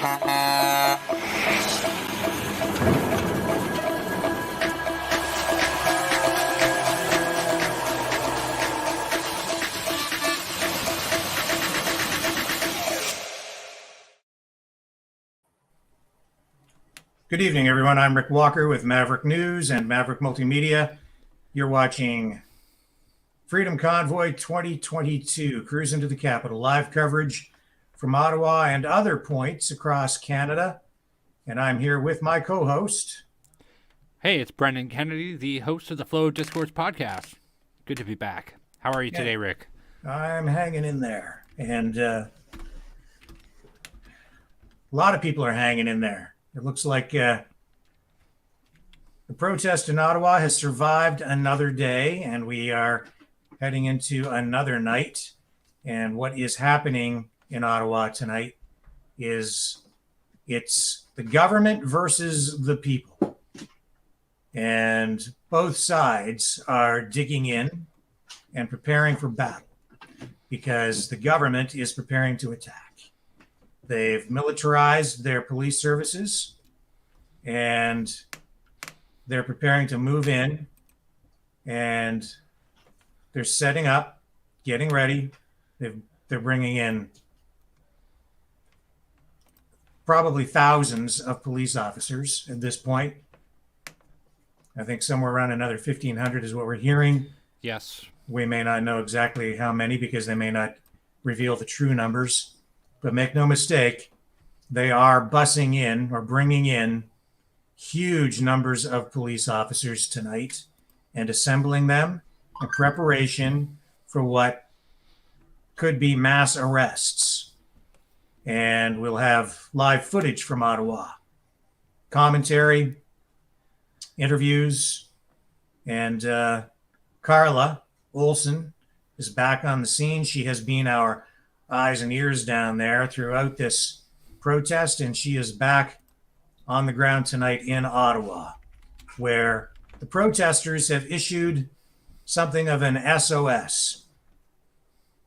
Good evening, everyone. I'm Rick Walker with Maverick News and Maverick Multimedia. You're watching Freedom Convoy 2022, Cruising to the Capital, live coverage from Ottawa and other points across Canada. And I'm here with my co-host. Hey, it's Brenden Kennedy, the host of the Flow Discourse podcast. Good to be back. How are you today, Rick? I'm hanging in there. And a lot of people are hanging in there. It looks like the protest in Ottawa has survived another day, and we are heading into another night. And what is happening in Ottawa tonight is it's the government versus the people. And both sides are digging in and preparing for battle because the government is preparing to attack. They've militarized their police services, and they're preparing to move in, and they're setting up, getting ready. They're bringing in probably thousands of police officers at this point. I think somewhere around another 1,500 is what we're hearing. Yes. We may not know exactly how many because they may not reveal the true numbers. But make no mistake, they are bussing in or bringing in huge numbers of police officers tonight and assembling them in preparation for what could be mass arrests. And we'll have live footage from Ottawa, commentary, interviews, and Carla Olson is back on the scene. She has been our eyes and ears down there throughout this protest, and she is back on the ground tonight in Ottawa, where the protesters have issued something of an SOS.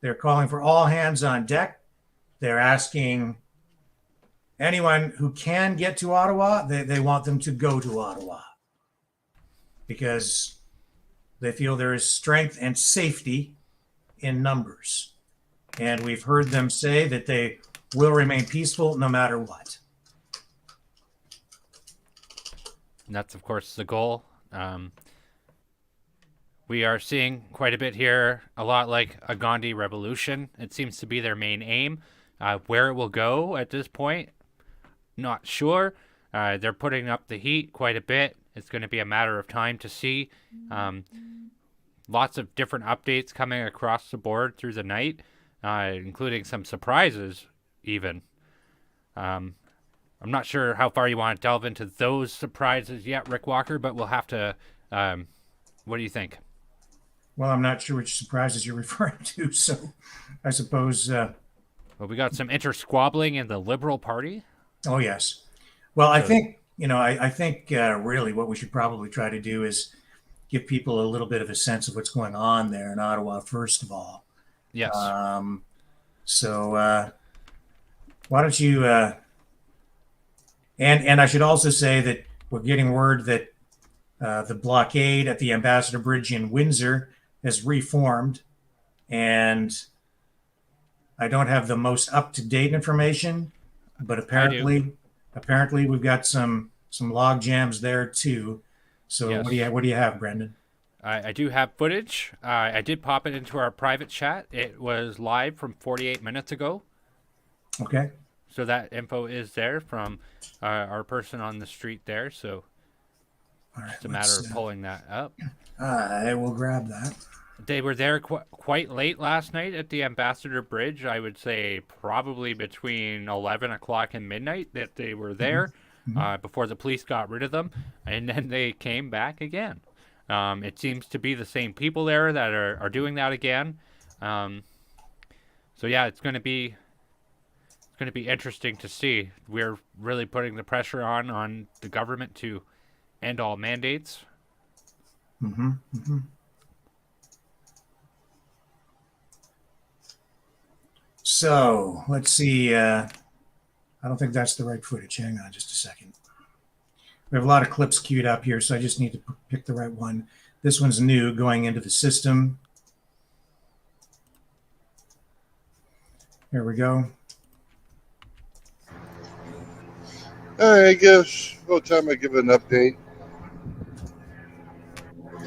They're calling for all hands on deck. They're asking anyone who can get to Ottawa, they want them to go to Ottawa because they feel there is strength and safety in numbers. And we've heard them say that they will remain peaceful no matter what. And that's, of course, the goal. We are seeing quite a bit here, a lot like a Gandhi revolution. It seems to be their main aim. Where it will go at this point, not sure. They're putting up the heat quite a bit. It's going to be a matter of time to see. Lots of different updates coming across the board through the night. Including some surprises, even. I'm not sure how far you want to delve into those surprises yet, Rick Walker, but we'll have to. What do you think? Well, I'm not sure which surprises you're referring to, so I suppose. Well, we got some intersquabbling in the Liberal Party. Oh, yes. Well, I think, I think really what we should probably try to do is give people a little bit of a sense of what's going on there in Ottawa, first of all. Yes. So why don't you, and I should also say that we're getting word that the blockade at the Ambassador Bridge in Windsor has reformed, and I don't have the most up-to-date information, but apparently we've got some log jams there too. So yes. What do you have, Brenden? I do have footage. I did pop it into our private chat. It was live from 48 minutes ago. Okay. So that info is there from our person on the street there. So it's a matter of pulling that up. I will grab that. They were there quite late last night at the Ambassador Bridge. I would say probably between 11 o'clock and midnight that they were there before the police got rid of them. And then they came back again. It seems to be the same people there that are doing that again. So yeah, it's going to be interesting to see. We're really putting the pressure on the government to end all mandates. So let's see. I don't think that's the right footage. Hang on just a second. We have a lot of clips queued up here, so I just need to pick the right one. This one's new, going into the system. There we go. I guess about time I give an update.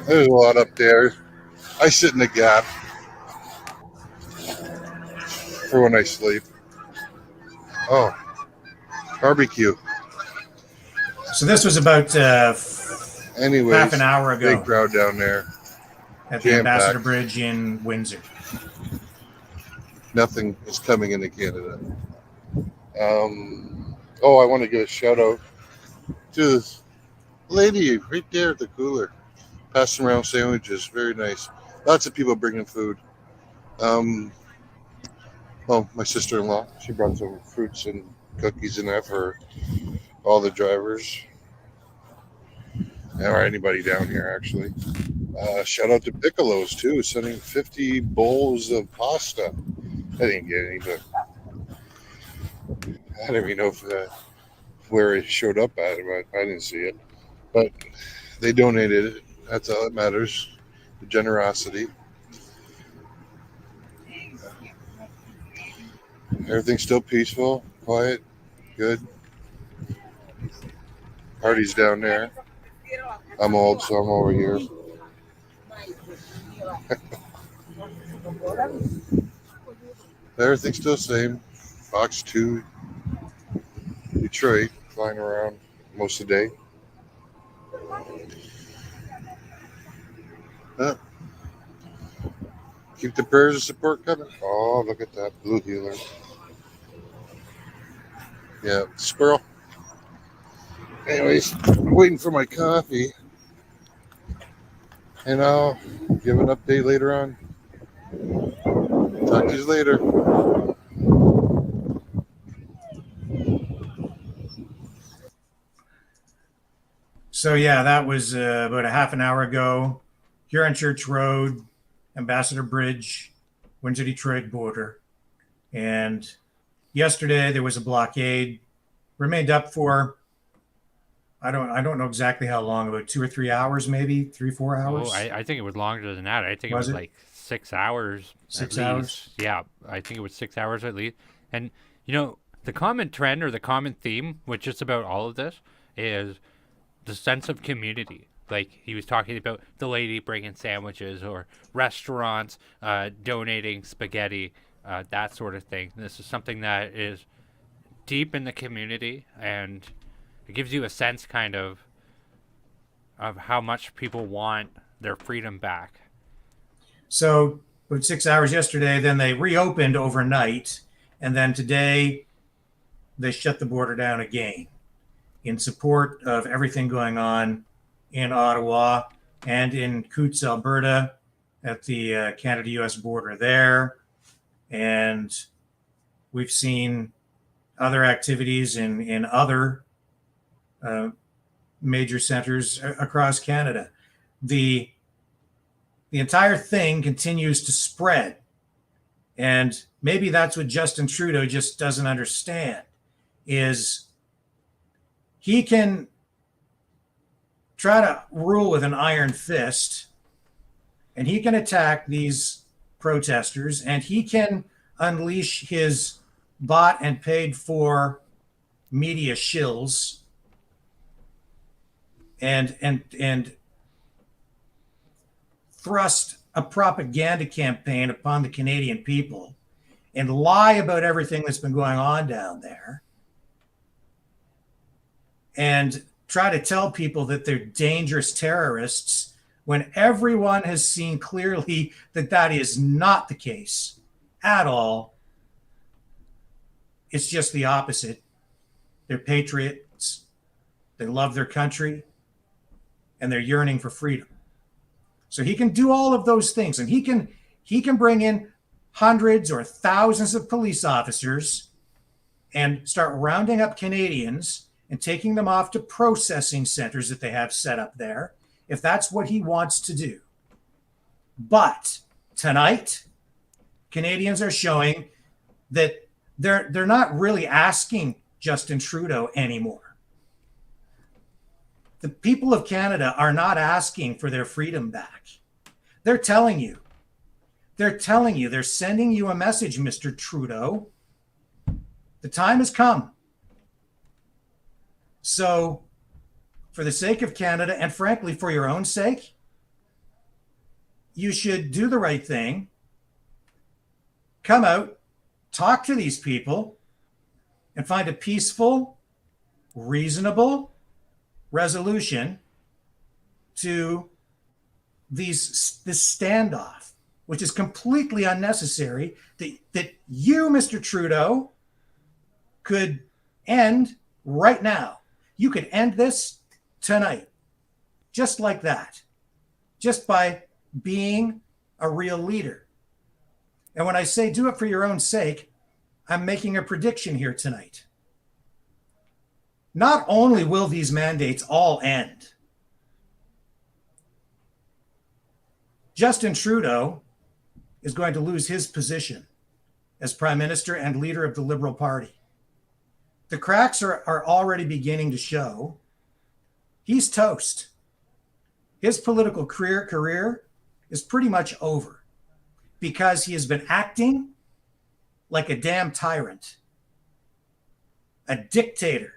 There's a lot up there. I sit in the gap for when I sleep. Oh, barbecue. So this was about Anyways, half an hour ago big crowd down there. at the Jam-packed. Ambassador Bridge in Windsor. Nothing is coming into Canada. Oh, I want to give a shout out to this lady right there at the cooler, passing around sandwiches. Very nice. Lots of people bringing food. Well, my sister-in-law, she brought some fruits and cookies and that for all the drivers, or anybody down here actually. Shout out to Piccolo's too, sending 50 bowls of pasta. I didn't get any, but I don't even know if where it showed up at, but I didn't see it. But they donated it. That's all that matters. The generosity. Everything's still peaceful, quiet, good. Party's down there. I'm old, so I'm over here. Everything's still the same. Box 2, Detroit, flying around most of the day. Keep the prayers of support coming. Oh, look at that blue healer. Yeah, squirrel. Anyways, I'm waiting for my coffee. And I'll give an update later on. Talk to you later. So yeah, that was about a half an hour ago. Huron Church Road, Ambassador Bridge, Windsor Detroit border. And yesterday there was a blockade, remained up for I don't know exactly how long, about 2 or 3 hours, maybe 3-4 hours. Oh, I think it was longer than that. I think Was it it? was like 6 hours. 6 at hours? least. Yeah, I think it was 6 hours at least. And you know, the common trend or the common theme with just about all of this is the sense of community. Like he was talking about the lady bringing sandwiches or restaurants donating spaghetti, that sort of thing. This is something that is deep in the community, and it gives you a sense kind of how much people want their freedom back. So about 6 hours yesterday, then they reopened overnight, and then today they shut the border down again in support of everything going on in Ottawa and in Coutts, Alberta, at the Canada-US border there. And we've seen other activities in other major centers across Canada. The entire thing continues to spread. And maybe that's what Justin Trudeau just doesn't understand, is he can try to rule with an iron fist, and he can attack these protesters, and he can unleash his bought and paid for media shills and thrust a propaganda campaign upon the Canadian people and lie about everything that's been going on down there and try to tell people that they're dangerous terrorists when everyone has seen clearly that that is not the case at all. It's just the opposite. They're patriots. They love their country, and they're yearning for freedom. So he can do all of those things, and he can bring in hundreds or thousands of police officers and start rounding up Canadians and taking them off to processing centers that they have set up there, if that's what he wants to do. But tonight, Canadians are showing that they're not really asking Justin Trudeau anymore. The people of Canada are not asking for their freedom back. They're telling you, they're sending you a message, Mr. Trudeau. The time has come. So, for the sake of Canada, and frankly, for your own sake, you should do the right thing. Come out, talk to these people, and find a peaceful, reasonable resolution to this standoff, which is completely unnecessary, that you, Mr. Trudeau, could end right now. You could end this tonight, just like that, just by being a real leader. And when I say do it for your own sake, I'm making a prediction here tonight. Not only will these mandates all end, Justin Trudeau is going to lose his position as Prime Minister and leader of the Liberal Party. The cracks are already beginning to show. He's toast. His political career is pretty much over because he has been acting like a damn tyrant, a dictator.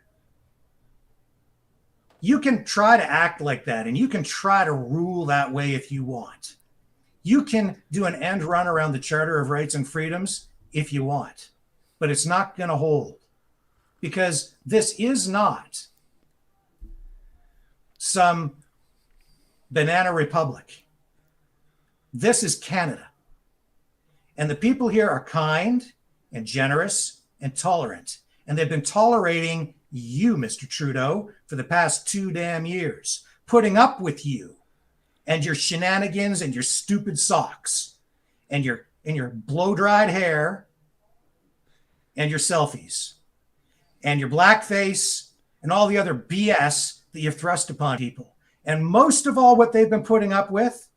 You can try to act like that, and you can try to rule that way if you want. You can do an end run around the Charter of Rights and Freedoms if you want, but it's not going to hold, because this is not some banana republic. This is Canada. And the people here are kind and generous and tolerant. And they've been tolerating you, Mr. Trudeau, for the past 2 damn years, putting up with you and your shenanigans and your stupid socks and your blow-dried hair and your selfies and your blackface and all the other BS that you've thrust upon people. And most of all, what they've been putting up with,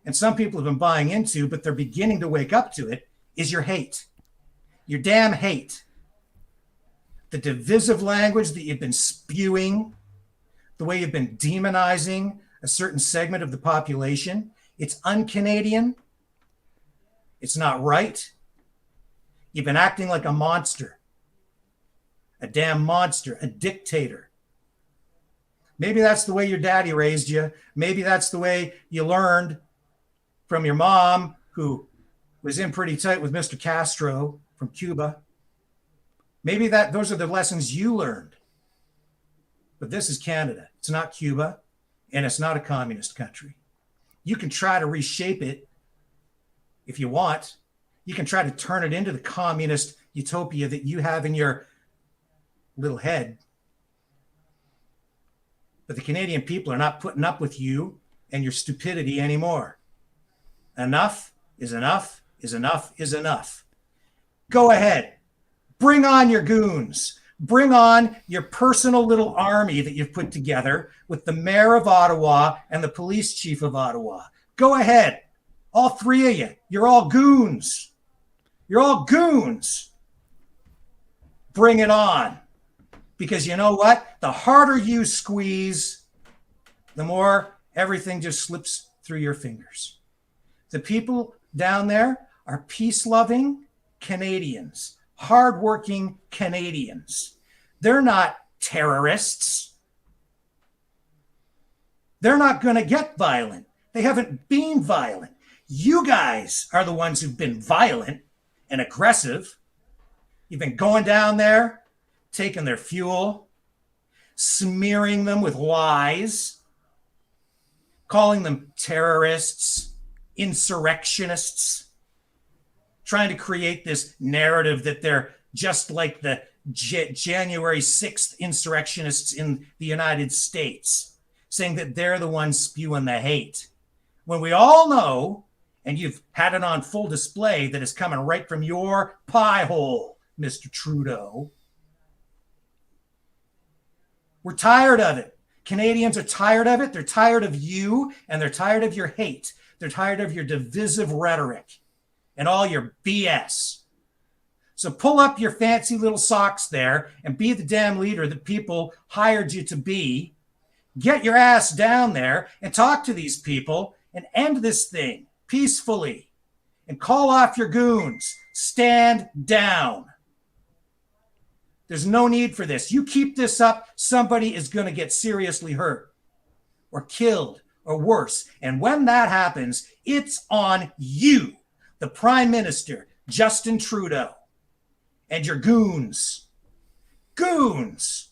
and some people have been buying into, but they're beginning to wake up to it, is your hate. Your damn hate. The divisive language that you've been spewing, the way you've been demonizing a certain segment of the population. It's un-Canadian. It's not right. You've been acting like a monster. A damn monster, a dictator. Maybe that's the way your daddy raised you. Maybe that's the way you learned from your mom, who was in pretty tight with Mr. Castro from Cuba. Maybe those are the lessons you learned. But this is Canada. It's not Cuba, and it's not a communist country. You can try to reshape it if you want. You can try to turn it into the communist utopia that you have in your little head. But the Canadian people are not putting up with you and your stupidity anymore. Enough is enough is enough is enough. Go ahead. Bring on your goons. Bring on your personal little army that you've put together with the mayor of Ottawa and the police chief of Ottawa. Go ahead. All 3 of you. You're all goons. You're all goons. Bring it on. Because you know what? The harder you squeeze, the more everything just slips through your fingers. The people down there are peace-loving Canadians, hardworking Canadians. They're not terrorists. They're not going to get violent. They haven't been violent. You guys are the ones who've been violent and aggressive. You've been going down there, taking their fuel, smearing them with lies, calling them terrorists, insurrectionists, trying to create this narrative that they're just like the January 6th insurrectionists in the United States, saying that they're the ones spewing the hate. When we all know, and you've had it on full display, that is coming right from your pie hole, Mr. Trudeau. We're tired of it. Canadians are tired of it. They're tired of you, and they're tired of your hate. They're tired of your divisive rhetoric and all your BS. So pull up your fancy little socks there and be the damn leader that people hired you to be. Get your ass down there and talk to these people and end this thing peacefully and call off your goons. Stand down. There's no need for this. You keep this up, somebody is going to get seriously hurt or killed or worse. And when that happens, it's on you, the Prime Minister, Justin Trudeau, and your goons. Goons.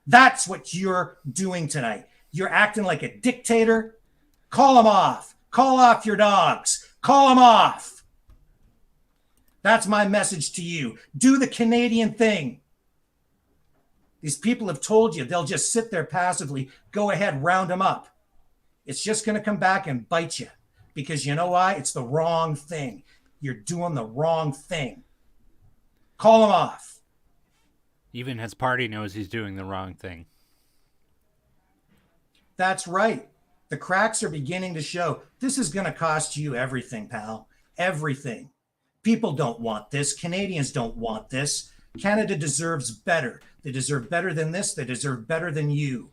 That's what you're doing tonight. You're acting like a dictator. Call them off. Call off your dogs. Call them off. That's my message to you. Do the Canadian thing. These people have told you they'll just sit there passively. Go ahead, round them up. It's just going to come back and bite you because you know why? It's the wrong thing. You're doing the wrong thing. Call them off. Even his party knows he's doing the wrong thing. That's right. The cracks are beginning to show. This is going to cost you everything, pal. Everything. People don't want this. Canadians don't want this. Canada deserves better. They deserve better than this. They deserve better than you.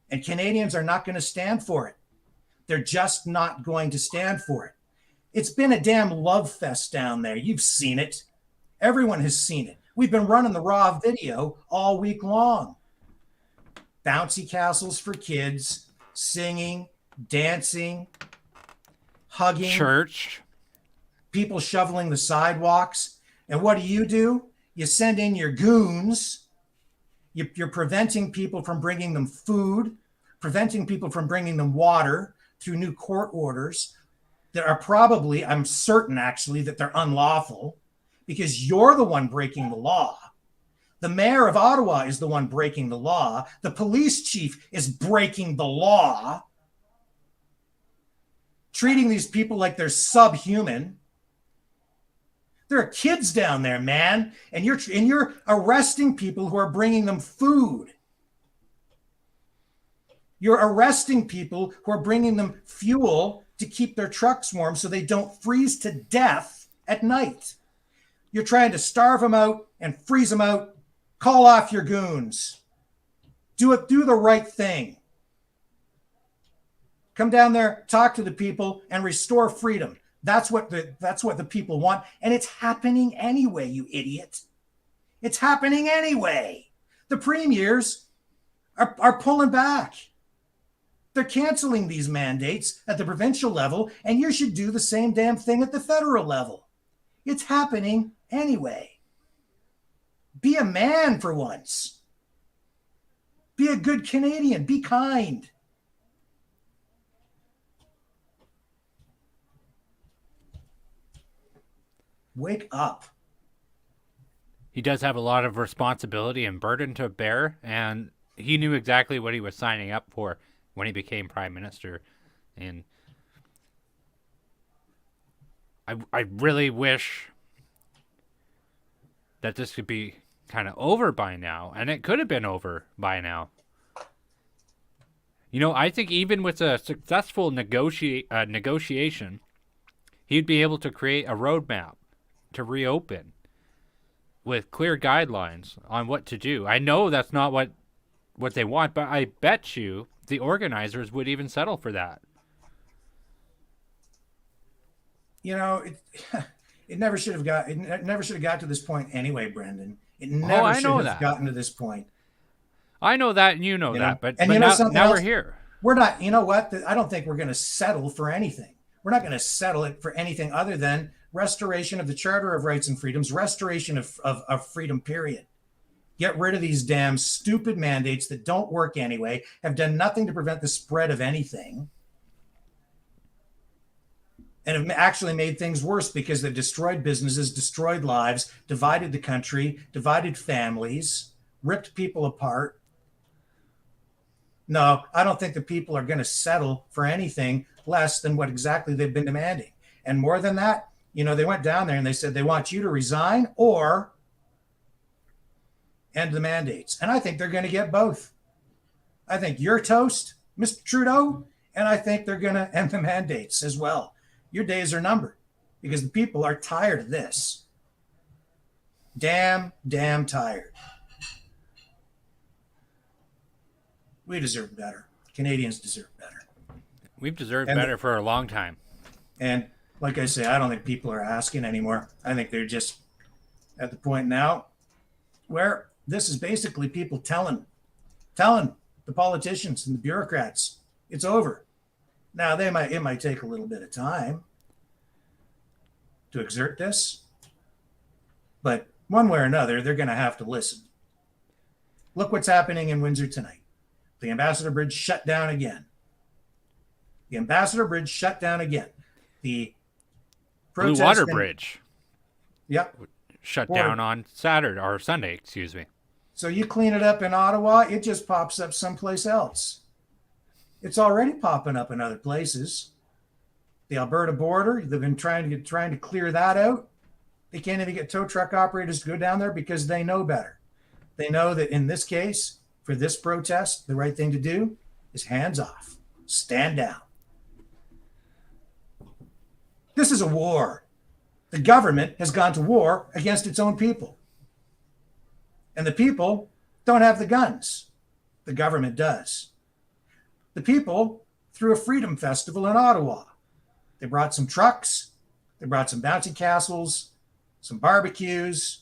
And Canadians are not going to stand for it. They're just not going to stand for it. It's been a damn love fest down there. You've seen it. Everyone has seen it. We've been running the raw video all week long. Bouncy castles for kids, singing, dancing, hugging. Church. People shoveling the sidewalks. And what do? You send in your goons. You're preventing people from bringing them food, preventing people from bringing them water through new court orders that are probably, I'm certain actually, that they're unlawful because you're the one breaking the law. The mayor of Ottawa is the one breaking the law. The police chief is breaking the law, treating these people like they're subhuman. There are kids down there, man, and you're arresting people who are bringing them food. You're arresting people who are bringing them fuel to keep their trucks warm so they don't freeze to death at night. You're trying to starve them out and freeze them out. Call off your goons. Do the right thing. Come down there, talk to the people, and restore freedom. That's what the people want. And it's happening anyway, you idiot. It's happening anyway. The premiers are pulling back. They're canceling these mandates at the provincial level, and you should do the same damn thing at the federal level. It's happening anyway. Be a man for once. Be a good Canadian. Be kind. Wake up. He does have a lot of responsibility and burden to bear, and he knew exactly what he was signing up for when he became Prime Minister. And I really wish that this could be kind of over by now, and it could have been over by now. You know, I think even with a successful negotiation, he'd be able to create a roadmap to reopen with clear guidelines on what to do. I know that's not what they want, but I bet you the organizers would even settle for that. You know, it never should have got to this point anyway, Brenden. It never should have gotten to this point. I know that, and you know that, but now we're here. We're not, you know what? I don't think we're going to settle for anything. We're not going to settle it for anything other than restoration of the Charter of Rights and Freedoms, restoration of freedom, period. Get rid of these damn stupid mandates that don't work anyway, have done nothing to prevent the spread of anything, and have actually made things worse because they've destroyed businesses, destroyed lives, divided the country, divided families, ripped people apart. No, I don't think the people are going to settle for anything less than what exactly they've been demanding. And more than that, you know, they went down there and they said they want you to resign or end the mandates. And I think they're going to get both. I think you're toast, Mr. Trudeau, and I think they're going to end the mandates as well. Your days are numbered because the people are tired of this. damn tired. We deserve better. Canadians deserve better. We've deserved And better for a long time. And like I say, I don't think people are asking anymore. I think they're just at the point now where this is basically people telling the politicians and the bureaucrats it's over. Now it might take a little bit of time to exert this, but one way or another, they're going to have to listen. Look what's happening in Windsor tonight. The Ambassador Bridge shut down again. The Ambassador Bridge shut down again. The Blue Water Bridge. Yep. Shut down on Saturday or Sunday, excuse me. So you clean it up in Ottawa, it just pops up someplace else. It's already popping up in other places. The Alberta border, they've been trying to clear that out. They can't even get tow truck operators to go down there because they know better. They know that in this case, for this protest, the right thing to do is hands off, stand down. This is a war. The government has gone to war against its own people. And the people don't have the guns. The government does. The people threw a freedom festival in Ottawa. They brought some trucks. They brought some bouncy castles, some barbecues.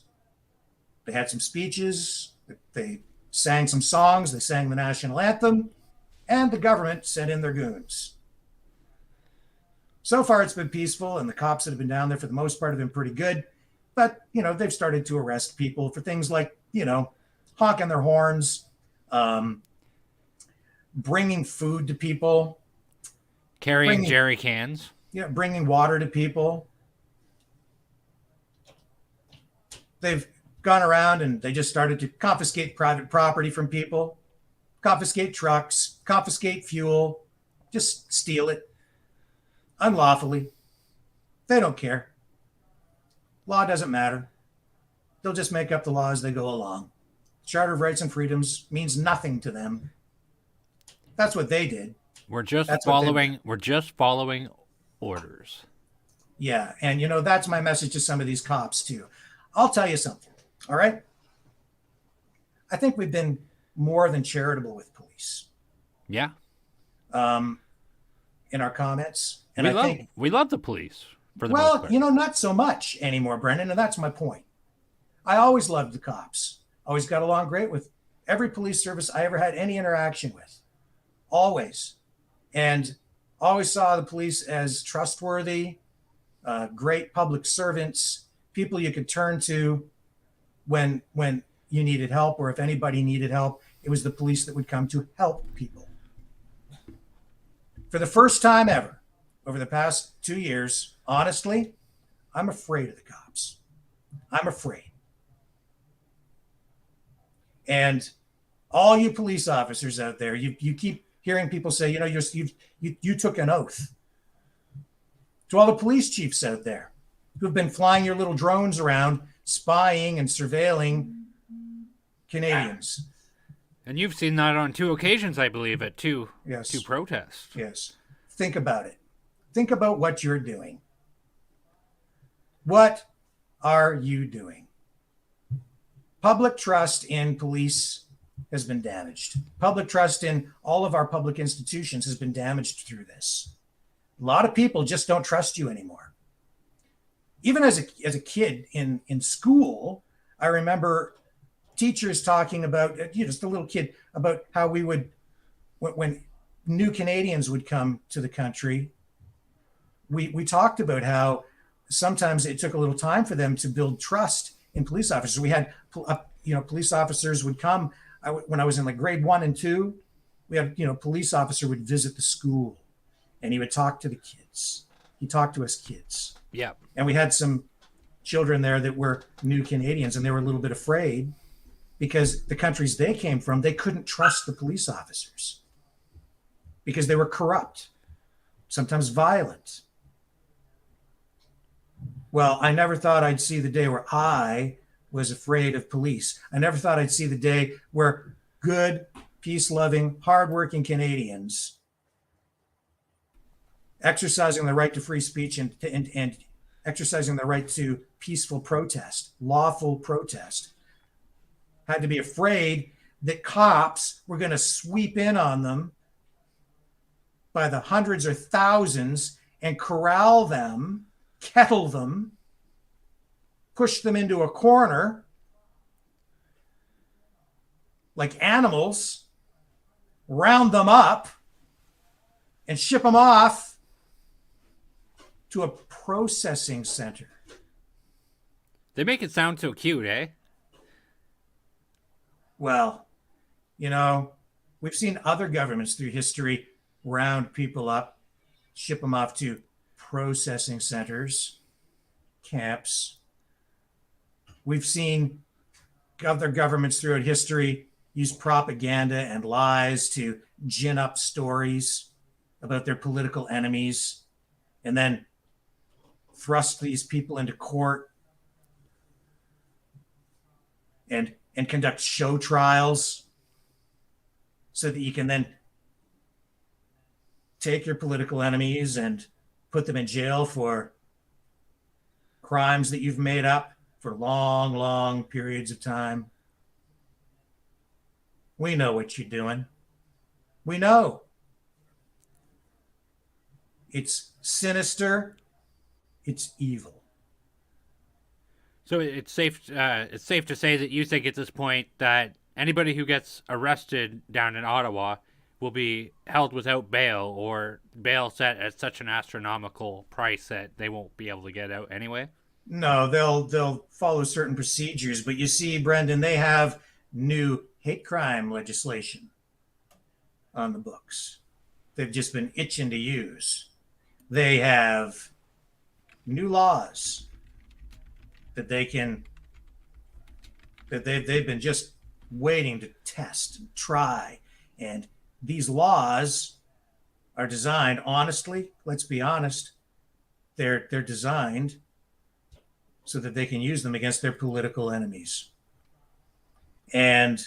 They had some speeches. They sang some songs. They sang the national anthem. And the government sent in their goons. So far, it's been peaceful, and the cops that have been down there for the most part have been pretty good. But, they've started to arrest people for things like, honking their horns, bringing food to people. Carrying jerry cans. Yeah, bringing water to people. They've gone around and they just started to confiscate private property from people, confiscate trucks, confiscate fuel, just steal it unlawfully. They don't care. Law doesn't matter. They'll just make up the law as they go along. Charter of Rights and Freedoms means nothing to them. That's what they did. We're just following orders. Yeah, and that's my message to some of these cops too. I'll tell you something. All right? I think we've been more than charitable with police. Yeah. In our comments. And we love the police for the most part. Not so much anymore, Brenden, and that's my point. I always loved the cops. Always got along great with every police service I ever had any interaction with. Always. And always saw the police as trustworthy, great public servants, people you could turn to when you needed help, or if anybody needed help, it was the police that would come to help people. For the first time ever, over the past 2 years, honestly, I'm afraid of the cops. I'm afraid. And all you police officers out there, you keep hearing people say, you took an oath. To all the police chiefs out there who've been flying your little drones around, spying and surveilling Canadians. And you've seen that on 2 occasions, I believe, at two protests. Yes. Think about it. Think about what you're doing. What are you doing? Public trust in police has been damaged. Public trust in all of our public institutions has been damaged through this. A lot of people just don't trust you anymore. Even as a kid in school, I remember teachers talking about, just a little kid, about how we would, when new Canadians would come to the country, we talked about how sometimes it took a little time for them to build trust in police officers. We had, police officers would come. When I was in like grade 1 and 2, we had, police officer would visit the school and he would talk to the kids. He talked to us kids. Yeah. And we had some children there that were new Canadians, and they were a little bit afraid because the countries they came from, they couldn't trust the police officers because they were corrupt, sometimes violent. Well, I never thought I'd see the day where I was afraid of police. I never thought I'd see the day where good, peace-loving, hardworking Canadians exercising the right to free speech and exercising the right to peaceful protest, lawful protest, had to be afraid that cops were going to sweep in on them by the hundreds or thousands and corral them, kettle them, push them into a corner like animals, round them up, and ship them off to a processing center. They make it sound so cute, eh? Well, you know, we've seen other governments through history round people up, ship them off to processing centers, camps. We've seen other governments throughout history use propaganda and lies to gin up stories about their political enemies and then thrust these people into court and conduct show trials so that you can then take your political enemies and put them in jail for crimes that you've made up for long, long periods of time. We know what you're doing. We know. It's sinister. It's evil. So it's safe to say that you think at this point that anybody who gets arrested down in Ottawa will be held without bail, or bail set at such an astronomical price that they won't be able to get out anyway? No, they'll follow certain procedures, but you see, Brenden, they have new hate crime legislation on the books. They've just been itching to use. They have new laws that they've been just waiting to test and try. And these laws are designed, honestly, let's be honest, they're designed so that they can use them against their political enemies. And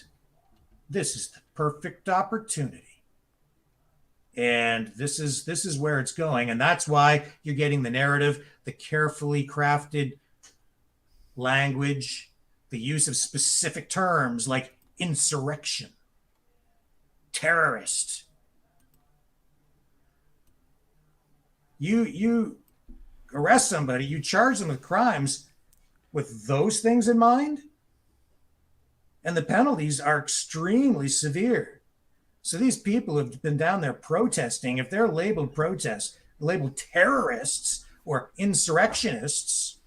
this is the perfect opportunity. And this is where it's going. And that's why you're getting the narrative, the carefully crafted language, the use of specific terms like insurrection, terrorist. You arrest somebody, you charge them with crimes with those things in mind, and the penalties are extremely severe. So these people have been down there protesting. If they're labeled terrorists or insurrectionists,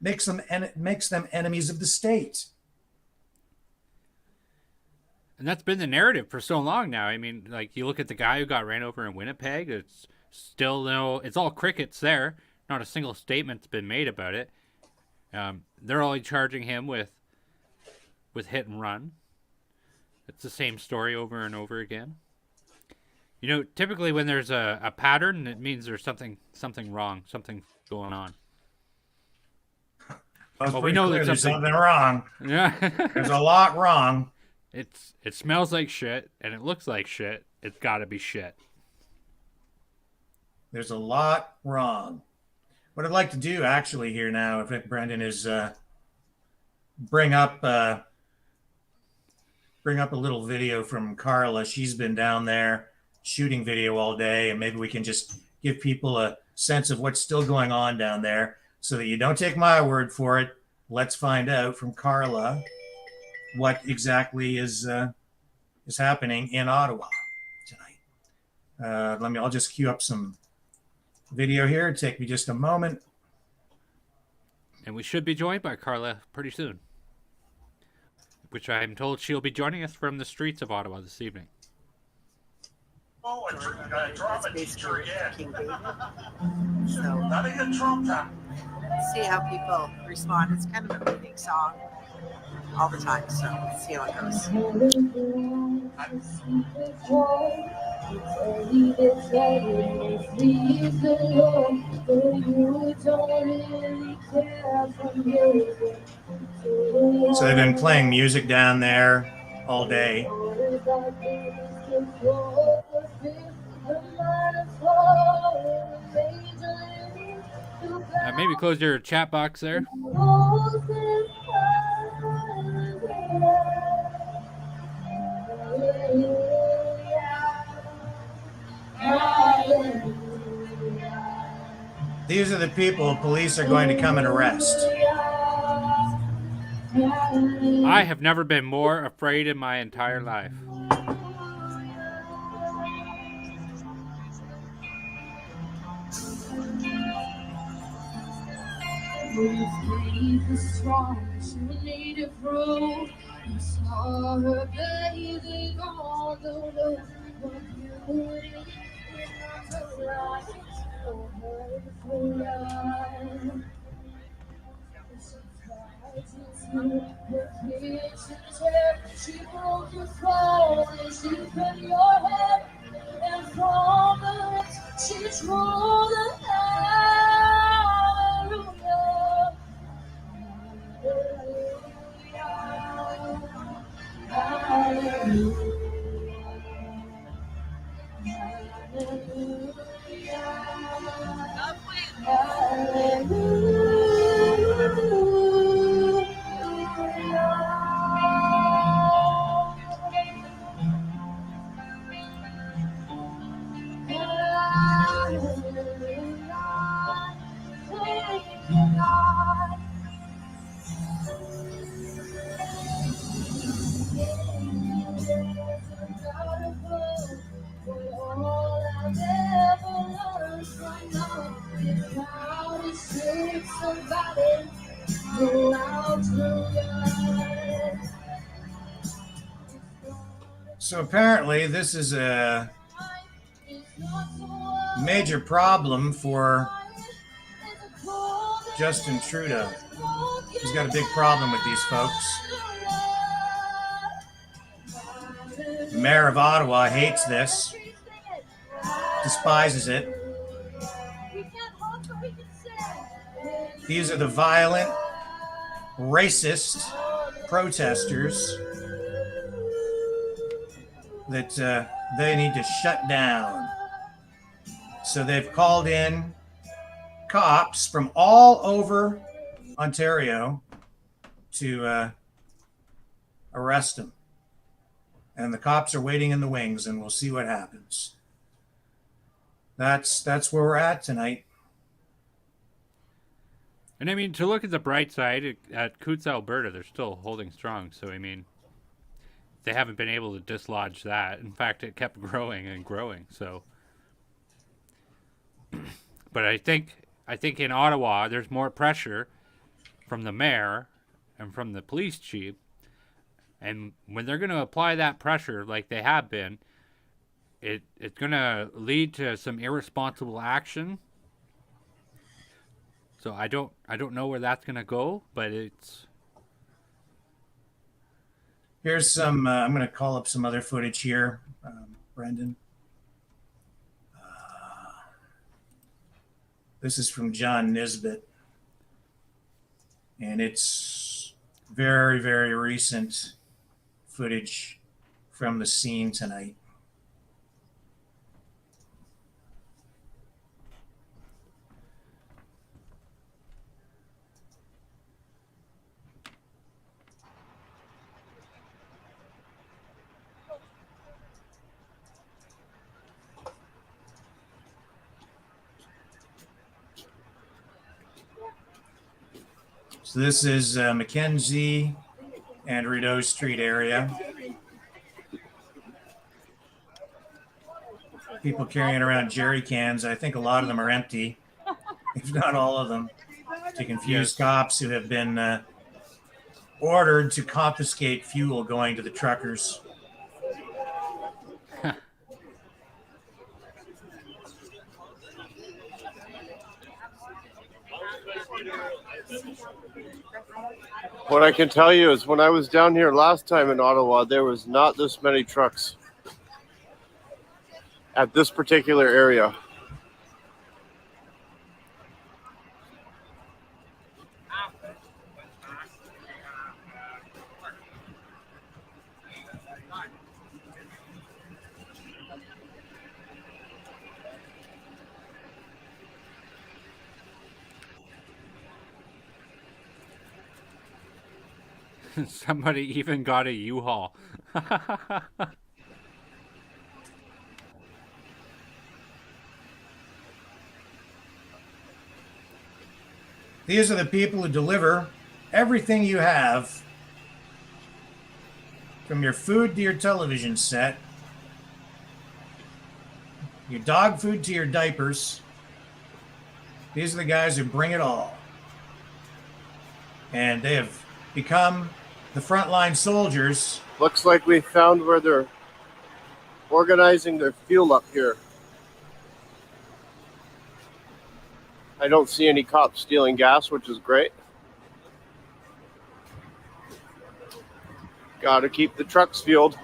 makes them enemies of the state. And that's been the narrative for so long now. I mean, like, you look at the guy who got ran over in Winnipeg, it's still it's all crickets there. Not a single statement's been made about it. They're only charging him with hit and run. It's the same story over and over again. You know, typically when there's a pattern, it means there's something wrong, something going on. Well, we know there's something wrong. Yeah. There's a lot wrong. It smells like shit, and it looks like shit. It's got to be shit. There's a lot wrong. What I'd like to do actually here now, if Brenden, is bring up a little video from Carla. She's been down there shooting video all day, and maybe we can just give people a sense of what's still going on down there so that you don't take my word for it. Let's find out from Carla what exactly is happening in Ottawa tonight. I'll just queue up some video here. It'll take me just a moment. And we should be joined by Carla pretty soon, which I'm told she'll be joining us from the streets of Ottawa this evening. Oh, and drop a teacher again. King David. So, So gotta get Trump time. see how people respond. It's kind of a moving song all the time. So let's see how it goes. So they've been playing music down there all day. Maybe close your chat box there. These are the people police are going to come and arrest. I have never been more afraid in my entire life. So apparently this is a major problem for Justin Trudeau. He's got a big problem with these folks. The mayor of Ottawa hates this, despises it. These are the violent, racist protesters that they need to shut down. So they've called in cops from all over Ontario to arrest them. And the cops are waiting in the wings, and we'll see what happens. That's where we're at tonight. And I mean, to look at the bright side, at Coutts, Alberta, they're still holding strong. So, I mean, they haven't been able to dislodge that. In fact, it kept growing and growing. So, but I think in Ottawa, there's more pressure from the mayor and from the police chief. And when they're going to apply that pressure like they have been, it's going to lead to some irresponsible action. So I don't know where that's going to go, but it's... Here's some, I'm going to call up some other footage here, Brenden. This is from John Nisbet. And it's very, very recent footage from the scene tonight. So this is Mackenzie and Rideau Street area. People carrying around jerry cans. I think a lot of them are empty, if not all of them, to confuse cops who have been ordered to confiscate fuel going to the truckers. What I can tell you is when I was down here last time in Ottawa, there was not this many trucks at this particular area. Somebody even got a U-Haul. These are the people who deliver everything you have, from your food to your television set, your dog food to your diapers. These are the guys who bring it all. And they have become the frontline soldiers. Looks like we found where they're organizing their fuel up here. I don't see any cops stealing gas, which is great. Gotta keep the trucks fueled.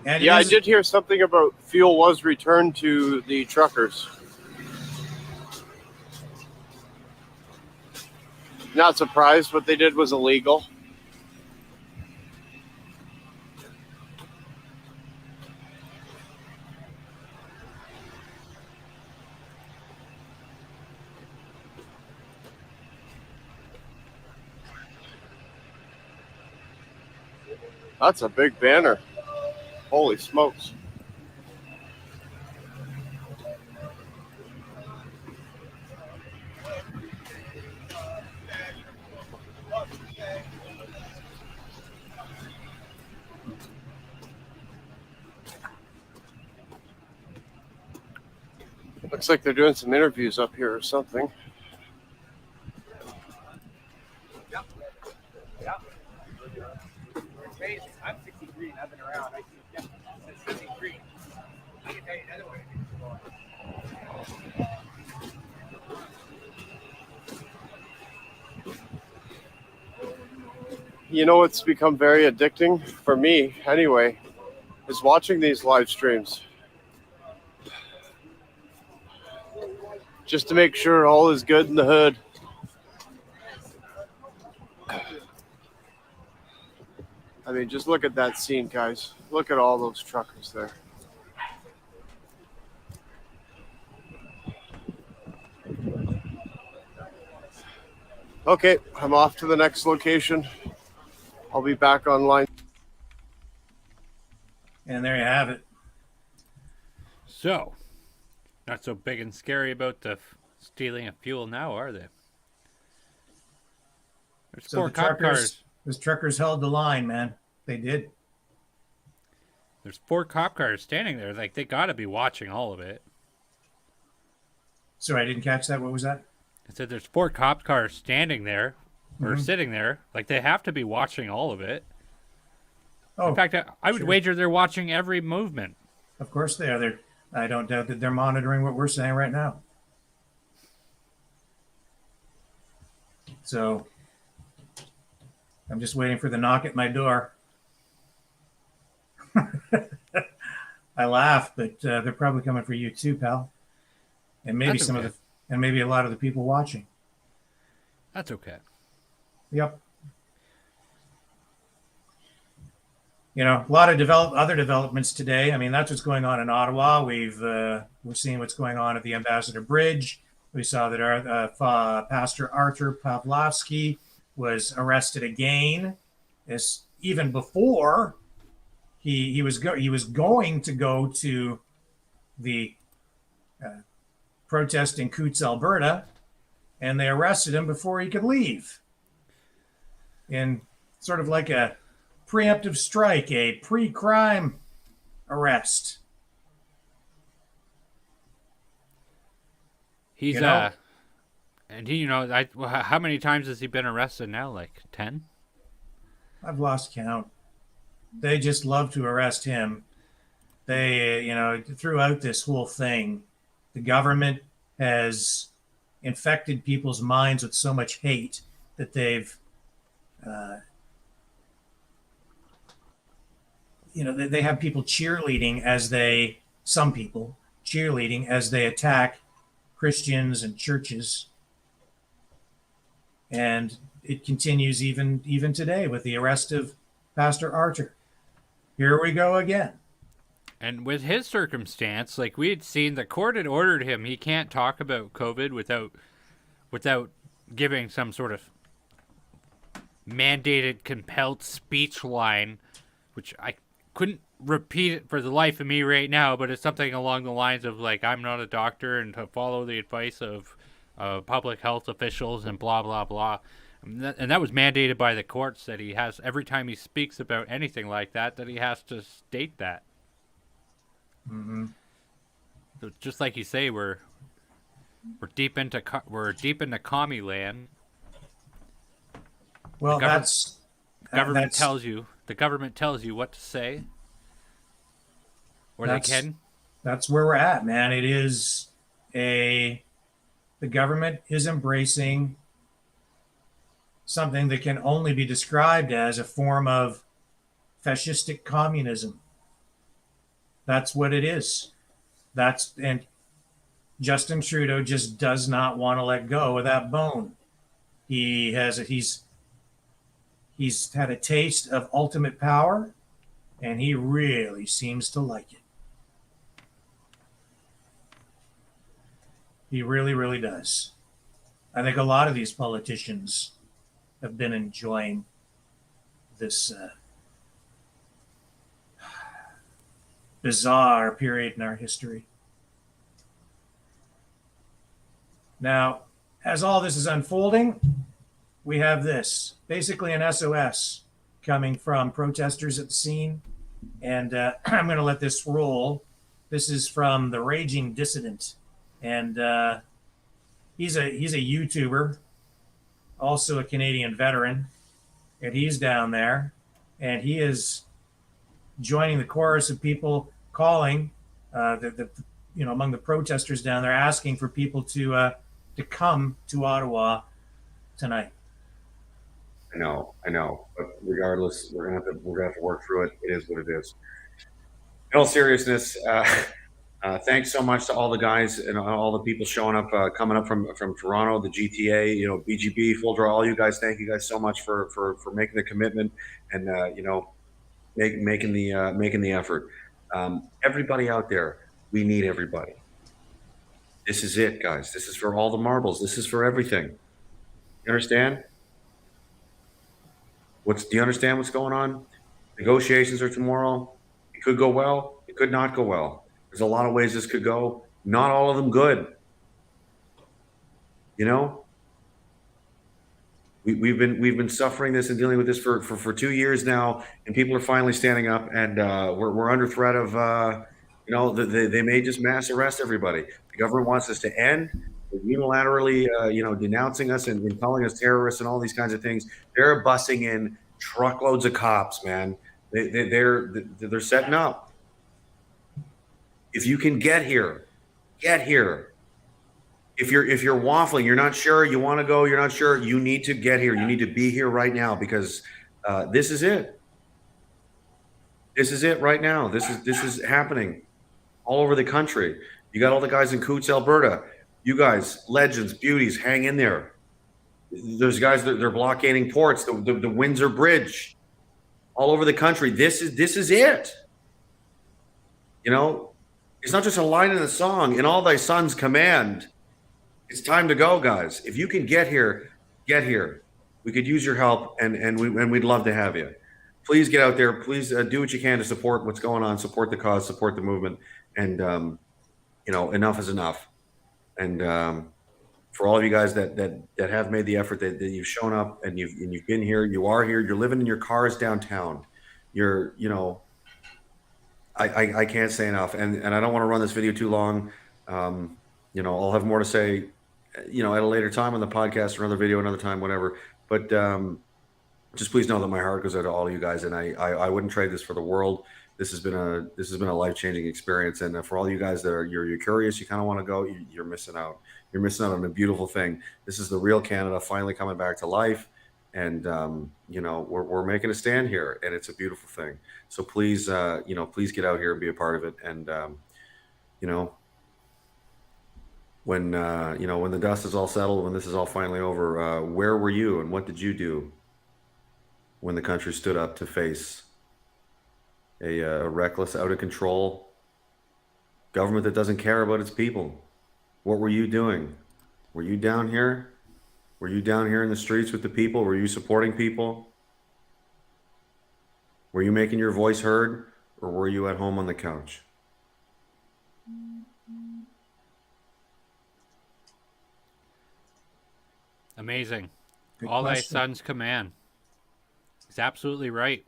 And Yeah, I did hear something about fuel was returned to the truckers. Not surprised. What they did was illegal. That's a big banner. Holy smokes. Looks like they're doing some interviews up here or something. Amazing. I'm 63 and I've been around. I see since 53. I can tell you another way. You know what's become very addicting for me anyway is watching these live streams. Just to make sure all is good in the hood. I mean, just look at that scene, guys. Look at all those truckers there. Okay, I'm off to the next location. I'll be back online. And there you have it. So, not so big and scary about the stealing of fuel now, are they? There's So four the cop cars. those truckers held the line, man. They did. There's 4 cop cars standing there. Like, they got to be watching all of it. Sorry, I didn't catch that. What was that? I said there's 4 cop cars standing there or sitting there. Like, they have to be watching all of it. Oh, In fact, I would sure. wager they're watching every movement. Of course they are. I don't doubt that they're monitoring what we're saying right now. So I'm just waiting for the knock at my door. I laugh, but they're probably coming for you too, pal. And maybe That's okay. and maybe a lot of the people watching. That's okay. Yep. You know, a lot of other developments today. I mean, that's what's going on in Ottawa. We're seeing what's going on at the Ambassador Bridge. We saw that our Pastor Arthur Pavlovsky was arrested again. Even before he was going to go to the protest in Coutts, Alberta, and they arrested him before he could leave. In sort of like a preemptive strike, a pre-crime arrest. He's You know? and he, how many times has he been arrested now? Like 10? I've lost count. They just love to arrest him. They, throughout this whole thing, the government has infected people's minds with so much hate that they've, they have people cheerleading some people cheerleading as they attack Christians and churches. And it continues even today with the arrest of Pastor Archer. Here we go again. And with his circumstance, like we had seen, the court had ordered him, he can't talk about COVID without giving some sort of mandated, compelled speech line, which I couldn't repeat it for the life of me right now, but it's something along the lines of, like, I'm not a doctor and to follow the advice of public health officials and blah, blah, blah. And that was mandated by the courts, that he has, every time he speaks about anything like that he has to state that. Mm-hmm. So just like you say, we're deep into commie land. Well, the government tells you what to say, or they can. That's where we're at, man. The government is embracing something that can only be described as a form of fascistic communism. That's what it is. And Justin Trudeau just does not want to let go of that bone. He's had a taste of ultimate power, and he really seems to like it. He really, really does. I think a lot of these politicians have been enjoying this bizarre period in our history. Now, as all this is unfolding, we have this, basically an SOS coming from protesters at the scene. And I'm going to let this roll. This is from the Raging Dissident. And he's a YouTuber, also a Canadian veteran. And he's down there. And he is joining the chorus of people calling, among the protesters down there, asking for people to come to Ottawa tonight. I know, but regardless, we're gonna have to work through it. It is what it is. In all seriousness, thanks so much to all the guys and all the people showing up, coming up from Toronto, the GTA, BGB, Full Draw, all you guys. Thank you guys so much for making the commitment and making the effort. Everybody out there, we need everybody. This is it, guys. This is for all the marbles. This is for everything. You understand? Do you understand what's going on? Negotiations are tomorrow. It could go well. It could not go well. There's a lot of ways this could go. Not all of them good. We've been suffering this and dealing with this for 2 years now, and people are finally standing up, and we're under threat of they may just mass arrest everybody. The government wants this to end. They're unilaterally denouncing us and calling us terrorists and all these kinds of things. They're bussing in truckloads of cops, man. They're setting up. If you can get here. If you're waffling, you're not sure, you want to go, you're not sure, you need to get here. You need to be here right now, because this is it. This is it right now. This is happening all over the country. You got all the guys in Coots, Alberta. You guys, legends, beauties, hang in there. There's guys that they're blockading ports, the Windsor Bridge, all over the country. This is it. It's not just a line in the song. In all thy son's command. It's time to go, guys. If you can get here, get here. We could use your help, and we'd love to have you. Please get out there. Please do what you can to support what's going on, support the cause, support the movement, and enough is enough. And for all of you guys that have made the effort, that you've shown up and you've been here, you are here, you're living in your cars downtown. you're, I can't say enough, and I don't want to run this video too long. I'll have more to say, at a later time on the podcast or another video, another time, whatever. But just please know that my heart goes out to all of you guys, and I wouldn't trade this for the world. This has been a life-changing experience, and for all you guys that you're curious, you kind of want to go, you're missing out. You're missing out on a beautiful thing. This is the real Canada finally coming back to life, and we're making a stand here, and it's a beautiful thing. So please, please get out here and be a part of it. And when the dust is all settled, when this is all finally over, where were you and what did you do when the country stood up to face a reckless, out of control government that doesn't care about its people? What were you doing? Were you down here? Were you down here in the streets with the people? Were you supporting people? Were you making your voice heard, or were you at home on the couch? Amazing. Good All thy question. sons command. He's absolutely right.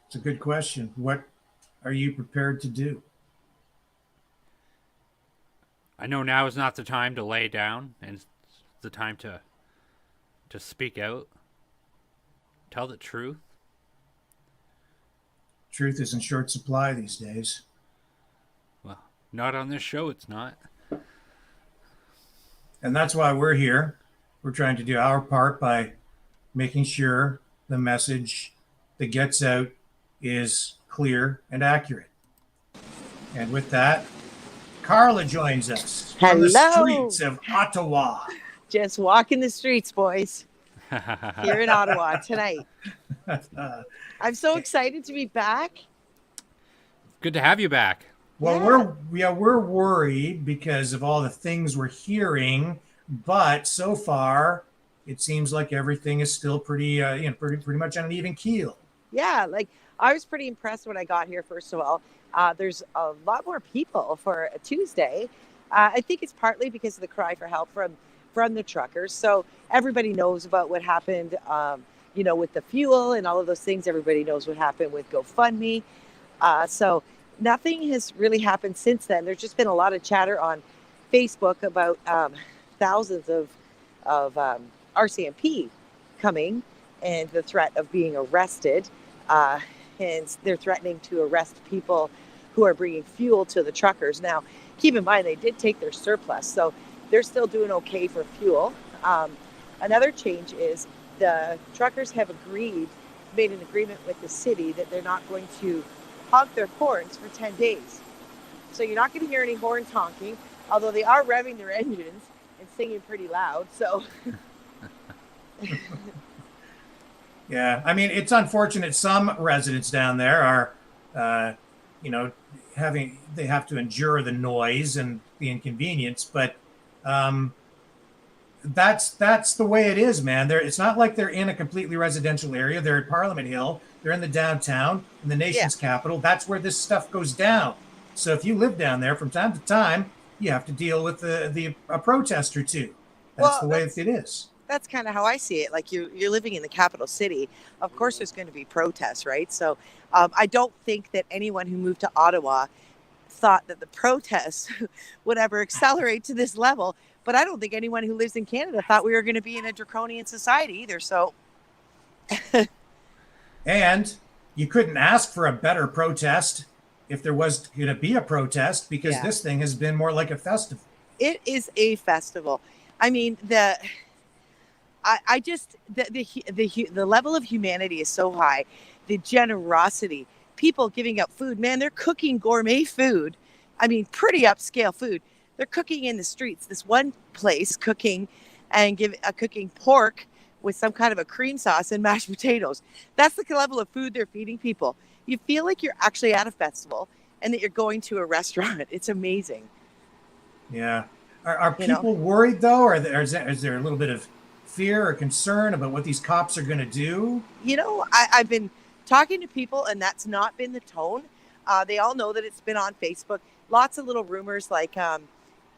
It's a good question. What are you prepared to do? I know now is not the time to lay down, and it's the time to speak out. Tell the truth. Truth is in short supply these days. Well, not on this show, it's not. And that's why we're here. We're trying to do our part by making sure the message that gets out is clear and accurate. And with that, Carla joins us from the Hello. streets of Ottawa. Just walking the streets, boys, here in Ottawa tonight. I'm so excited to be back. Good to have you back. Well, we're worried because of all the things we're hearing, but so far it seems like everything is still pretty much on an even keel. Yeah, like I was pretty impressed when I got here. First of all, there's a lot more people for a Tuesday. I think it's partly because of the cry for help from the truckers. So everybody knows about what happened, with the fuel and all of those things. Everybody knows what happened with GoFundMe. So nothing has really happened since then. There's just been a lot of chatter on Facebook about thousands of RCMP coming and the threat of being arrested. And they're threatening to arrest people who are bringing fuel to the truckers. Now, keep in mind, they did take their surplus, so they're still doing okay for fuel. Another change is the truckers have made an agreement with the city that they're not going to honk their horns for 10 days. So you're not going to hear any horns honking, although they are revving their engines and singing pretty loud. So Yeah, I mean, it's unfortunate. Some residents down there are, they have to endure the noise and the inconvenience, but that's the way it is, man. It's not like they're in a completely residential area. They're at Parliament Hill. They're in the downtown, in the nation's capital. That's where this stuff goes down. So if you live down there, from time to time, you have to deal with a protest or two. That's the way it is. That's kind of how I see it. Like you're living in the capital city. Of course, there's going to be protests, right? So I don't think that anyone who moved to Ottawa thought that the protests would ever accelerate to this level. But I don't think anyone who lives in Canada thought we were going to be in a draconian society either. So. And you couldn't ask for a better protest if there was going to be a protest, because this thing has been more like a festival. It is a festival. I mean, the level of humanity is so high. The generosity, people giving up food, man, they're cooking gourmet food. I mean, pretty upscale food. They're cooking in the streets. This one place cooking pork with some kind of a cream sauce and mashed potatoes. That's the level of food they're feeding people. You feel like you're actually at a festival and that you're going to a restaurant. It's amazing. Yeah. Are people worried, though? Or is there a little bit of fear or concern about what these cops are going to do? I've been talking to people, and that's not been the tone. They all know that it's been on Facebook. Lots of little rumors, like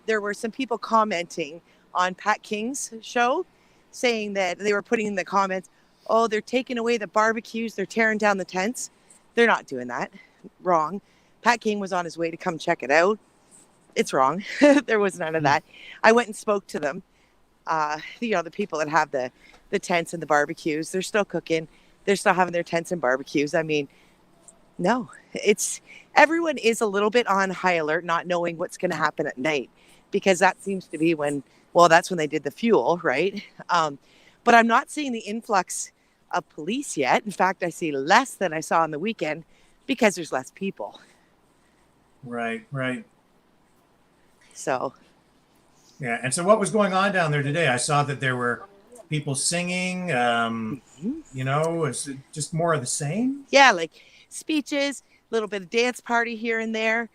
there were some people commenting on Pat King's show, saying that they were putting in the comments, oh, they're taking away the barbecues, they're tearing down the tents. They're not doing that. Wrong. Pat King was on his way to come check it out. It's wrong. There was none of that. I went and spoke to them. The people that have the tents and the barbecues, they're still cooking. They're still having their tents and barbecues. I mean, no, everyone is a little bit on high alert, not knowing what's going to happen at night, because that seems to be that's when they did the fuel, right? But I'm not seeing the influx of police yet. In fact, I see less than I saw on the weekend because there's less people. Right. So. Yeah. And so what was going on down there today? I saw that there were people singing, is it just more of the same? Yeah, like speeches, a little bit of dance party here and there.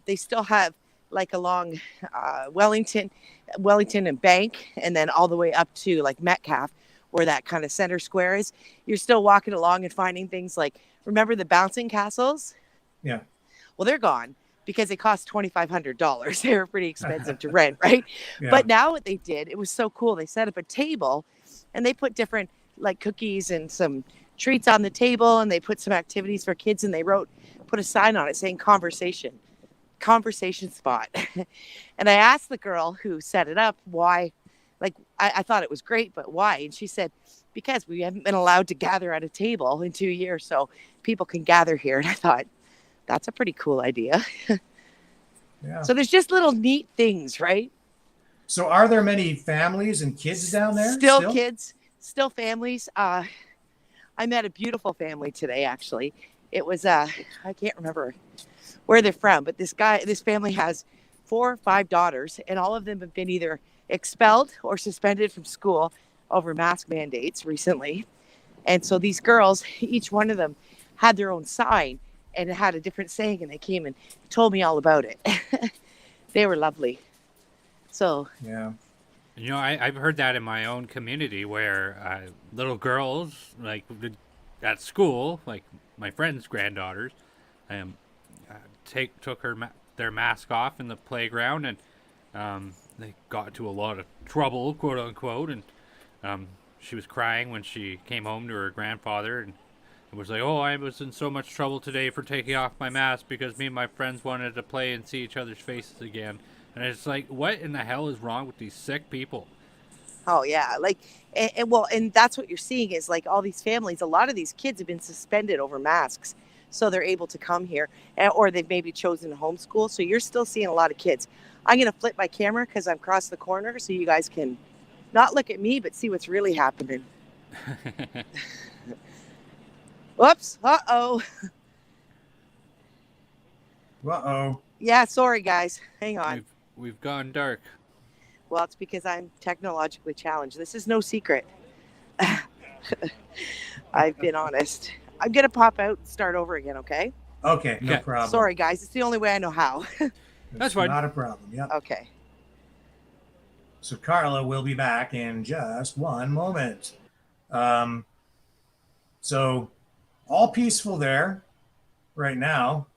They still have like along Wellington and Bank, and then all the way up to like Metcalf, where that kind of center square is. You're still walking along and finding things like, remember the bouncing castles? Yeah. Well, they're gone because they cost $2,500. They were pretty expensive to rent, right? Yeah. But now what they did, it was so cool. They set up a table and they put different like cookies and some treats on the table, and they put some activities for kids, and they put a sign on it saying conversation spot. And I asked the girl who set it up why, like I thought it was great, but why? And she said, because we haven't been allowed to gather at a table in 2 years, so people can gather here. And I thought, that's a pretty cool idea. Yeah. So there's just little neat things, right? So are there many families and kids down there? Still kids, still families. I met a beautiful family today, actually. It was, I can't remember where they're from, but this family has 4 or 5 daughters, and all of them have been either expelled or suspended from school over mask mandates recently. And so these girls, each one of them had their own sign, and it had a different saying, and they came and told me all about it. They were lovely. So yeah. I've heard that in my own community where little girls, like at school, like my friend's granddaughters, took their mask off in the playground, and they got into a lot of trouble, quote unquote, and she was crying when she came home to her grandfather and was like, oh, I was in so much trouble today for taking off my mask because me and my friends wanted to play and see each other's faces again. And it's like, what in the hell is wrong with these sick people? Oh yeah, like, and that's what you're seeing is like all these families. A lot of these kids have been suspended over masks, so they're able to come here, or they've maybe chosen to homeschool. So you're still seeing a lot of kids. I'm gonna flip my camera because I'm across the corner, so you guys can not look at me, but see what's really happening. Whoops! Uh-oh. Yeah, sorry guys. Hang on. We've gone dark. Well, it's because I'm technologically challenged. This is no secret. I've been honest. I'm going to pop out and start over again, okay? Okay, no problem. Sorry, guys. It's the only way I know how. That's fine. Not a problem, yeah. Okay. So Carla will be back in just one moment. So all peaceful there right now.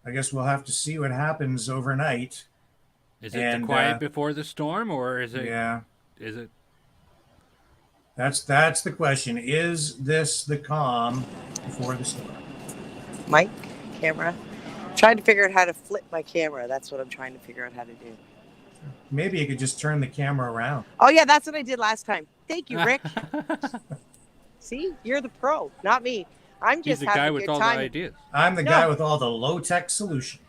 I guess we'll have to see what happens overnight. Is it the quiet before the storm, or is it? Yeah. Is it? That's the question. Is this the calm before the storm? Mic, camera. Trying to figure out how to flip my camera. That's what I'm trying to figure out how to do. Maybe you could just turn the camera around. Oh yeah, that's what I did last time. Thank you, Rick. See, you're the pro, not me. I'm just He's the guy having a with good all time. the ideas. I'm the guy with all the low-tech solutions.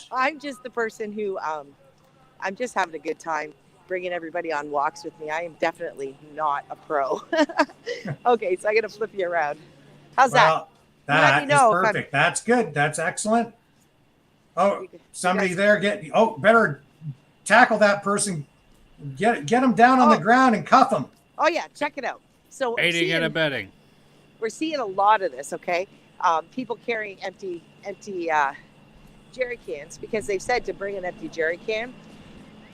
I'm just the person who, I'm just having a good time bringing everybody on walks with me. I am definitely not a pro. Okay, so I'm going to flip you around. How's Well, Let me that is know if perfect. That's good. That's excellent. Oh, You somebody guys- there better tackle that person. Get him down on the ground and cuff him. Oh yeah, check it out. So we're Aiding and abetting. seeing a lot of this, okay? People carrying empty jerry cans because they've said to bring an empty jerry can.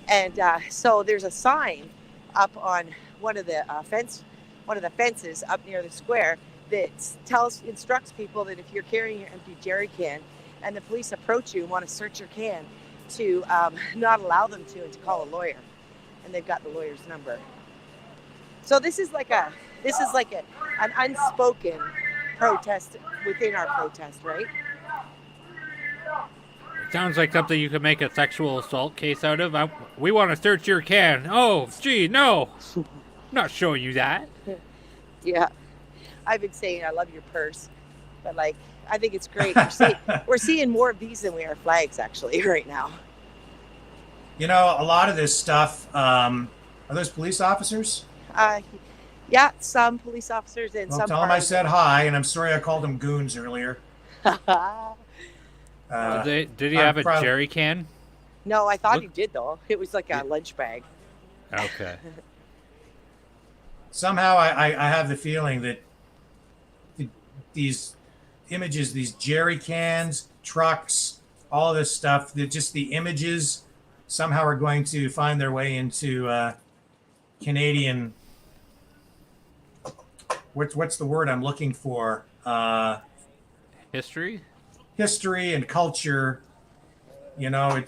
And so there's a sign up on one of the fences up near the square that instructs people that if you're carrying your empty jerry can and the police approach you and want to search your can, to not allow them to and to call a lawyer. And they've got the lawyer's number. So this is like This is like an unspoken protest within our protest, right? Sounds like something you could make a sexual assault case out of. We want to search your can. Oh, gee, no. I'm not showing you that. Yeah. I've been saying I love your purse, but like I think it's great. We're seeing more of these than we are flags actually right now. You know, a lot of this stuff, are those police officers? Yeah, some police officers and Well, some. tell them I said hi, and I'm sorry I called them goons earlier. Did he have a jerry can? No, I thought he did though. It was like a lunch bag. Okay. Somehow I have the feeling that these images, these jerry cans, trucks, all of this stuff, that just the images somehow are going to find their way into Canadian. What's the word I'm looking for? History and culture. You know,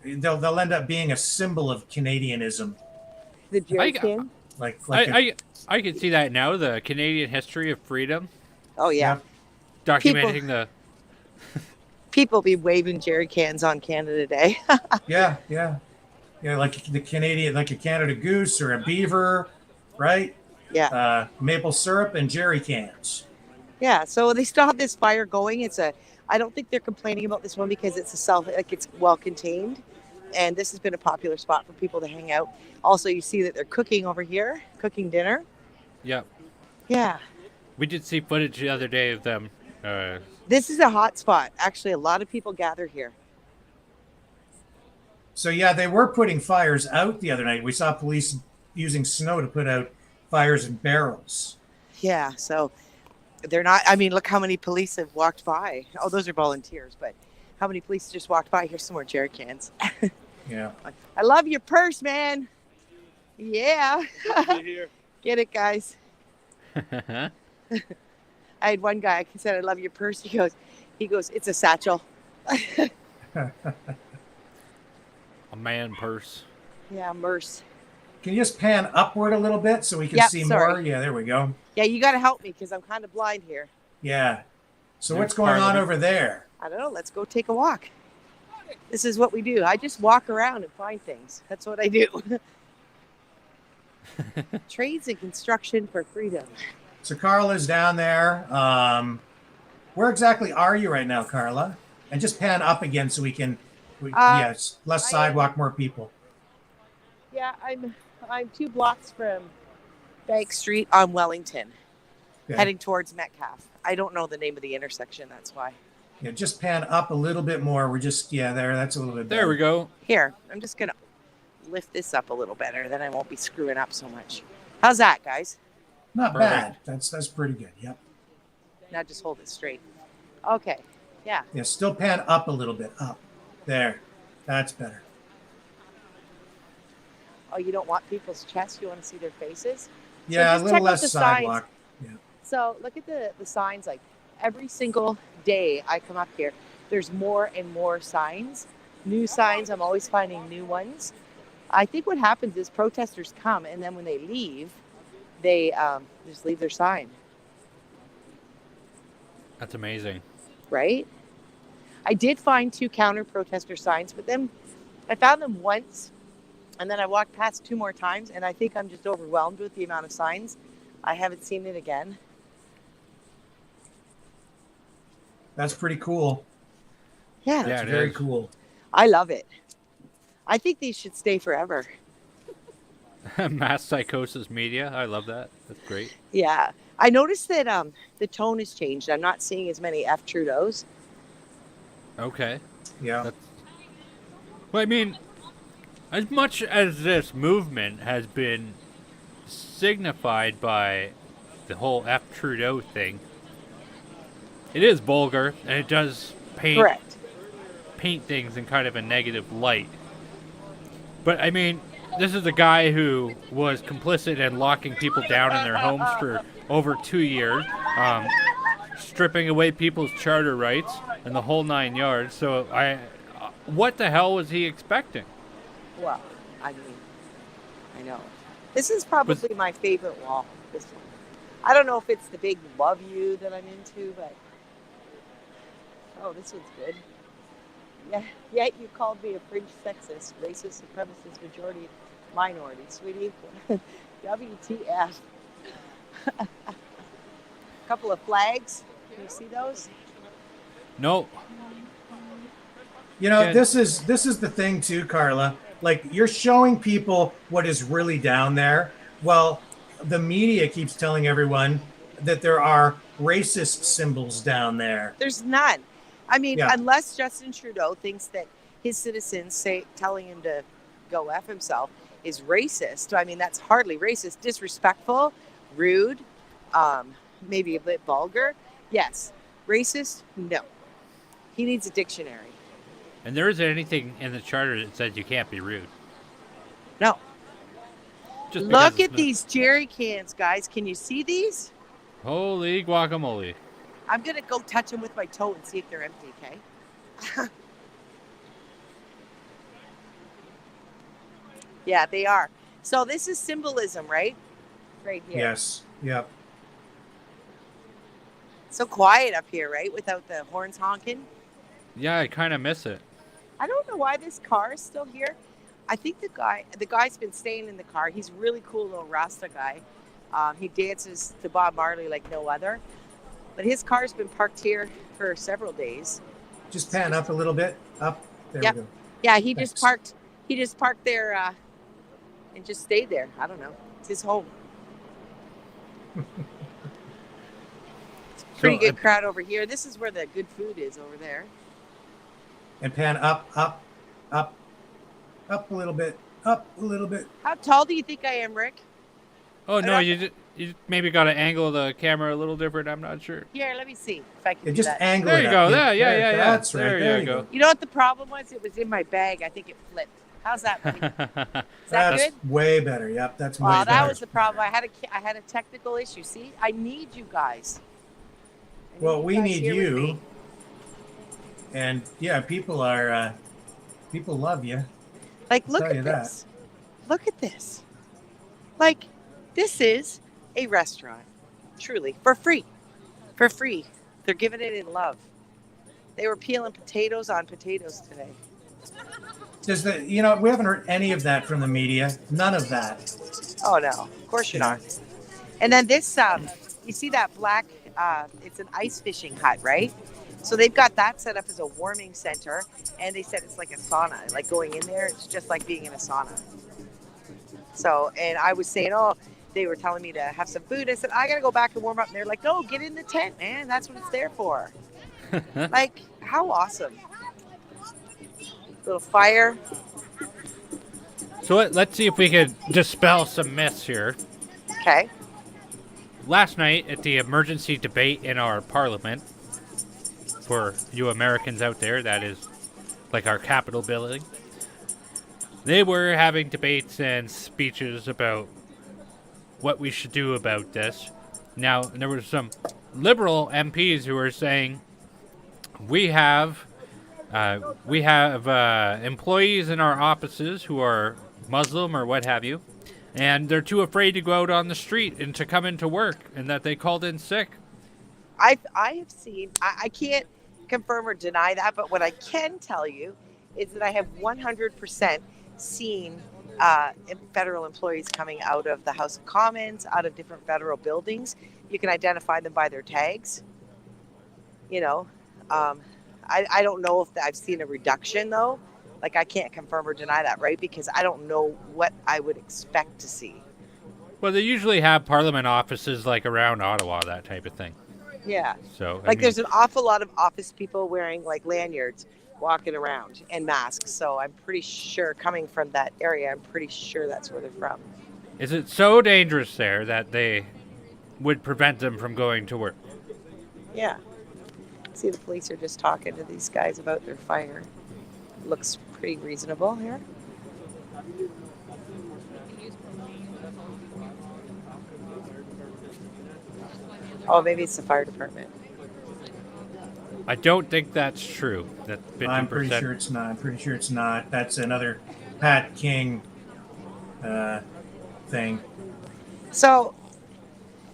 they'll end up being a symbol of Canadianism. The jerry can. I can see that now. The Canadian history of freedom. Oh yeah. Documenting the. People be waving jerry cans on Canada Day. Yeah, like the Canadian, like a Canada Goose or a beaver, right? Yeah. Maple syrup and jerry cans. Yeah. So they still have this fire going. I don't think they're complaining about this one because it's it's well contained, and this has been a popular spot for people to hang out. Also, you see that they're cooking over here, cooking dinner. Yep. Yeah. We did see footage the other day of them. This is a hot spot. Actually, a lot of people gather here. So yeah, they were putting fires out the other night. We saw police using snow to put out fires in barrels. Yeah, so they're not. I mean, look how many police have walked by. Oh, those are volunteers, but how many police just walked by? Here's some more jerry cans. Yeah. I love your purse, man. Yeah. Get it, guys. I had one guy who said, "I love your purse." He goes, "It's a satchel." A man purse. Yeah, Merce. Can you just pan upward a little bit so we can see more? Yeah, there we go. Yeah, you got to help me because I'm kind of blind here. Yeah. So what's going on over there? I don't know. Let's go take a walk. This is what we do. I just walk around and find things. That's what I do. Trades and construction for freedom. So Carla's down there. Where exactly are you right now, Carla? And just pan up again so we can. Yes, less sidewalk, more people. Yeah, I'm 2 blocks from Bank Street on Wellington, heading towards Metcalfe. I don't know the name of the intersection. That's why. Yeah, just pan up a little bit more. We're just there. That's a little bit better. There we go. Here, I'm just gonna lift this up a little better. Then I won't be screwing up so much. How's that, guys? Not bad. That's pretty good. Yep. Now just hold it straight. Okay. Yeah. Yeah. Still pan up a little bit. Up. There. That's better. Oh, you don't want people's chests? You want to see their faces? Yeah, so a little less sidewalk. Yeah. So look at the signs. Like every single day I come up here, there's more and more signs. New signs. I'm always finding new ones. I think what happens is protesters come, and then when they leave, they just leave their sign. That's amazing. Right? I did find 2 counter-protester signs, but then I found them once, and then I walked past 2 more times, and I think I'm just overwhelmed with the amount of signs. I haven't seen it again. That's pretty cool. Yeah. That's very cool. I love it. I think these should stay forever. Mass psychosis media. I love that. That's great. Yeah. I noticed that the tone has changed. I'm not seeing as many F Trudeaus. Okay. Yeah. Well, I mean, as much as this movement has been signified by the whole F Trudeau thing, it is vulgar, and it does paint things in kind of a negative light. But, I mean, this is a guy who was complicit in locking people down in their homes for over 2 years, stripping away people's charter rights and the whole 9 yards. So, what the hell was he expecting? Well, I mean, I know. This is probably my favorite wall. This one. I don't know if it's the big love you that I'm into, but oh, this one's good. Yeah, yet you called me a fringe sexist, racist, supremacist, majority, minority, sweetie. WTF? A couple of flags. Can you see those? No. You know, Yeah. this is the thing too, Carla. Like, you're showing people what is really down there. Well, the media keeps telling everyone that there are racist symbols down there. There's none. I mean, Yeah. unless Justin Trudeau thinks that his citizens telling him to go F himself is racist. I mean, that's hardly racist. Disrespectful, rude, maybe a bit vulgar. Yes. Racist? No. He needs a dictionary. And there isn't anything in the charter that says you can't be rude. No. Just Look because at these jerry cans, guys. Can you see these? Holy guacamole. I'm going to go touch them with my toe and see if they're empty, okay? Yeah, they are. So this is symbolism, right? Right here. Yes. Yep. So quiet up here, right? Without the horns honking. Yeah, I kind of miss it. I don't know why this car is still here. I think the guy's been staying in the car. He's a really cool little Rasta guy. He dances to Bob Marley like no other. But his car's been parked here for several days. Just pan up a little bit. Up. There Yep. we go. Yeah, he Thanks. just parked there and just stayed there. I don't know. It's his home. Pretty good crowd over here. This is where the good food is over there. And pan up, up, up, up a little bit, up a little bit. How tall do you think I am, Rick? Oh, no, you maybe got to angle the camera a little different. I'm not sure. Here, let me see if I can do Just that. angle There it you up. go. Yeah. That's right. There you go. You know what the problem was? It was in my bag. I think it flipped. How's that? Buddy? Is that That's good? way better. Yep, that's way Well, better. that was the problem. I had a technical issue. See, I need you guys. Well, we guys need here with you. me. And yeah, people love you. Like, look tell you at that. this. Look at this. Like, this is a restaurant, truly, for free. For free. They're giving it in love. They were peeling potatoes on potatoes today. We haven't heard any of that from the media. None of that. Oh no, of course you're not. And then this, you see that black? It's an ice fishing hut, right? So they've got that set up as a warming center, and they said it's like a sauna. Like going in there, it's just like being in a sauna. So, and I was saying, oh, they were telling me to have some food. I said, I gotta go back and warm up. And they're like, no, get in the tent, man. That's what it's there for. Like, how awesome. Little fire. So let's see if we could dispel some myths here. Okay. Last night at the emergency debate in our parliament, for you Americans out there, that is like our Capitol building, they were having debates and speeches about what we should do about this. Now, there were some liberal MPs who were saying, we have employees in our offices who are Muslim or what have you, and they're too afraid to go out on the street and to come into work, and that they called in sick. I have seen, I can't confirm or deny that, but what I can tell you is that I have 100% seen federal employees coming out of the House of Commons, out of different federal buildings. You can identify them by their tags. I don't know if I've seen a reduction, though. Like, I can't confirm or deny that, right? Because I don't know what I would expect to see. Well, they usually have parliament offices like around Ottawa, that type of thing. Yeah. So There's an awful lot of office people wearing, like, lanyards walking around and masks. So I'm pretty sure, coming from that area, I'm pretty sure that's where they're from. is it so dangerous there that they would prevent them from going to work? Yeah. See, the police are just talking to these guys about their fire. Looks pretty reasonable here. Oh, maybe it's the fire department. I don't think that's true. That 50%. I'm pretty sure it's not. That's another Pat King thing. So,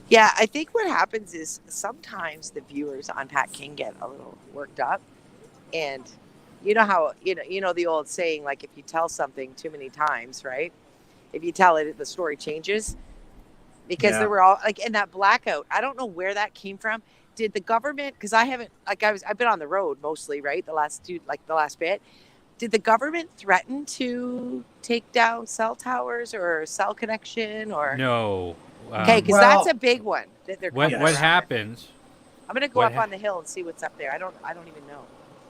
yeah, I think what happens is sometimes the viewers on Pat King get a little worked up, and you know how you know the old saying, like, if you tell something too many times, right? If you tell it, the story changes. Because Yeah. there were all like in that blackout. I don't know where that came from. Did the government? Because I haven't I've been on the road mostly, right? The last bit. Did the government threaten to take down cell towers or cell connection or? No. Okay, because Well, that's a big one that they're what coming what after. happens? I'm gonna go what up on the hill and see what's up there. I don't even know.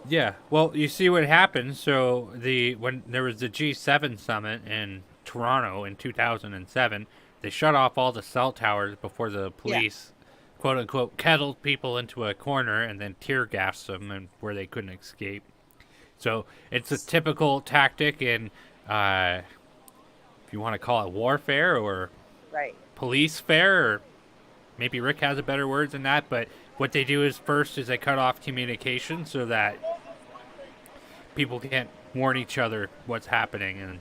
Yeah, well, you see what happens. So when there was the G7 summit in Toronto in 2007, they shut off all the cell towers before the police, quote unquote, kettled people into a corner and then tear gassed them and where they couldn't escape. So it's a typical tactic in, if you want to call it warfare or Right. police fare, or maybe Rick has a better word than that, but what they do is they cut off communication so that people can't warn each other what's happening. And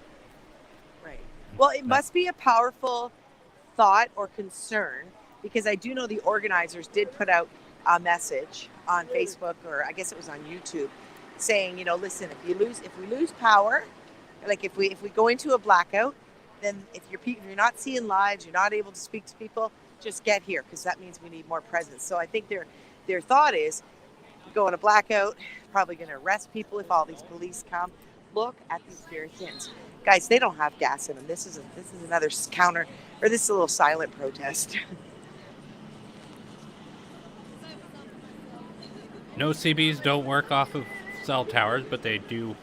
Right. Well, it must be a powerful thought or concern, because I do know the organizers did put out a message on Facebook, or I guess it was on YouTube, saying, listen, if we lose power, like if we go into a blackout, then if you're not seeing lives, you're not able to speak to people, just get here, because that means we need more presence. So I think their thought is, go in a blackout, probably going to arrest people if all these police come. Look at these beer tins, guys. They don't have gas in them. This is another counter, or this is a little silent protest. no CBs don't work off of cell towers, but they do.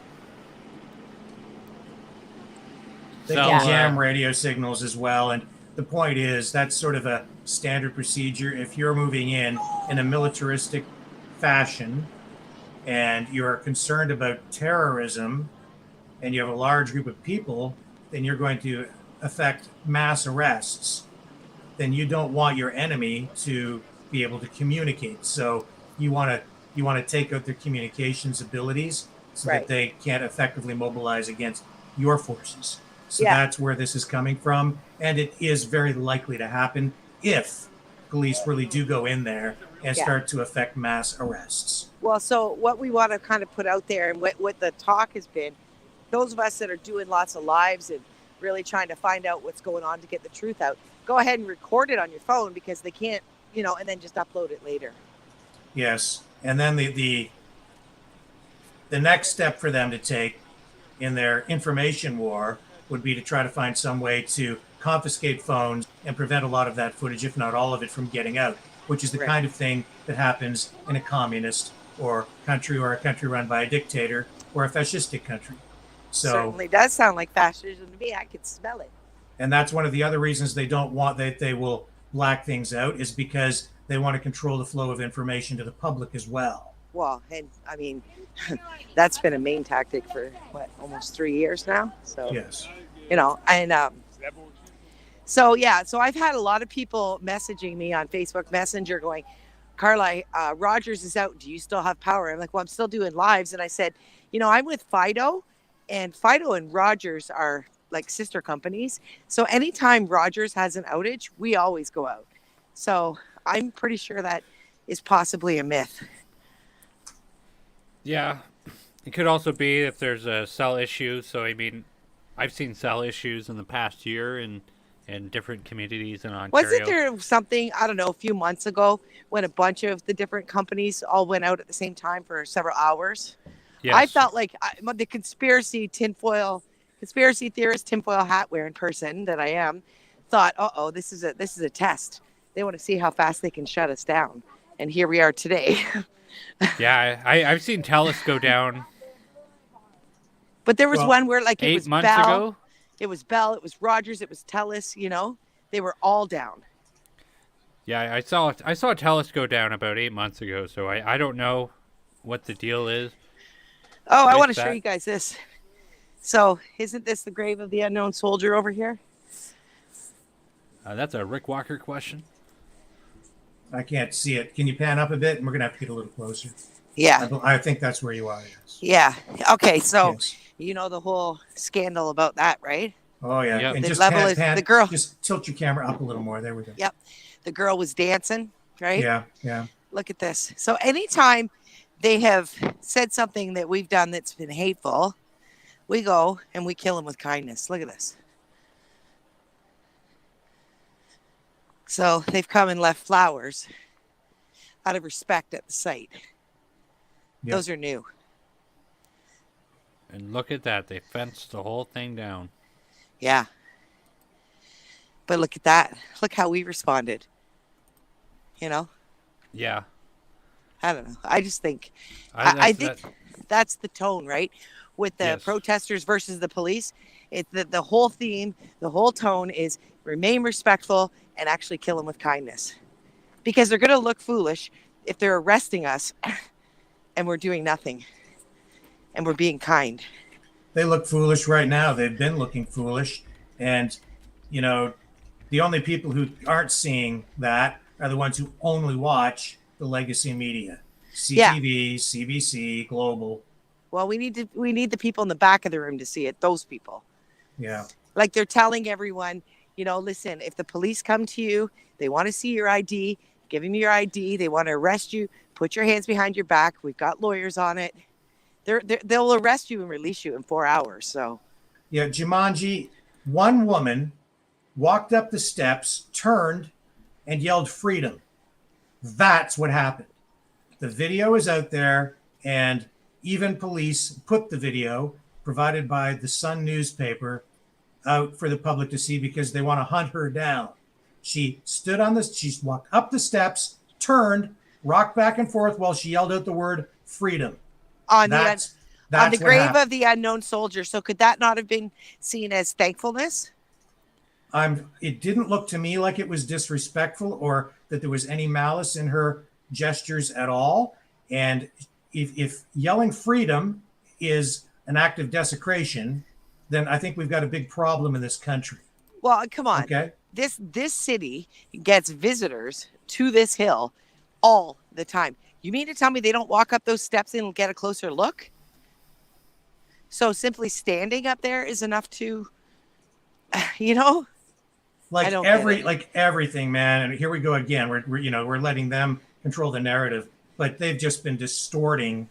They So, can jam radio signals as well. And the point is, that's sort of a standard procedure. If you're moving in a militaristic fashion and you're concerned about terrorism and you have a large group of people, then you're going to affect mass arrests. Then you don't want your enemy to be able to communicate. So you want to take out their communications abilities so Right. that they can't effectively mobilize against your forces. So Yeah. that's where this is coming from. And it is very likely to happen if police really do go in there and Yeah. start to affect mass arrests. Well, so what we want to kind of put out there, and what the talk has been, those of us that are doing lots of lives and really trying to find out what's going on to get the truth out, go ahead and record it on your phone, because they can't, and then just upload it later. Yes. And then the next step for them to take in their information war would be to try to find some way to confiscate phones and prevent a lot of that footage, if not all of it, from getting out, which is the Right. kind of thing that happens in a communist or a country run by a dictator or a fascistic country. So, Certainly does sound like fascism to me. I could smell it. and that's one of the other reasons they don't want that they will black things out, is because they want to control the flow of information to the public as well. Well, and I mean, that's been a main tactic for almost 3 years now. So, Yes. so I've had a lot of people messaging me on Facebook Messenger going, Carla, Rogers is out. Do you still have power? I'm like, well, I'm still doing lives. And I said, I'm with Fido, and Fido and Rogers are like sister companies. So anytime Rogers has an outage, we always go out. So I'm pretty sure that is possibly a myth. Yeah, it could also be if there's a cell issue. So, I mean, I've seen cell issues in the past year in different communities in Ontario. Wasn't there something, I don't know, a few months ago when a bunch of the different companies all went out at the same time for several hours? Yes. I felt like the conspiracy theorist, tinfoil hat wearing person that I am, thought, this is a test. They want to see how fast they can shut us down. And here we are today. Yeah, I've seen TELUS go down. But there was Well, one where like it 8 was months Bell, ago. it was Bell, it was Rogers, it was TELUS, they were all down. Yeah, I saw TELUS go down about 8 months ago. So I don't know what the deal is. Oh, I with want to show that. you guys this. So isn't this the grave of the unknown soldier over here? That's a Rick Walker question. I can't see it. Can you pan up a bit? And we're going to have to get a little closer. Yeah. I think that's where you are. Yes. Yeah. Okay. So Yes. you know the whole scandal about that, right? Oh yeah. Yep. And The just level is the girl. Just tilt your camera up a little more. There we go. Yep. The girl was dancing, right? Yeah, yeah. Look at this. So anytime they have said something that we've done that's been hateful, we go and we kill them with kindness. Look at this. So they've come and left flowers out of respect at the site. Yep. Those are new. And look at that. They fenced the whole thing down. Yeah. But look at that. Look how we responded. You know? Yeah. I don't know. I just think I think that's the tone, right? With the Yes. protesters versus the police. It's the whole theme, the whole tone is remain respectful and actually kill them with kindness. Because they're going to look foolish if they're arresting us and we're doing nothing and we're being kind. They look foolish right now. They've been looking foolish. And, you know, the only people who aren't seeing that are the ones who only watch the legacy media. CTV, CBC, Global. Well, we need the people in the back of the room to see it, those people. Yeah. Like they're telling everyone, you know, listen, if the police come to you, they want to see your ID, give them your ID, they want to arrest you, put your hands behind your back. We've got lawyers on it. They'll arrest you and release you in 4 hours. So, Yeah, Jumanji, one woman walked up the steps, turned, and yelled freedom. That's what happened. The video is out there, and even police put the video provided by the Sun newspaper out for the public to see because they want to hunt her down. She stood on this, she walked up the steps, turned, rocked back and forth while she yelled out the word freedom. on the That's what grave happened. of the unknown soldier. So could that not have been seen as thankfulness? It didn't look to me like it was disrespectful or that there was any malice in her gestures at all. And if yelling freedom is an act of desecration, then I think we've got a big problem in this country. Well, come on. Okay. This city gets visitors to this hill all the time. You mean to tell me they don't walk up those steps and get a closer look? So simply standing up there is enough to, you know? I don't get it. Like everything, man. And here we go again. We're letting them control the narrative, but they've just been distorting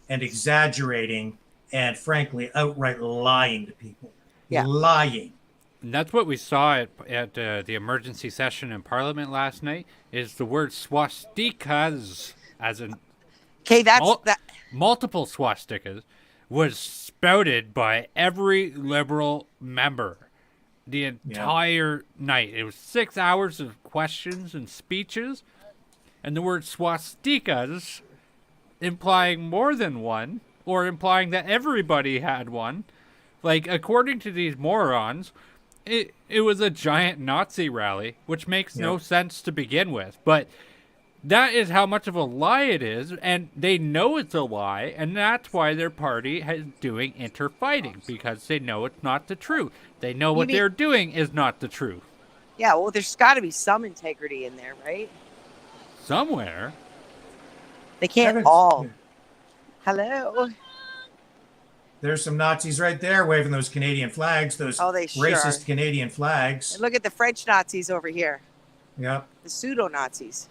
and exaggerating and frankly outright lying to people. Yeah. Lying. And that's what we saw at the emergency session in Parliament last night, is the word swastikas, as in Okay, that. multiple swastikas, was spouted by every Liberal member the entire night. It was 6 hours of questions and speeches, and the word swastikas implying more than one, or implying that everybody had one. Like, according to these morons, it was a giant Nazi rally, which makes no sense to begin with. But that is how much of a lie it is, and they know it's a lie, and that's why their party is doing interfighting, because they know it's not the truth. They know what they're doing is not the truth. Yeah, well, there's got to be some integrity in there, right? Somewhere. They can't all. Hello. There's some Nazis right there waving those Canadian flags, those They sure racist are. Canadian flags. And look at the French Nazis over here. Yeah. The pseudo Nazis.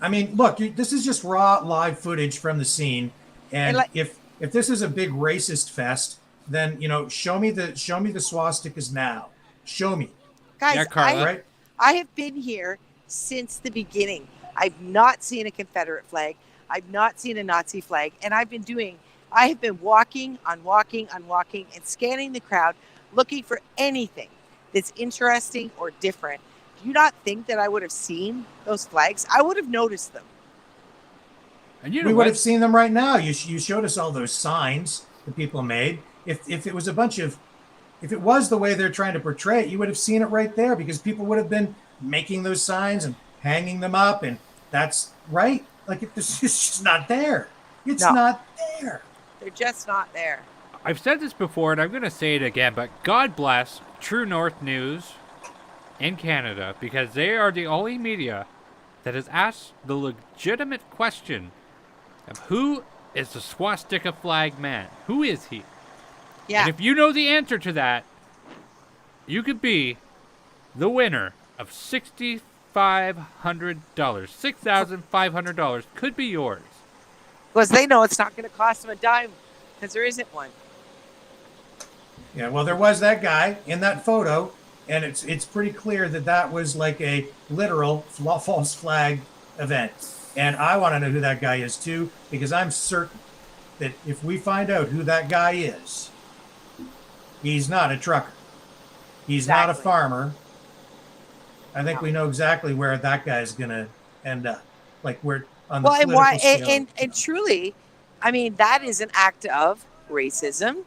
I mean, look, this is just raw live footage from the scene. And if this is a big racist fest, then, show me the swastikas now. Show me. Guys, Right? I have been here since the beginning. I've not seen a Confederate flag. I've not seen a Nazi flag. And I have been walking and scanning the crowd, looking for anything that's interesting or different. Do you not think that I would have seen those flags? I would have noticed them. And you know we what? would have seen them right now. You showed us all those signs that people made. If it was if it was the way they're trying to portray it, you would have seen it right there because people would have been making those signs and hanging them up. And that's right. Like it's just not there. It's not there. They're just not there. I've said this before, and I'm going to say it again, but God bless True North News in Canada, because they are the only media that has asked the legitimate question of who is the swastika flag man? Who is he? Yeah. And if you know the answer to that, you could be the winner of $6,500. $6,500 could be yours. Because they know it's not going to cost them a dime because there isn't one. Yeah, well, there was that guy in that photo, and it's pretty clear that was like a literal false flag event. And I want to know who that guy is too, because I'm certain that if we find out who that guy is, he's not a trucker. He's not a farmer. I think we know exactly where that guy is going to end up. Like we're on the political scale. And truly, I mean, that is an act of racism.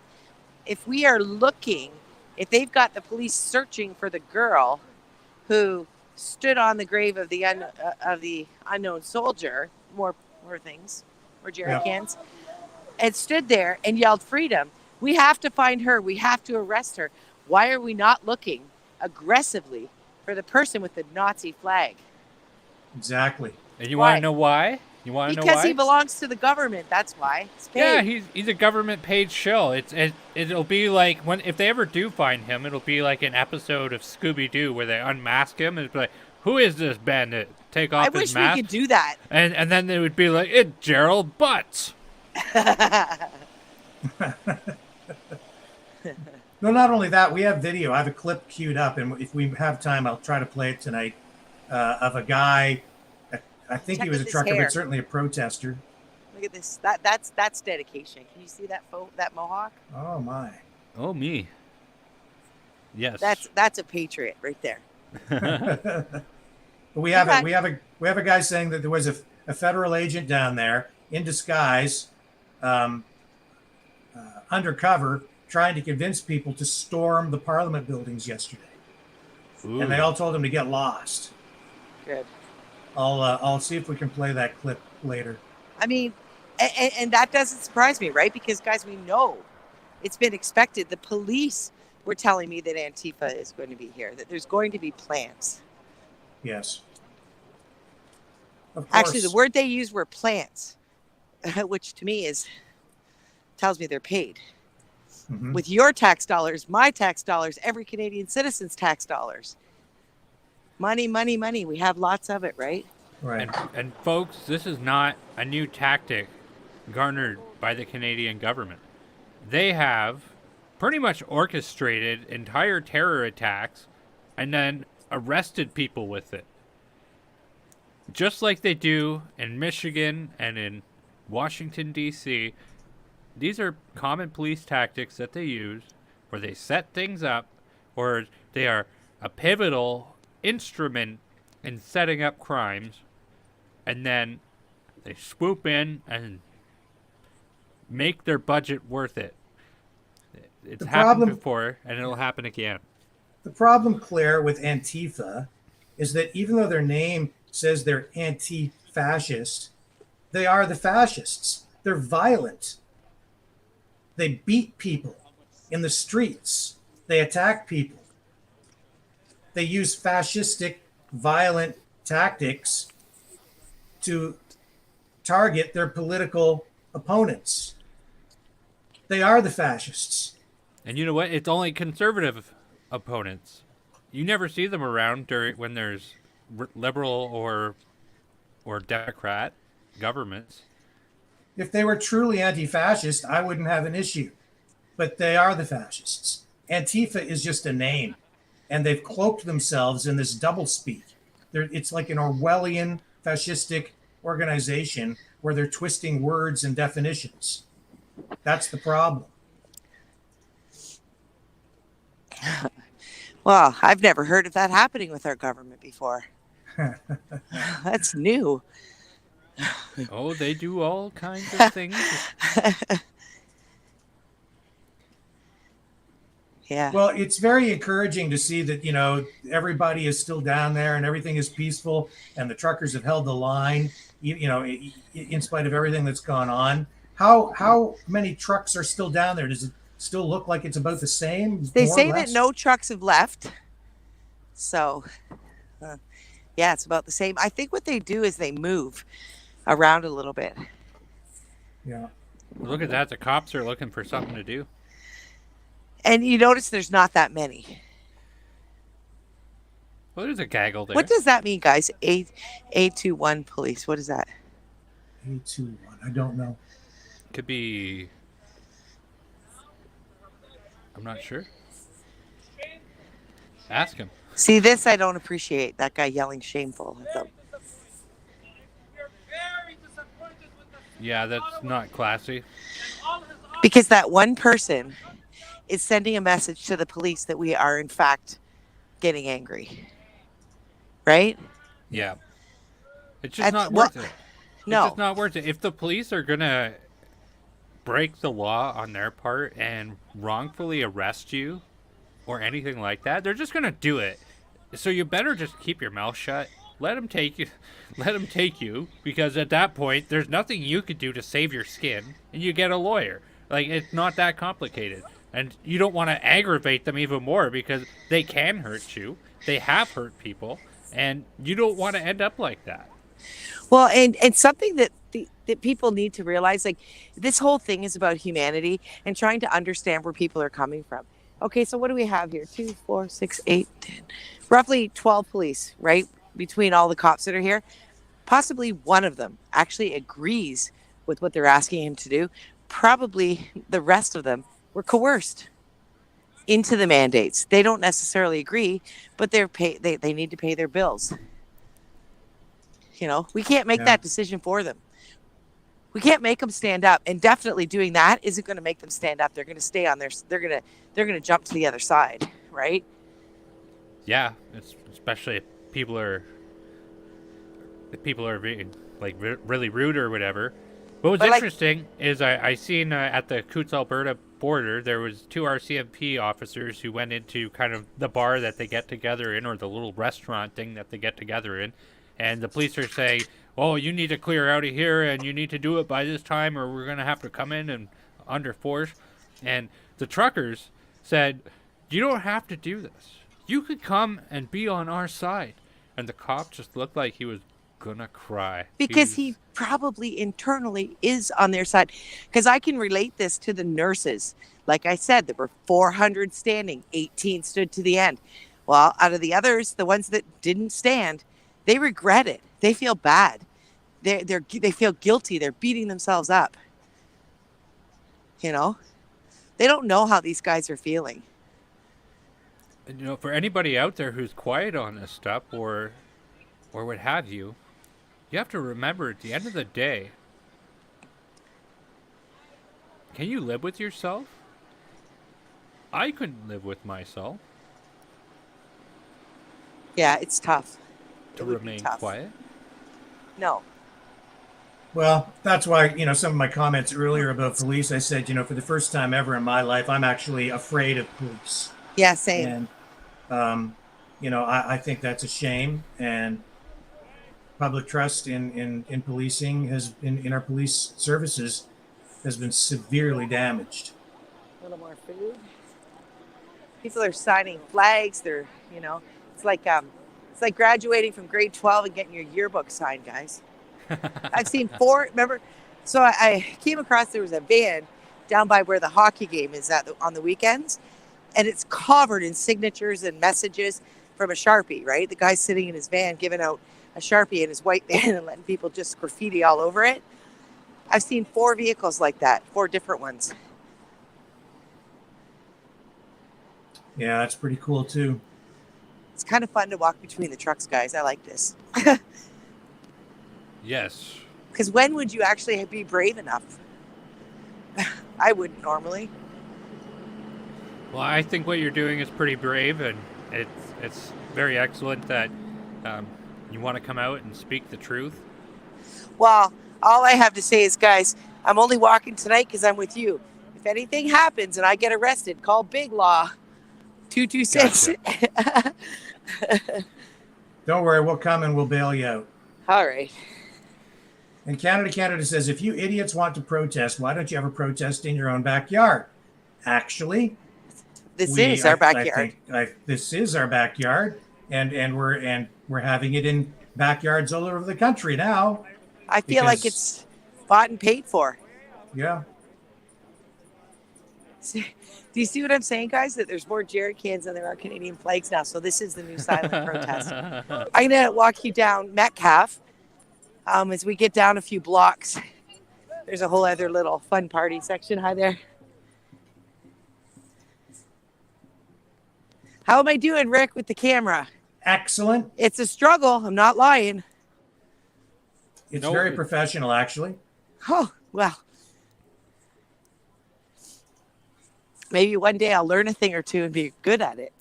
If we are looking, if they've got the police searching for the girl who stood on the grave of the unknown soldier, more jerry cans, and stood there and yelled freedom, we have to find her. We have to arrest her. Why are we not looking aggressively for the person with the Nazi flag? Exactly. And you want to know why? You want to know why? Because he belongs to the government. That's why. Yeah, he's a government paid shill. It'll be like if they ever do find him, it'll be like an episode of Scooby-Doo where they unmask him and it's like, who is this bandit? Take off his mask. I wish we could do that. And then they would be like, it's Gerald Butts. No, not only that, we have video. I have a clip queued up, and if we have time, I'll try to play it tonight, of a guy. I think he was a trucker, but certainly a protester. Look at this. That's dedication. Can you see that mohawk? Oh my. Oh me. Yes. That's a patriot right there. we have a guy saying that there was a federal agent down there in disguise, undercover, trying to convince people to storm the Parliament buildings yesterday. Ooh. And they all told him to get lost. Good. I'll see if we can play that clip later. I mean, and that doesn't surprise me, right? Because guys, we know it's been expected. The police were telling me that Antifa is going to be here, that there's going to be plans. Yes. Of course. Actually, the word they used were plants, which to me tells me they're paid. Mm-hmm. With your tax dollars, my tax dollars, every Canadian citizen's tax dollars. Money, money, money. We have lots of it, right? Right. And folks, this is not a new tactic garnered by the Canadian government. They have pretty much orchestrated entire terror attacks and then arrested people with it. Just like they do in Michigan and in Washington, D.C., these are common police tactics that they use where they set things up or they are a pivotal instrument in setting up crimes, and then they swoop in and make their budget worth it. It's happened before, and it'll happen again. The problem, Claire, with Antifa is that even though their name says they're anti-fascist, they are the fascists. They're violent. They beat people in the streets. They attack people. They use fascistic, violent tactics to target their political opponents. They are the fascists. And you know what? It's only conservative opponents. You never see them around when there's liberal or Democrat governments. If they were truly anti-fascist, I wouldn't have an issue. But they are the fascists. Antifa is just a name. And they've cloaked themselves in this doublespeak. It's like an Orwellian fascistic organization where they're twisting words and definitions. That's the problem. Well, I've never heard of that happening with our government before. That's new. Oh, they do all kinds of things. Yeah. Well, it's very encouraging to see that, everybody is still down there and everything is peaceful and the truckers have held the line, in spite of everything that's gone on. How many trucks are still down there? Does it still look like it's about the same? They say that no trucks have left. So, yeah, it's about the same. I think what they do is they move around a little bit. Yeah. Look at that. The cops are looking for something to do. And you notice there's not that many. Well, there's a gaggle there. What does that mean, guys? A21 police. What is that? A21. I don't know. Could be. I'm not sure. Ask him. See, this I don't appreciate. That guy yelling shameful at them. Yeah, that's not classy. Because that one person is sending a message to the police that we are, in fact, getting angry. Right? Yeah. It's just not worth it. No. It's just not worth it. If the police are going to break the law on their part and wrongfully arrest you or anything like that, they're just going to do it. So you better just keep your mouth shut. Let them take you. Let them take you, because at that point, there's nothing you could do to save your skin, and you get a lawyer. Like, it's not that complicated. And you don't want to aggravate them even more, because they can hurt you. They have hurt people, and you don't want to end up like that. Well, and something that that people need to realize, like, this whole thing is about humanity and trying to understand where people are coming from. Okay, so what do we have here? 2, 4, 6, 8, 10, roughly 12 police, right? Between all the cops that are here. Possibly one of them actually agrees with what they're asking him to do. Probably the rest of them were coerced into the mandates. They don't necessarily agree, but they need to pay their bills. You know, we can't make that decision for them. We can't make them stand up, and definitely doing that isn't going to make them stand up. They're going to stay on their. They're going to jump to the other side, right? Yeah, especially if people are being like really rude or whatever. What was interesting is I seen at the Coutts Alberta border, there was 2 RCMP officers who went into kind of the bar that they get together in, or the little restaurant thing that they get together in, and the police are saying, "Oh, you need to clear out of here, and you need to do it by this time, or we're gonna have to come in and under force." And the truckers said, "You don't have to do this. You could come and be on our side." And the cop just looked like he was gonna cry. Because he probably internally is on their side. Because I can relate this to the nurses. Like I said, there were 400 standing, 18 stood to the end. Well, out of the others, the ones that didn't stand, they regret it. They feel bad. They feel guilty. They're beating themselves up. You know, they don't know how these guys are feeling. And, you know, for anybody out there who's quiet on this stuff, or what have you, you have to remember, at the end of the day, can you live with yourself? I couldn't live with myself. Yeah, it's tough. To remain quiet? No. Well, that's why, you know, some of my comments earlier about police, I said, you know, for the first time ever in my life, I'm actually afraid of police. Yeah, same. And, you know, I think that's a shame. And public trust in policing in our police services has been severely damaged. A little more food. People are signing flags. They're, you know, it's like graduating from grade 12 and getting your yearbook signed, guys. I've seen 4. Remember, so I came across, there was a van down by where the hockey game is on the weekends, and it's covered in signatures and messages from a Sharpie, right? The guy's sitting in his van giving out a Sharpie in his white van and letting people just graffiti all over it. I've seen 4 vehicles like that, 4 different ones. Yeah, that's pretty cool too. It's kind of fun to walk between the trucks, guys. I like this. Yes. Because when would you actually be brave enough? I wouldn't normally. Well, I think what you're doing is pretty brave, and it's very excellent that you want to come out and speak the truth. Well, all I have to say is, guys, I'm only walking tonight because I'm with you. If anything happens and I get arrested, call Big Law 226. Gotcha. Don't worry, we'll come and we'll bail you out. All right. And Canada says, if you idiots want to protest, why don't you ever protest in your own backyard? Actually, this is our backyard. This is our backyard, and we're having it in backyards all over the country now. I feel like it's bought and paid for. Yeah. Do you see what I'm saying, guys? That there's more jerry cans than there are Canadian flags now. So this is the new silent protest. I'm going to walk you down Metcalf as we get down a few blocks. There's a whole other little fun party section. Hi there. How am I doing, Rick, with the camera? Excellent. It's a struggle. I'm not lying. It's very professional, actually. Oh, well. Maybe one day I'll learn a thing or two and be good at it.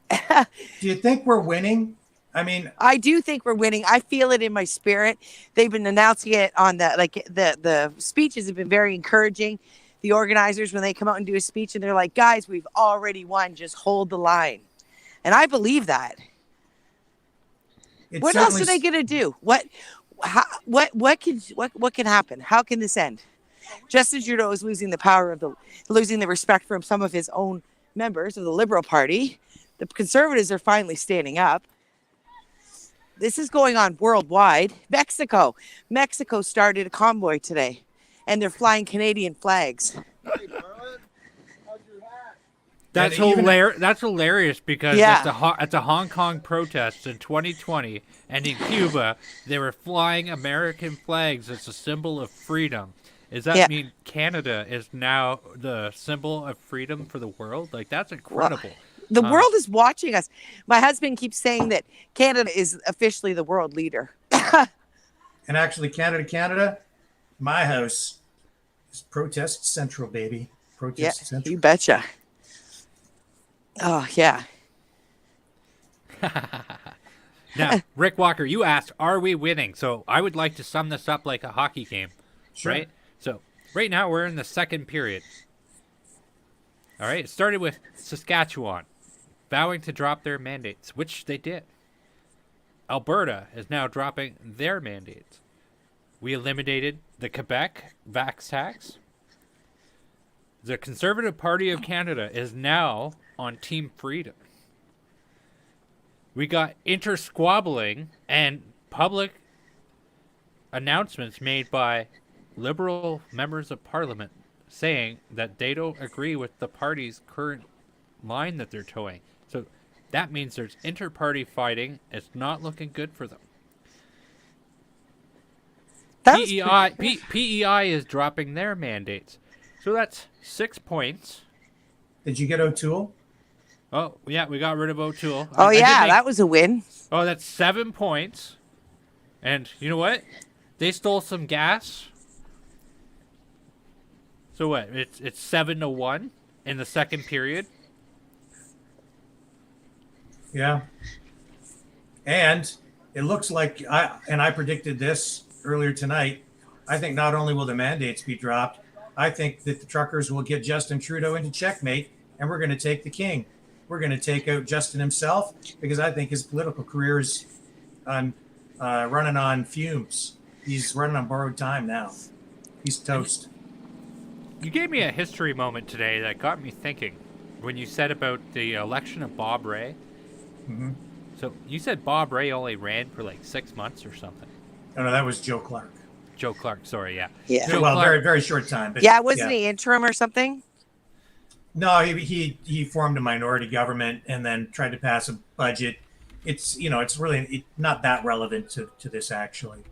Do you think we're winning? I mean, I do think we're winning. I feel it in my spirit. They've been announcing it on the speeches have been very encouraging. The organizers, when they come out and do a speech and they're like, guys, we've already won. Just hold the line. And I believe that. What else are they going to do? What can happen? How can this end? Justin Trudeau is losing losing the respect from some of his own members of the Liberal Party. The Conservatives are finally standing up. This is going on worldwide. Mexico started a convoy today, and they're flying Canadian flags. That's hilarious because at the Hong Kong protests in 2020 and in Cuba, they were flying American flags as a symbol of freedom. Does that mean Canada is now the symbol of freedom for the world? Like, that's incredible. Well, the world is watching us. My husband keeps saying that Canada is officially the world leader. And actually, Canada, my house is protest central, baby. Protest central. You betcha. Oh, yeah. Now, Rick Walker, you asked, are we winning? So I would like to sum this up like a hockey game, Sure. right? So right now we're in the second period. All right, it started with Saskatchewan vowing to drop their mandates, which they did. Alberta is now dropping their mandates. We eliminated the Quebec vax tax. The Conservative Party of Canada is now on Team Freedom. We got intersquabbling and public announcements made by Liberal members of Parliament saying that they don't agree with the party's current line that they're towing. So that means there's inter-party fighting. It's not looking good for them. PEI is dropping their mandates. So that's 6 points. Did you get O'Toole? Oh, yeah, we got rid of O'Toole. That was a win. Oh, that's 7 points. And you know what? They stole some gas. So what? It's 7-1 in the second period. Yeah. And it looks like I predicted this earlier tonight. I think not only will the mandates be dropped, I think that the truckers will get Justin Trudeau into checkmate, and we're going to take the king. We're going to take out Justin himself because I think his political career is running on fumes. He's running on borrowed time now. He's toast. You gave me a history moment today that got me thinking when you said about the election of Bob Rae. Mm-hmm. So you said Bob Rae only ran for like 6 months or something. Oh, no, that was Joe Clark. Joe Clark, sorry, yeah. Yeah. Joe Well, Clark, very, very short time. But Wasn't he interim or something? No, he formed a minority government and then tried to pass a budget. It's really not that relevant to this actually.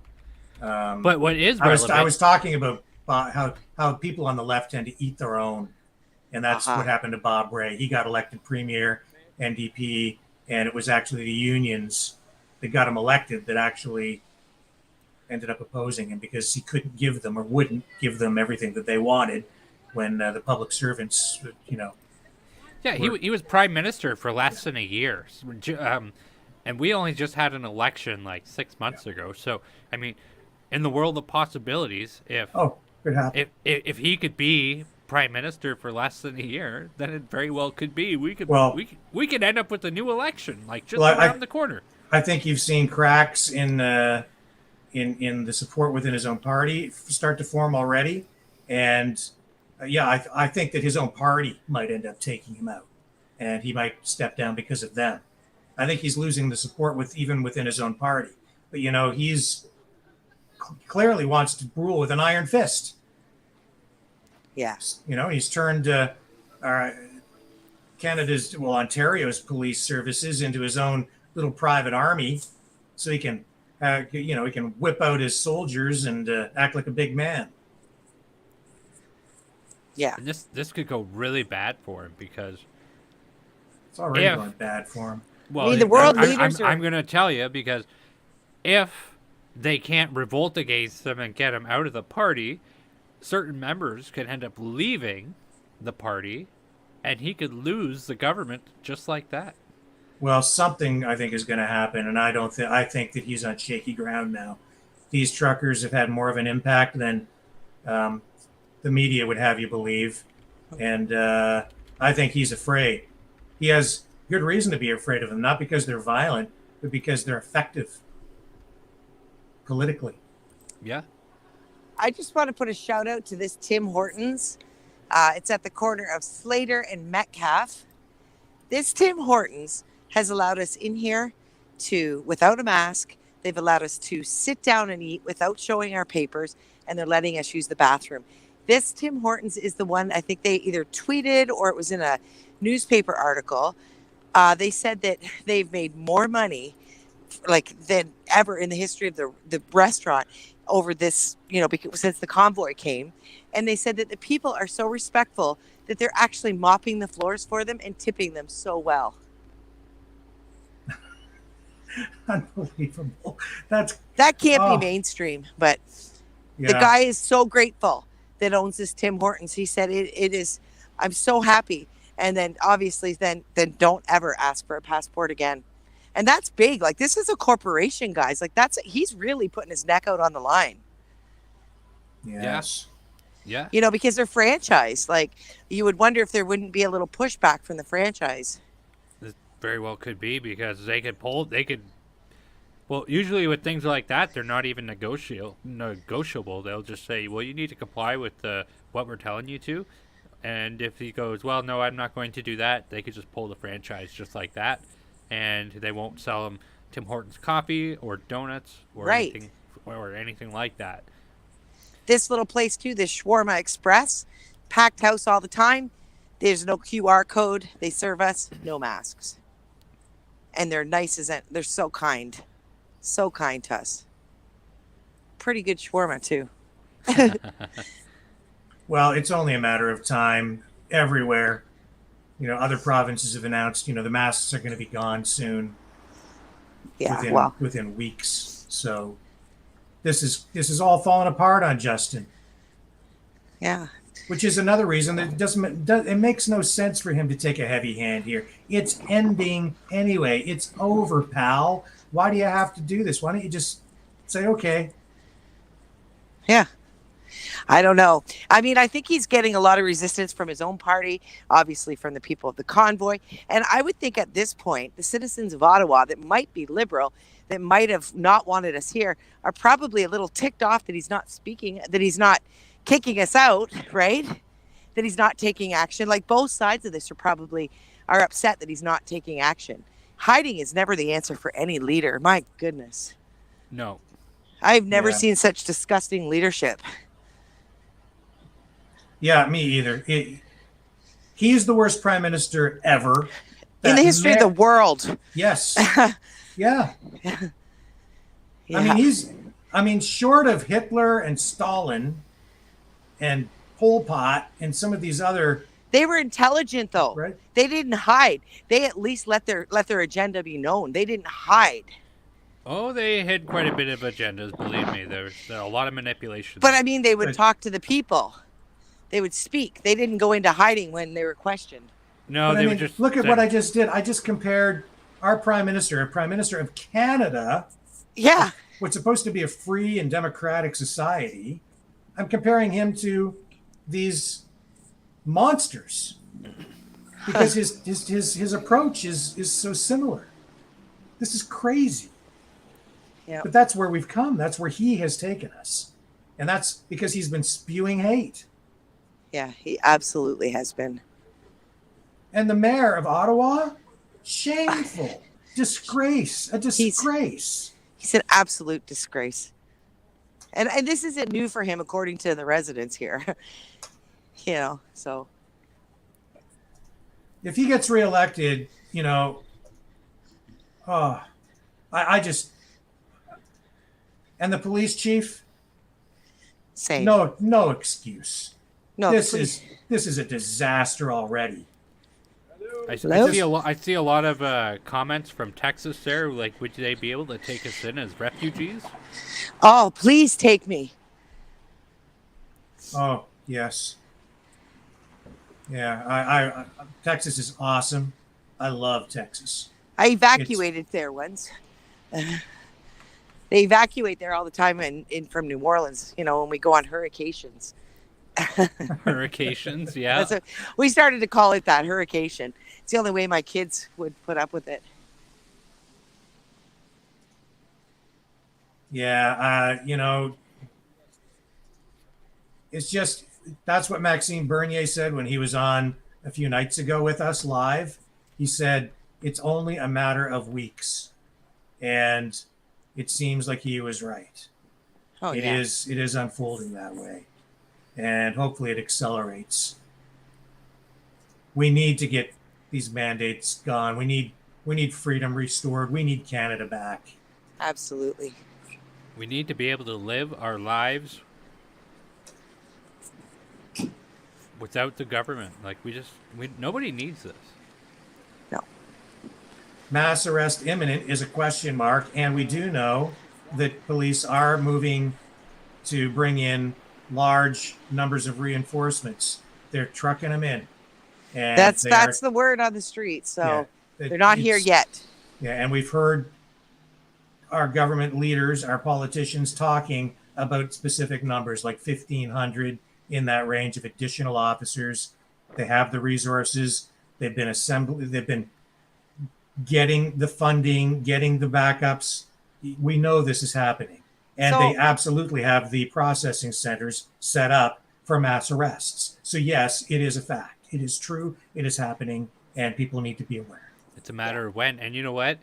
But what is relevant? I was talking about how people on the left tend to eat their own, and that's what happened to Bob Rae. He got elected premier, NDP, and it was actually the unions that got him elected that actually ended up opposing him because he couldn't give them or wouldn't give them everything that they wanted when the public servants, Yeah, he was prime minister for less than a year. And we only just had an election like 6 months ago. So, I mean, in the world of possibilities, if he could be prime minister for less than a year, then it very well could be. We could end up with a new election, like just around the corner. I think you've seen cracks in the support within his own party start to form already, and I think that his own party might end up taking him out, and he might step down because of them. I think he's losing the support even within his own party, but he's clearly wants to rule with an iron fist. Yes. He's turned Ontario's police services into his own little private army, so he can, he can whip out his soldiers and act like a big man. Yeah. And this could go really bad for him because It's already going bad for him. well, I mean, the world leaders I'm going to tell you because if they can't revolt against them and get him out of the party, certain members could end up leaving the party, and he could lose the government just like that. Well, something I think is going to happen, and I think that he's on shaky ground now. These truckers have had more of an impact than the media would have you believe, and I think he's afraid. He has good reason to be afraid of them, not because they're violent, but because they're effective politically. Yeah. I just want to put a shout out to this Tim Hortons. It's at the corner of Slater and Metcalf. This Tim Hortons has allowed us in here to, without a mask, they've allowed us to sit down and eat without showing our papers, and they're letting us use the bathroom. This Tim Hortons is the one, I think they either tweeted or it was in a newspaper article. They said that they've made more money than ever in the history of the restaurant over this, because since the Convoy came. And they said that the people are so respectful that they're actually mopping the floors for them and tipping them so well. Unbelievable. That can't be mainstream, but the guy is so grateful that owns this Tim Hortons. He said it is, I'm so happy. And then obviously then don't ever ask for a passport again. And that's big. Like, this is a corporation, guys. Like, he's really putting his neck out on the line. Yes. Yeah. Because they're franchised. Like, you would wonder if there wouldn't be a little pushback from the franchise. This very well could be because well, usually with things like that, they're not even negotiable. They'll just say, well, you need to comply with what we're telling you to. And if he goes, well, no, I'm not going to do that, they could just pull the franchise just like that. And they won't sell him Tim Hortons coffee or donuts or anything like that. This little place too, this Shawarma Express, packed house all the time. There's no QR code. They serve us no masks, and they're nice they're so kind to us. Pretty good shawarma too. Well, it's only a matter of time everywhere. Other provinces have announced, the masks are going to be gone soon. Yeah, within weeks. So this is all falling apart on Justin. Yeah. Which is another reason that it makes no sense for him to take a heavy hand here. It's ending anyway. It's over, pal. Why do you have to do this? Why don't you just say, okay? Yeah. I don't know. I mean, I think he's getting a lot of resistance from his own party, obviously from the people of the Convoy. And I would think at this point, the citizens of Ottawa that might be liberal, that might have not wanted us here, are probably a little ticked off that he's not speaking, that he's not kicking us out, right? That he's not taking action. Like, both sides of this are upset that he's not taking action. Hiding is never the answer for any leader. My goodness. No. I've never seen such disgusting leadership. Yeah, me either. He's the worst prime minister ever. In the history of the world. Yes. Yeah. I mean, short of Hitler and Stalin and Pol Pot and some of these other... They were intelligent, though. Right? They didn't hide. They at least let their agenda be known. They didn't hide. Oh, they had quite a bit of agendas, believe me. There's a lot of manipulation. But, I mean, they would talk to the people. They would speak. They didn't go into hiding when they were questioned. No, they would just... Look at what I just did. I just compared our prime minister of Canada... Yeah. What's supposed to be a free and democratic society. I'm comparing him to these monsters because his approach is so similar. This is crazy. Yeah. But that's where we've come. That's where he has taken us. And that's because he's been spewing hate. Yeah, he absolutely has been. And the mayor of Ottawa, shameful. Disgrace. A disgrace. He's an absolute disgrace. And this isn't new for him, according to the residents here. So. if he gets reelected, oh, I just, and the police chief, Same. no excuse. No, This is a disaster already. I Hello? see a lot of comments from Texas there. Like, would they be able to take us in as refugees? Oh, please take me. Oh, yes. Yeah, I Texas is awesome. I love Texas. I evacuated there once. They evacuate there all the time in from New Orleans, when we go on hurricanes. Hurricanes, yeah. We started to call it that, hurricane. It's the only way my kids would put up with it. Yeah, it's just, that's what Maxime Bernier said when he was on a few nights ago with us live. He said it's only a matter of weeks, and it seems like he was right. Oh, It yeah. is unfolding that way, and hopefully it accelerates. We need to get these mandates gone. We need freedom restored. We need Canada back. Absolutely. We need to be able to live our lives without the government. Like, nobody needs this. No. Mass arrest imminent is a question mark, and we do know that police are moving to bring in large numbers of reinforcements. They're trucking them in. And That's the word on the street. So they're not here yet. Yeah, and we've heard our government leaders, our politicians talking about specific numbers, like 1,500 in that range of additional officers. They have the resources. They've been getting the funding, getting the backups. We know this is happening. And they absolutely have the processing centers set up for mass arrests. So yes, it is a fact. It is true. It is happening, and people need to be aware. It's a matter of when. And you know what?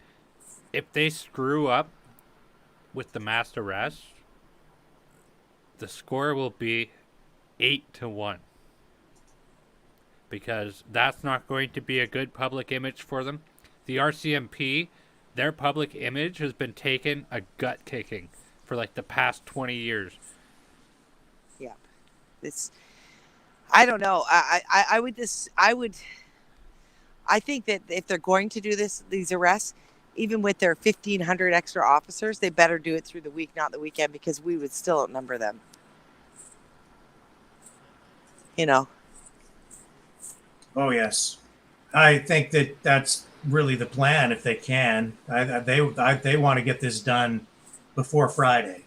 If they screw up with the mass arrest, the score will be 8-1. Because that's not going to be a good public image for them. The RCMP, their public image has been taken a gut kicking for like the past 20 years. Yeah. I don't know. I think that if they're going to do these arrests, even with their 1,500 extra officers, they better do it through the week, not the weekend, because we would still outnumber them. Oh, yes. I think that's really the plan if they can. They want to get this done before Friday.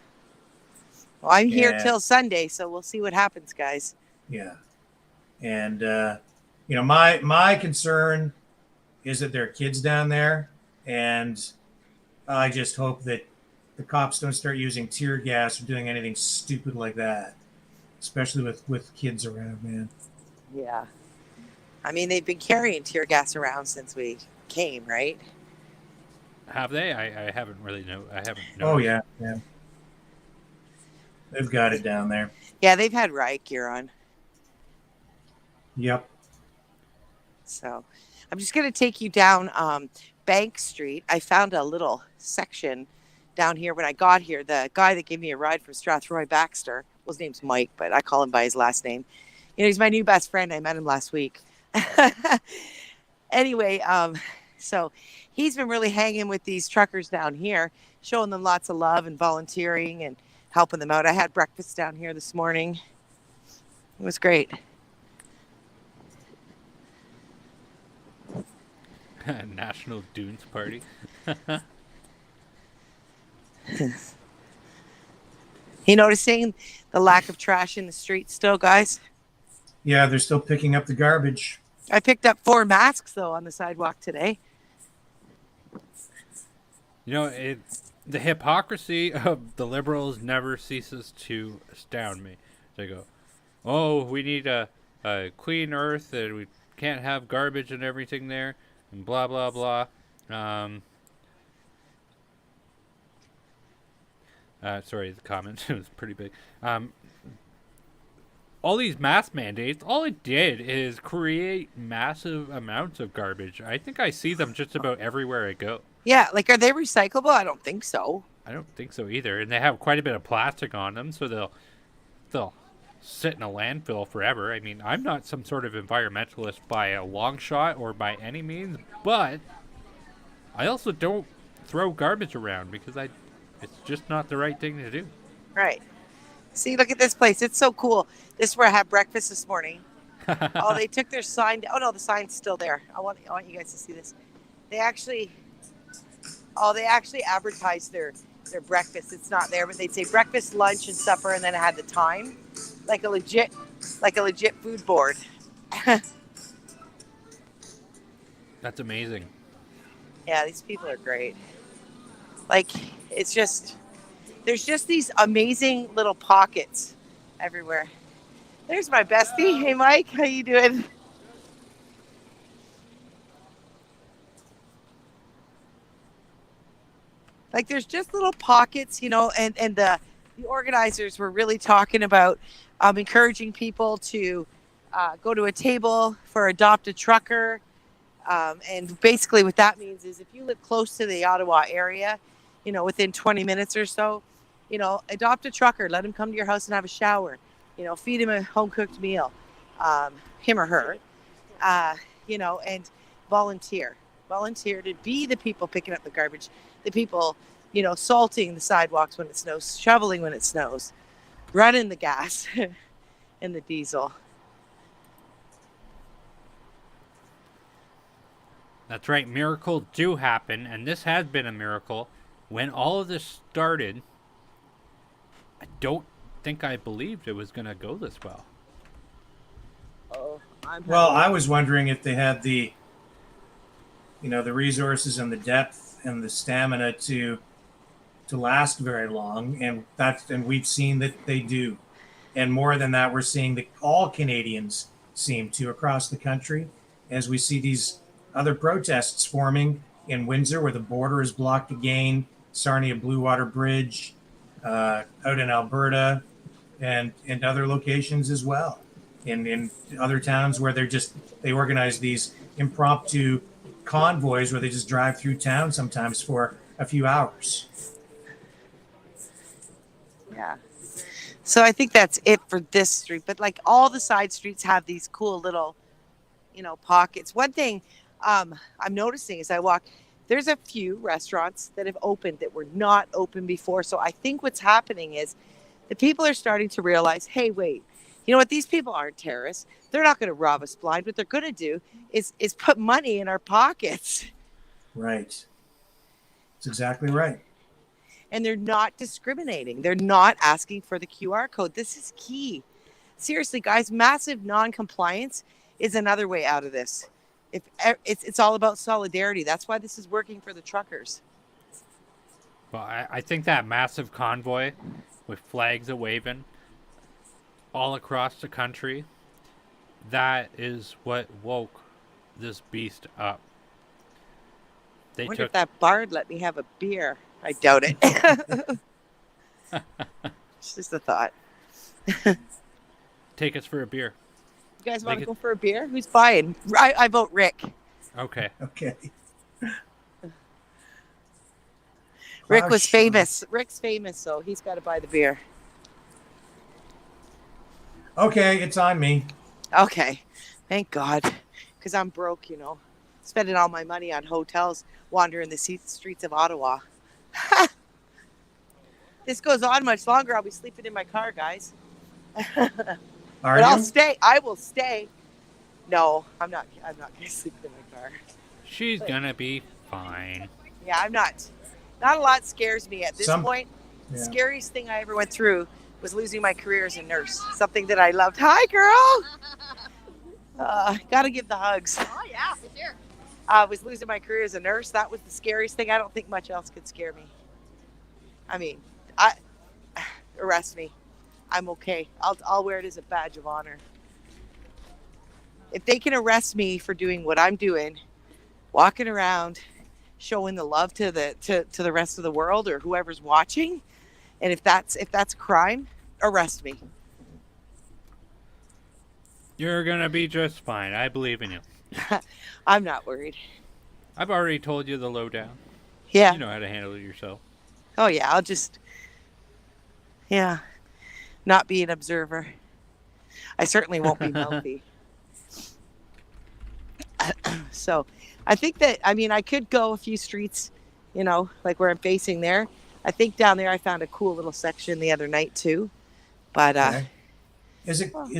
Well, I'm here till Sunday, so we'll see what happens, guys. Yeah. And, my concern is that there are kids down there, and I just hope that the cops don't start using tear gas or doing anything stupid like that, especially with kids around, man. Yeah. I mean, they've been carrying tear gas around since we came, right? Have they? I haven't really I haven't noticed. Oh, yeah. They've got it down there. Yeah, they've had riot gear on. Yep. So I'm just going to take you down Bank Street. I found a little section down here when I got here. The guy that gave me a ride from Strathroy Baxter, well, his name's Mike, but I call him by his last name. He's my new best friend. I met him last week. Anyway, so he's been really hanging with these truckers down here, showing them lots of love and volunteering and helping them out. I had breakfast down here this morning. It was great. National Dunes Party. You noticing the lack of trash in the street still, guys? Yeah, they're still picking up the garbage. I picked up 4 masks, though, on the sidewalk today. The hypocrisy of the Liberals never ceases to astound me. They go, oh, we need a clean earth, and we can't have garbage and everything there, and blah, blah, blah. Sorry, the comment was pretty big. all these mask mandates, all it did is create massive amounts of garbage. I think I see them just about everywhere I go. Yeah, like are they recyclable? I don't think so. I don't think so either. And they have quite a bit of plastic on them, so they'll sit in a landfill forever. I mean, I'm not some sort of environmentalist by a long shot or by any means, but I also don't throw garbage around because it's just not the right thing to do. Right. See, look at this place. It's so cool. This is where I had breakfast this morning. Oh, they took their sign down. Oh no, the sign's still there. I want you guys to see this. They actually advertised their breakfast. It's not there, but they'd say breakfast, lunch, and supper, and then it had the time, like a legit food board. That's amazing. Yeah, these people are great. Like, there's just these amazing little pockets everywhere. There's my bestie. Hey, Mike, how you doing? Like, there's just little pockets, and the organizers were really talking about encouraging people to go to a table for Adopt a Trucker. And basically what that means is if you live close to the Ottawa area, within 20 minutes or so, adopt a trucker, let him come to your house and have a shower, feed him a home-cooked meal, him or her, and volunteer to be the people picking up the garbage, the people, salting the sidewalks when it snows, shoveling when it snows, running the gas and the diesel. That's right. Miracles do happen, and this has been a miracle. When all of this started, I don't think I believed it was going to go this well. Oh, I was wondering if they had the resources and the depth and the stamina to last very long, and we've seen that they do. And more than that, we're seeing that all Canadians seem to across the country, as we see these other protests forming in Windsor, where the border is blocked again, Sarnia Blue Water Bridge, out in Alberta, and other locations as well. In other towns where they organize these impromptu convoys where they just drive through town sometimes for a few hours. Yeah. So I think that's it for this street. But like all the side streets have these cool little, pockets. One thing I'm noticing as I walk, there's a few restaurants that have opened that were not open before. So I think what's happening is the people are starting to realize, hey, wait, you know what? These people aren't terrorists. They're not going to rob us blind. What they're going to do is put money in our pockets. Right. That's exactly right. And they're not discriminating. They're not asking for the QR code. This is key. Seriously, guys, massive non-compliance is another way out of this. It's all about solidarity. That's why this is working for the truckers. Well, I think that massive convoy with flags a-waving all across the country, that is what woke this beast up. I wonder if that bard let me have a beer. I doubt it. It's just a thought. Take us for a beer. You guys want to go for a beer? Who's buying? I vote Rick. Okay. Rick was famous. Rick's famous, so he's got to buy the beer. Okay, it's on me. Okay. Thank God. Because I'm broke, spending all my money on hotels, wandering the streets of Ottawa. This goes on much longer. I'll be sleeping in my car, guys. But I'll stay. I will stay. No, I'm not going to sleep in my car. She's going to be fine. Yeah, I'm not. Not a lot scares me at this point. The scariest thing I ever went through was losing my career as a nurse. Something that I loved. Hi, girl. Gotta give the hugs. Oh, yeah, for sure. I was losing my career as a nurse. That was the scariest thing. I don't think much else could scare me. I mean, arrest me. I'm okay. I'll wear it as a badge of honor. If they can arrest me for doing what I'm doing, walking around, showing the love to the rest of the world or whoever's watching, and if that's a crime, arrest me. You're gonna be just fine. I believe in you. I'm not worried. I've already told you the lowdown. Yeah. You know how to handle it yourself. Oh yeah, I'll just not be an observer. I certainly won't be mouthy. So I think that, I mean, I could go a few streets, like where I'm facing there. I think down there I found a cool little section the other night too. But Okay.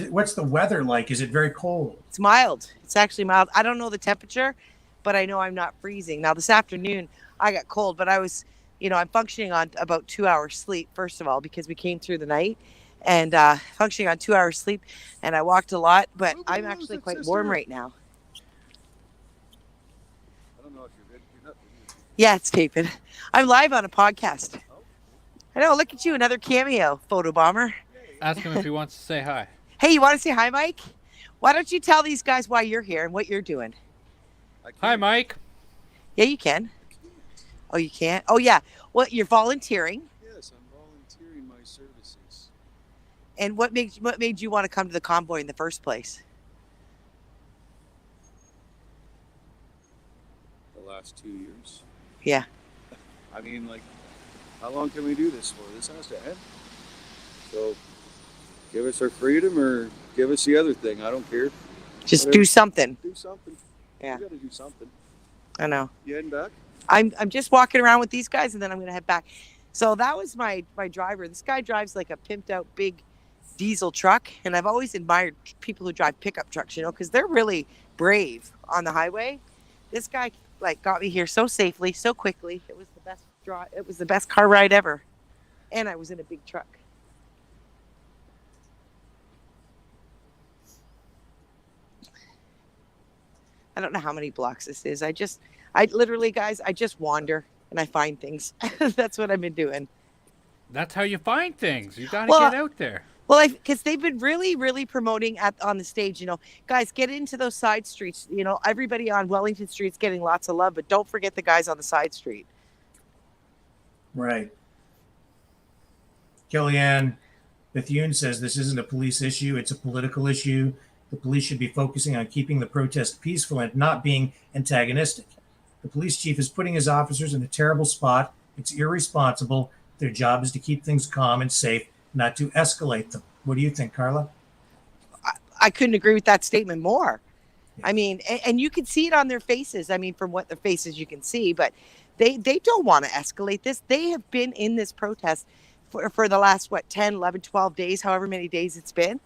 What's the weather like? Is it very cold? it's mild. It's actually mild. I don't know the temperature, but I know I'm not freezing. Now this afternoon I got cold, but I was, I'm functioning on about 2 hours sleep, first of all, because we came through the night, and functioning on 2 hours sleep, and I walked a lot, but I'm actually quite warm right now. I don't know if you're good. Yeah, it's taping. I'm live on a podcast. I know. Look at you, another cameo, photo bomber. Ask him if he wants to say hi. Hey, you want to say hi, Mike? Why don't you tell these guys why you're here and what you're doing? Hi, Mike. Yeah, you can. Oh, you can't? Oh, yeah. Well, you're volunteering. Yes, I'm volunteering my services. And what made you want to come to the Convoy in the first place? The last 2 years. Yeah. I mean, like, how long can we do this for? This has to end. So, give us our freedom or give us the other thing. I don't care. Just Whatever. do something. Do something. Yeah. You got to do something. I know. You heading back? I'm just walking around with these guys, and then I'm going to head back. So that was my driver. This guy drives like a pimped out big diesel truck, and I've always admired people who drive pickup trucks, because they're really brave on the highway. This guy got me here so safely, so quickly. It was the best drive. It was the best car ride ever, and I was in a big truck. I don't know how many blocks this is. I literally, guys, I just wander and I find things. That's what I've been doing. That's how you find things. You got to get out there. Well, because they've been really, really promoting on the stage, guys, get into those side streets. Everybody on Wellington Street's getting lots of love, but don't forget the guys on the side street. Right. Kellyanne Bethune says this isn't a police issue. It's a political issue. The police should be focusing on keeping the protest peaceful and not being antagonistic. The police chief is putting his officers in a terrible spot. It's irresponsible. Their job is to keep things calm and safe, not to escalate them. What do you think, Carla? I couldn't agree with that statement more. I mean, and you can see it on their faces. I mean, from what their faces you can see, but they don't want to escalate this. They have been in this protest for the last, 10, 11, 12 days, however many days it's been.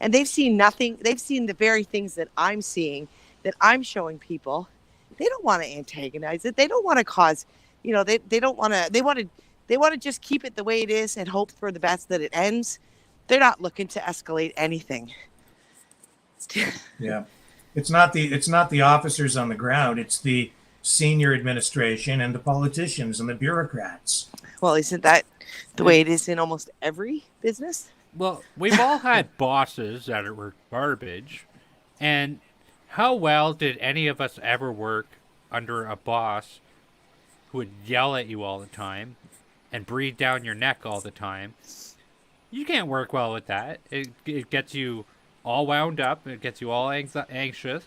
And they've seen nothing. They've seen the very things that I'm seeing, that I'm showing people. They don't want to antagonize it. They don't want to cause, they don't want to, they want to just keep it the way it is and hope for the best that it ends. They're not looking to escalate anything. Yeah. It's not the officers on the ground. It's the senior administration and the politicians and the bureaucrats. Well, isn't that the way it is in almost every business? Well, we've all had bosses that were garbage. And how well did any of us ever work under a boss who would yell at you all the time and breathe down your neck all the time? You can't work well with that. It gets you all wound up. It gets you all anxious.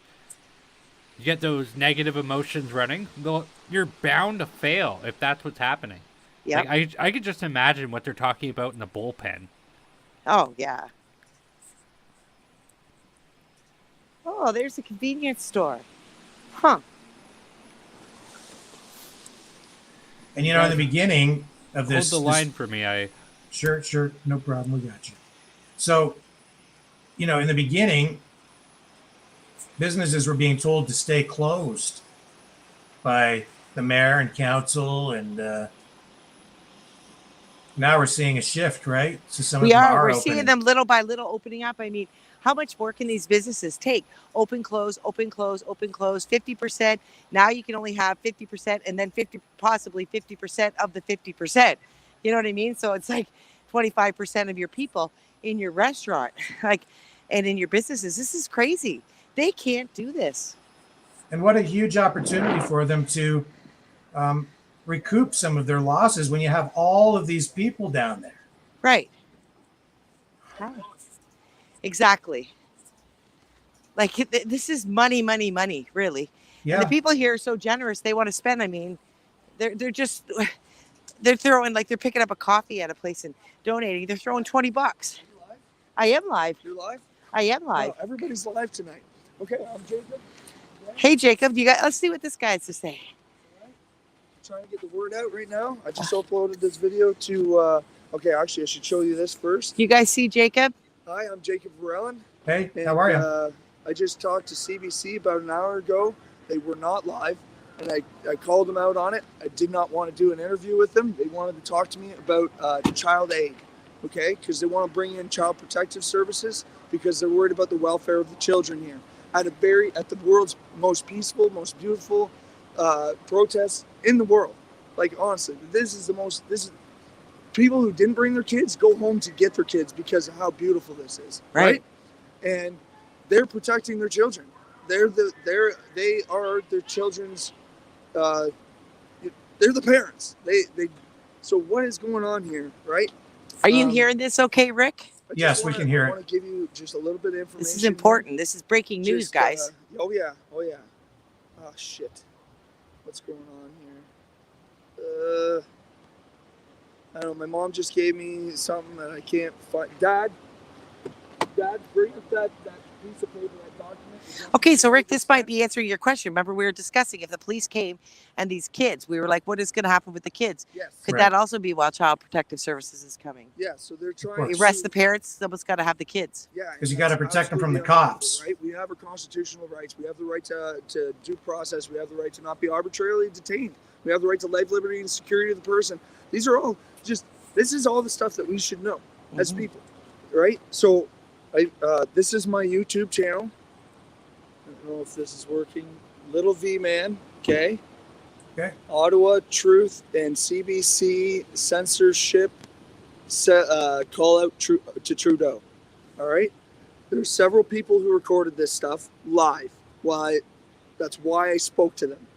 You get those negative emotions running. You're bound to fail if that's what's happening. Yeah. I could just imagine what they're talking about in the bullpen. Oh, yeah. Oh, there's a convenience store. Huh. And in the beginning of this, hold the line for me. Sure, no problem. We got you. So, in the beginning, businesses were being told to stay closed by the mayor and council, and now we're seeing a shift, right? So some of them are We're opening. seeing them little by little opening up. I mean, how much more can these businesses take? Open, close, open, close, open, close, 50%. Now you can only have 50% and then possibly 50% of the 50%. You know what I mean? So it's like 25% of your people in your restaurant, and in your businesses. This is crazy. They can't do this. And what a huge opportunity for them to recoup some of their losses when you have all of these people down there. Right. Exactly. Like this is money, really. Yeah. And the people here are so generous; they want to spend. I mean, they're just they're throwing like they're picking up a coffee at a place and donating. They're throwing $20. I am live. You're live? I am live. Oh, everybody's live tonight. Okay, I'm Jacob. Hey, Jacob, let's see what this guy has to say. I'm trying to get the word out right now. I just uploaded this video to. Okay, actually, I should show you this first. You guys see Jacob? Hi, I'm Jacob Varellen. Hey, And, how are you? I just talked to CBC about an hour ago. They were not live, and I called them out on it. I did not want to do an interview with them. They wanted to talk to me about child aid, okay? Because they want to bring in child protective services because they're worried about the welfare of the children here. At the world's most peaceful, most beautiful protest in the world. Like, honestly, this is people who didn't bring their kids go home to get their kids because of how beautiful this is, right? And they're protecting their children. They are their children's. They're the parents. So what is going on here, right? Are you hearing this? Okay, Rick. Yes, we can hear I it. want to give you just a little bit of information. This is important. This is breaking news, guys. Oh yeah. Oh shit. What's going on here? I don't know. My mom just gave me something that I can't find. Dad, bring up that piece of paper, that document. Okay, so Rick, this might be answering your question. Remember, we were discussing if the police came and these kids, we were like, what is going to happen with the kids? Yes. Could Right. that also be while Child Protective Services is coming? Yeah. So they're trying You arrest the parents, someone's got to have the kids. Yeah. 'Cause you and gotta that's protect them from the absolutely cops. Right. We have our constitutional rights. We have the right to due process. We have the right to not be arbitrarily detained. We have the right to life, liberty, and security of the person. These are all this is all the stuff that we should know as people, right? So, this is my YouTube channel. I don't know if this is working. Little V Man, okay? Okay. Ottawa Truth and CBC censorship call out to Trudeau. All right. There's several people who recorded this stuff live. That's why I spoke to them,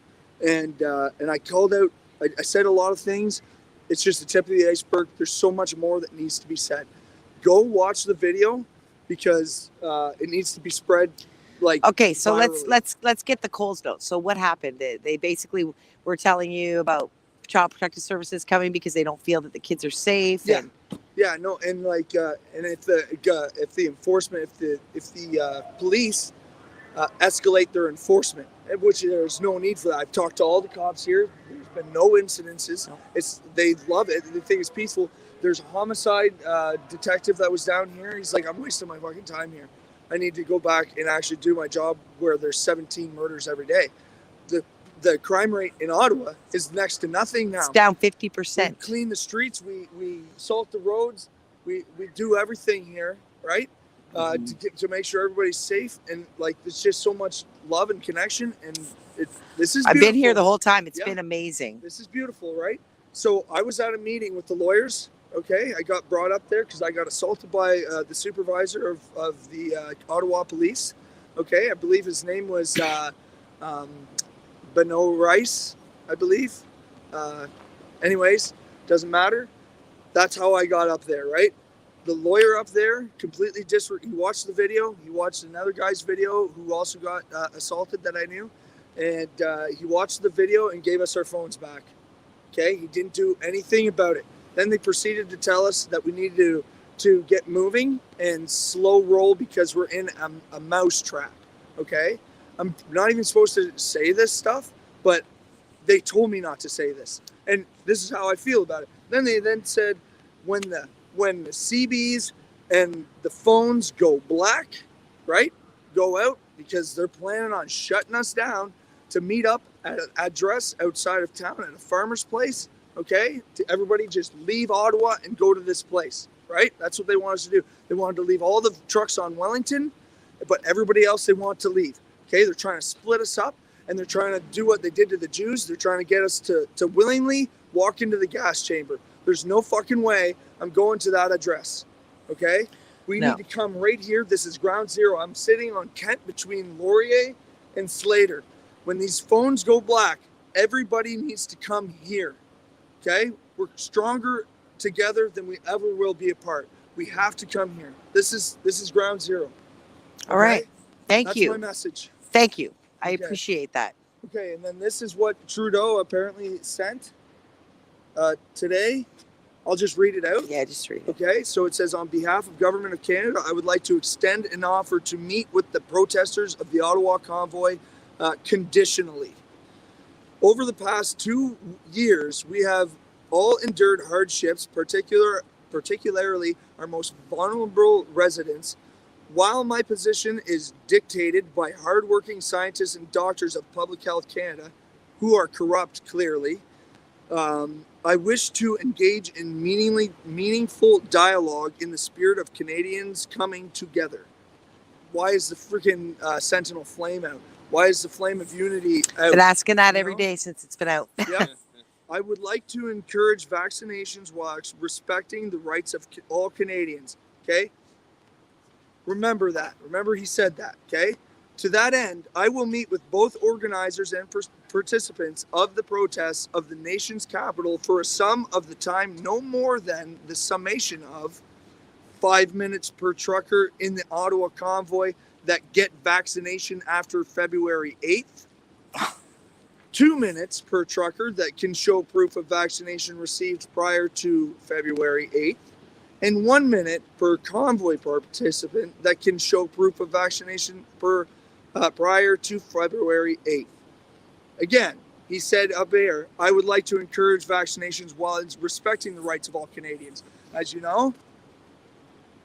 and I called out. I said a lot of things. It's just the tip of the iceberg. There's so much more that needs to be said. Go watch the video because it needs to be spread. Okay, so virally. let's get the Coles notes. So what happened? They basically were telling you about Child Protective Services coming because they don't feel that the kids are safe. Yeah. And Yeah, no, and and if the enforcement, if the police escalate their enforcement, which there's no need for that. I've talked to all the cops here. There's been no incidences. They love it. They think it's peaceful. There's a homicide detective that was down here. He's like, I'm wasting my fucking time here. I need to go back and actually do my job where there's 17 murders every day. The crime rate in Ottawa is next to nothing now. it's down We 50%. clean the streets. We salt the roads. We do everything here, right? To make sure everybody's safe, and there's just so much love and connection, and this is. I've been here beautiful. the whole time. It's Yeah. been amazing. This is beautiful, right? So I was at a meeting with the lawyers. Okay, I got brought up there because I got assaulted by the supervisor of the Ottawa Police. Okay, I believe his name was Beno Rice, I believe. Anyways, doesn't matter. That's how I got up there, right? The lawyer up there completely he watched the video. He watched another guy's video who also got assaulted that I knew. And he watched the video and gave us our phones back. Okay, he didn't do anything about it. Then they proceeded to tell us that we needed to get moving and slow roll because we're in a mouse trap. Okay, I'm not even supposed to say this stuff, but they told me not to say this, and this is how I feel about it. Then they said when the CBs and the phones go black, right, go out because they're planning on shutting us down to meet up at an address outside of town at a farmer's place. Okay, to everybody just leave Ottawa and go to this place, right? That's what they want us to do. They wanted to leave all the trucks on Wellington, but everybody else they want to leave. Okay, they're trying to split us up, and they're trying to do what they did to the Jews. They're trying to get us to willingly walk into the gas chamber. There's no fucking way I'm going to that address. Okay, we need to come right here. This is ground zero. I'm sitting on Kent between Laurier and Slater. When these phones go black, everybody needs to come here. Okay, we're stronger together than we ever will be apart. We have to come here. This is ground zero. All right. Thank That's you. my message. Thank you. I Okay. appreciate that. Okay, and then this is what Trudeau apparently sent today. I'll just read it out. Yeah, just read it. Okay, so it says, on behalf of Government of Canada, I would like to extend an offer to meet with the protesters of the Ottawa Convoy conditionally. Over the past 2 years, we have all endured hardships, particularly our most vulnerable residents. While my position is dictated by hardworking scientists and doctors of Public Health Canada, who are corrupt clearly, I wish to engage in meaningful dialogue in the spirit of Canadians coming together. Why is the freaking Sentinel flame out? Why is the flame of unity out? Been asking that every day since it's been out. Yeah. I would like to encourage vaccinations while respecting the rights of all Canadians. Okay? Remember that. Remember he said that. Okay? To that end, I will meet with both organizers and participants of the protests of the nation's capital for a sum of the time no more than the summation of 5 minutes per trucker in the Ottawa Convoy that get vaccination after February 8th, 2 minutes per trucker that can show proof of vaccination received prior to February 8th, and 1 minute per convoy participant that can show proof of vaccination prior to February 8th. Again, he said up there, I would like to encourage vaccinations while respecting the rights of all Canadians. As you know,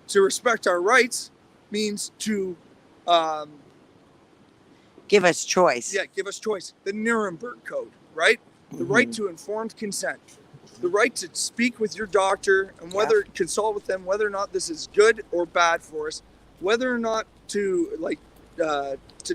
to respect our rights means to give us choice. Yeah, give us choice. The Nuremberg Code, right? The right to informed consent. The right to speak with your doctor and consult with them whether or not this is good or bad for us, whether or not to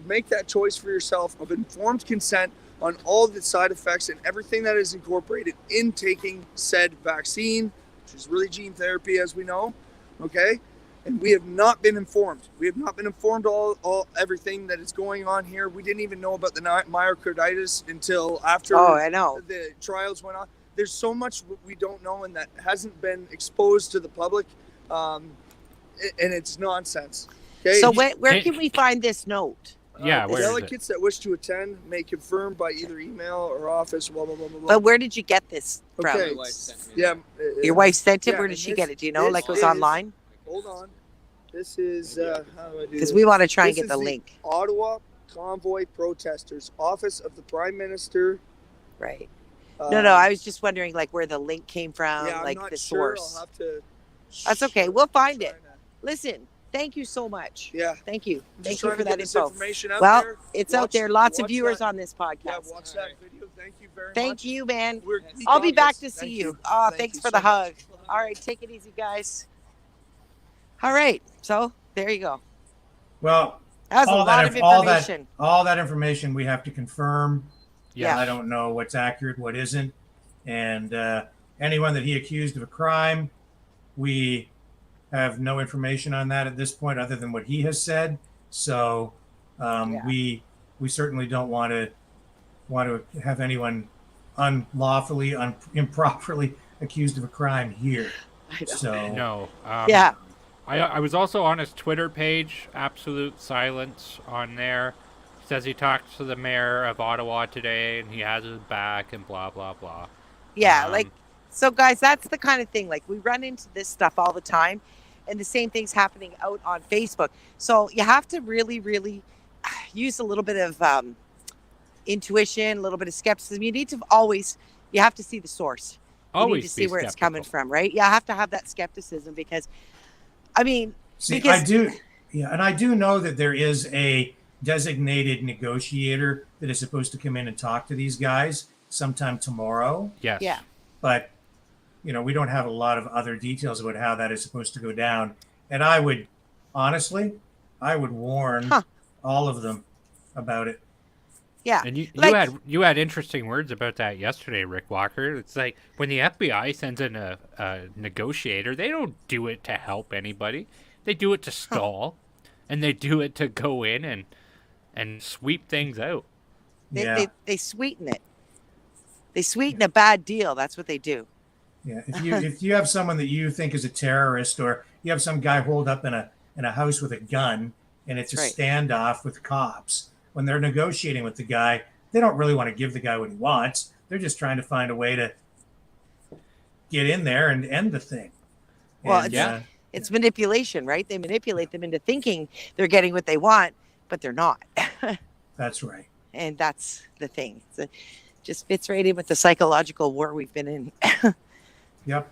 make that choice for yourself of informed consent on all the side effects and everything that is incorporated in taking said vaccine, which is really gene therapy, as we know. Okay. And we have not been informed. We have not been informed all everything that is going on here. We didn't even know about the myocarditis until after the trials went on. There's so much we don't know and that hasn't been exposed to the public, and it's nonsense. Okay? So where can we find this note? Yeah, where delegates that wish to attend may confirm by either email or office. Blah blah blah blah. But where did you get this from? Okay. Yeah. Your wife sent it. Yeah, Where did she get it? Do you know? this Like it was is- online? Hold on. This is how do I do Because this? we want to try and This get the is link. Ottawa Convoy Protesters, Office of the Prime Minister. Right. No, I was just wondering like where the link came from, Yeah, I'm like not the sure. source. I'll have to. That's okay. We'll find it. Listen, thank you so much. Yeah. Thank you. I'm just Thank you trying for to get that this info. information out Well, there. it's out Watch- there. Lots of watch viewers that. on this podcast. Yeah, watch that video. Thank you very much. Thank you, man. We're- I'll be back to Thank see you. you. Oh, Thank thanks you for so the much. hug. All right, take it easy, guys. All right, so there you go. Well, That was a lot of information. all that information we have to confirm. Yeah. I don't know what's accurate, what isn't. And anyone that he accused of a crime, we have no information on that at this point other than what he has said. So we certainly don't want to have anyone unlawfully, improperly accused of a crime here. So No. Yeah. I was also on his Twitter page. Absolute silence on there. Says he talked to the mayor of Ottawa today and he has his back and blah blah blah. Yeah, so guys, that's the kind of thing. Like we run into this stuff all the time, and the same thing's happening out on Facebook. So you have to really, really use a little bit of intuition, a little bit of skepticism. You have to see the source. You Always need to see be where it's skeptical. coming from, right? You have to have that skepticism because, I mean, see, I do know that there is a designated negotiator that is supposed to come in and talk to these guys sometime tomorrow. Yes. Yeah. But, we don't have a lot of other details about how that is supposed to go down. And I would warn all of them about it. Yeah. And you had interesting words about that yesterday, Rick Walker. It's like when the FBI sends in a negotiator, they don't do it to help anybody. They do it to stall, and they do it to go in and sweep things out. They sweeten it. They sweeten a bad deal. That's what they do. Yeah. If you have someone that you think is a terrorist, or you have some guy holed up in a house with a gun, and it's a Right. standoff with cops. When they're negotiating with the guy, they don't really want to give the guy what he wants. They're just trying to find a way to get in there and end the thing. Well, And, it's manipulation, right? They manipulate them into thinking they're getting what they want, but they're not. that's right. And that's the thing. It just fits right in with the psychological war we've been in. Yep.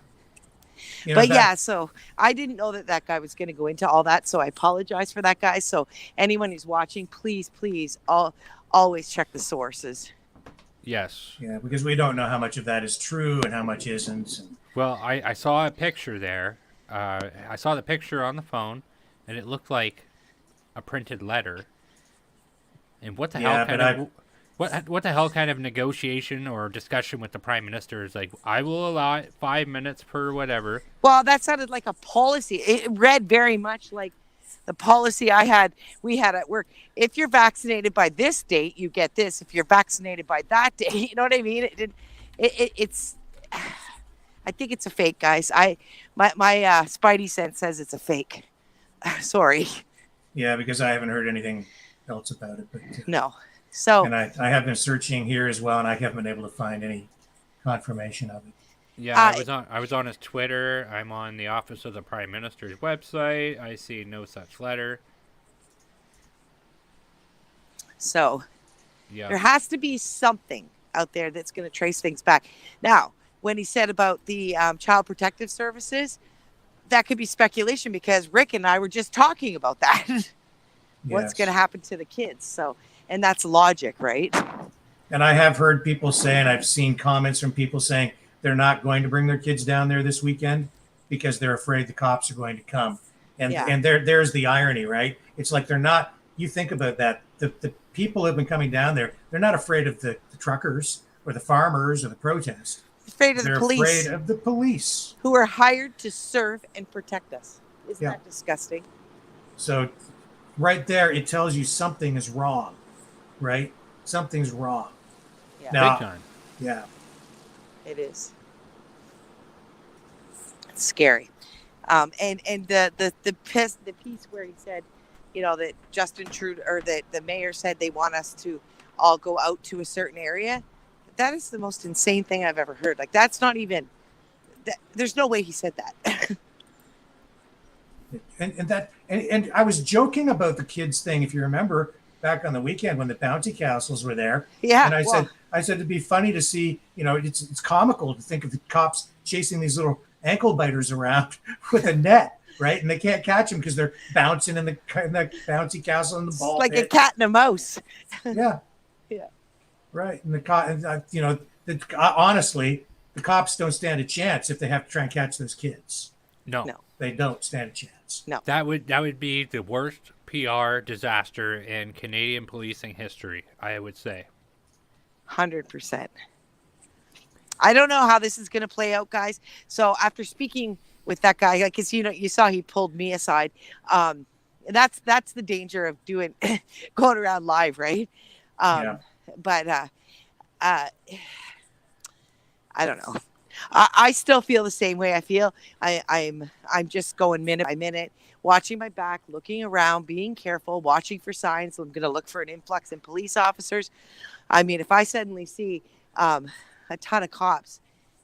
You know, But that- yeah, so I didn't know that guy was going to go into all that. So I apologize for that, guy. So anyone who's watching, please, always check the sources. Yes. Yeah, because we don't know how much of that is true and how much isn't. And, Well, I saw a picture there. I saw the picture on the phone, and it looked like a printed letter. And what the Yeah, hell but kind of what the hell kind of negotiation or discussion with the prime minister is like? I will allow it 5 minutes per whatever. Well, that sounded like a policy. It read very much like the policy we had at work. If you're vaccinated by this date, you get this. If you're vaccinated by that date, you know what I mean? It's. I think it's a fake, guys. My spidey sense says it's a fake. Sorry. yeah, because I haven't heard anything else about it. But No. So. and I have been searching here as well, and I haven't been able to find any confirmation of it. Yeah, I was on his Twitter. I'm on the Office of the Prime Minister's website. I see no such letter. So. Yeah. There has to be something out there that's going to trace things back. Now, when he said about the Child Protective Services, that could be speculation because Rick and I were just talking about that. What's Yes. going to happen to the kids? So, and that's logic, right? And I have heard people say, and I've seen comments from people saying they're not going to bring their kids down there this weekend because they're afraid the cops are going to come. And Yeah. and there's the irony, right? It's like they're not. You think about that. The people who have been coming down there, they're not afraid of the truckers or the farmers or the protest. Afraid of They're the police afraid of the police. who are hired to serve and protect us. Isn't Yeah. that disgusting? So right there, it tells you something is wrong, right? Something's wrong. Yeah. Now, Big time. yeah. It is. It's scary. And the piece where he said, you know, that Justin Trudeau or that the mayor said they want us to all go out to a certain area. That is the most insane thing I've ever heard. Like that's not even. There's no way he said that. And I was joking about the kids thing, if you remember, back on the weekend when the bounty castles were there. Yeah. And I said it'd be funny to see, you know, it's comical to think of the cops chasing these little ankle biters around with a net, right? And they can't catch them because they're bouncing in the bouncy castle and the ball like pit. a cat and a mouse. Yeah. Yeah. Right. And you know, honestly, the cops don't stand a chance if they have to try and catch those kids. No. They don't stand a chance. No. That would be the worst PR disaster in Canadian policing history, I would say. 100%. I don't know how this is going to play out, guys. So after speaking with that guy, like, cause you saw he pulled me aside. And that's the danger of doing going around live, right? Yeah. But I don't know. I still feel the same way. I feel I'm just going minute by minute, watching my back, looking around, being careful, watching for signs. I'm going to look for an influx in police officers. I mean, if I suddenly see a ton of cops,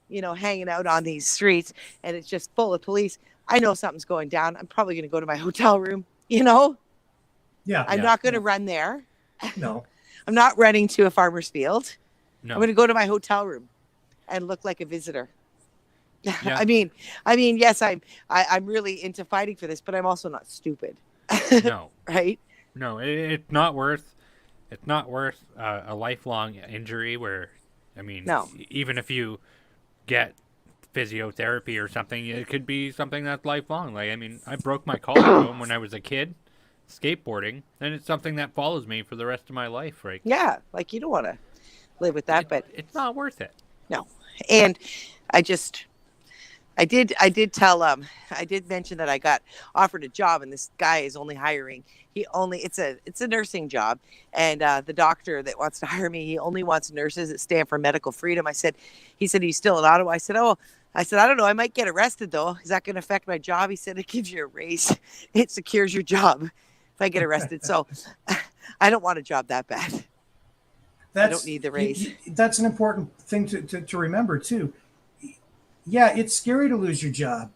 you know, hanging out on these streets and it's just full of police, I know something's going down. I'm probably going to go to my hotel room, you know? Yeah. I'm not going to run there. No. I'm not running to a farmer's field. No. I'm going to go to my hotel room and look like a visitor. Yeah. I mean, yes, I'm really into fighting for this, but I'm also not stupid. No. Right? No, it's not worth a lifelong injury where, I mean, No. even if you get physiotherapy or something, it could be something that's lifelong. Like, I mean, I broke my collarbone when I was a kid skateboarding, and it's something that follows me for the rest of my life, right? Yeah, like you don't want to live with that, but it's not worth it. No. And I did mention that I got offered a job and this guy is only hiring. It's a nursing job. And the doctor that wants to hire me, he only wants nurses that stand for medical freedom. He said, he's still in Ottawa. I said, I don't know. I might get arrested though. Is that going to affect my job? He said, it gives you a raise. It secures your job. if I get arrested. So I don't want a job that bad. I don't need the raise. That's an important thing to remember too. Yeah, it's scary to lose your job,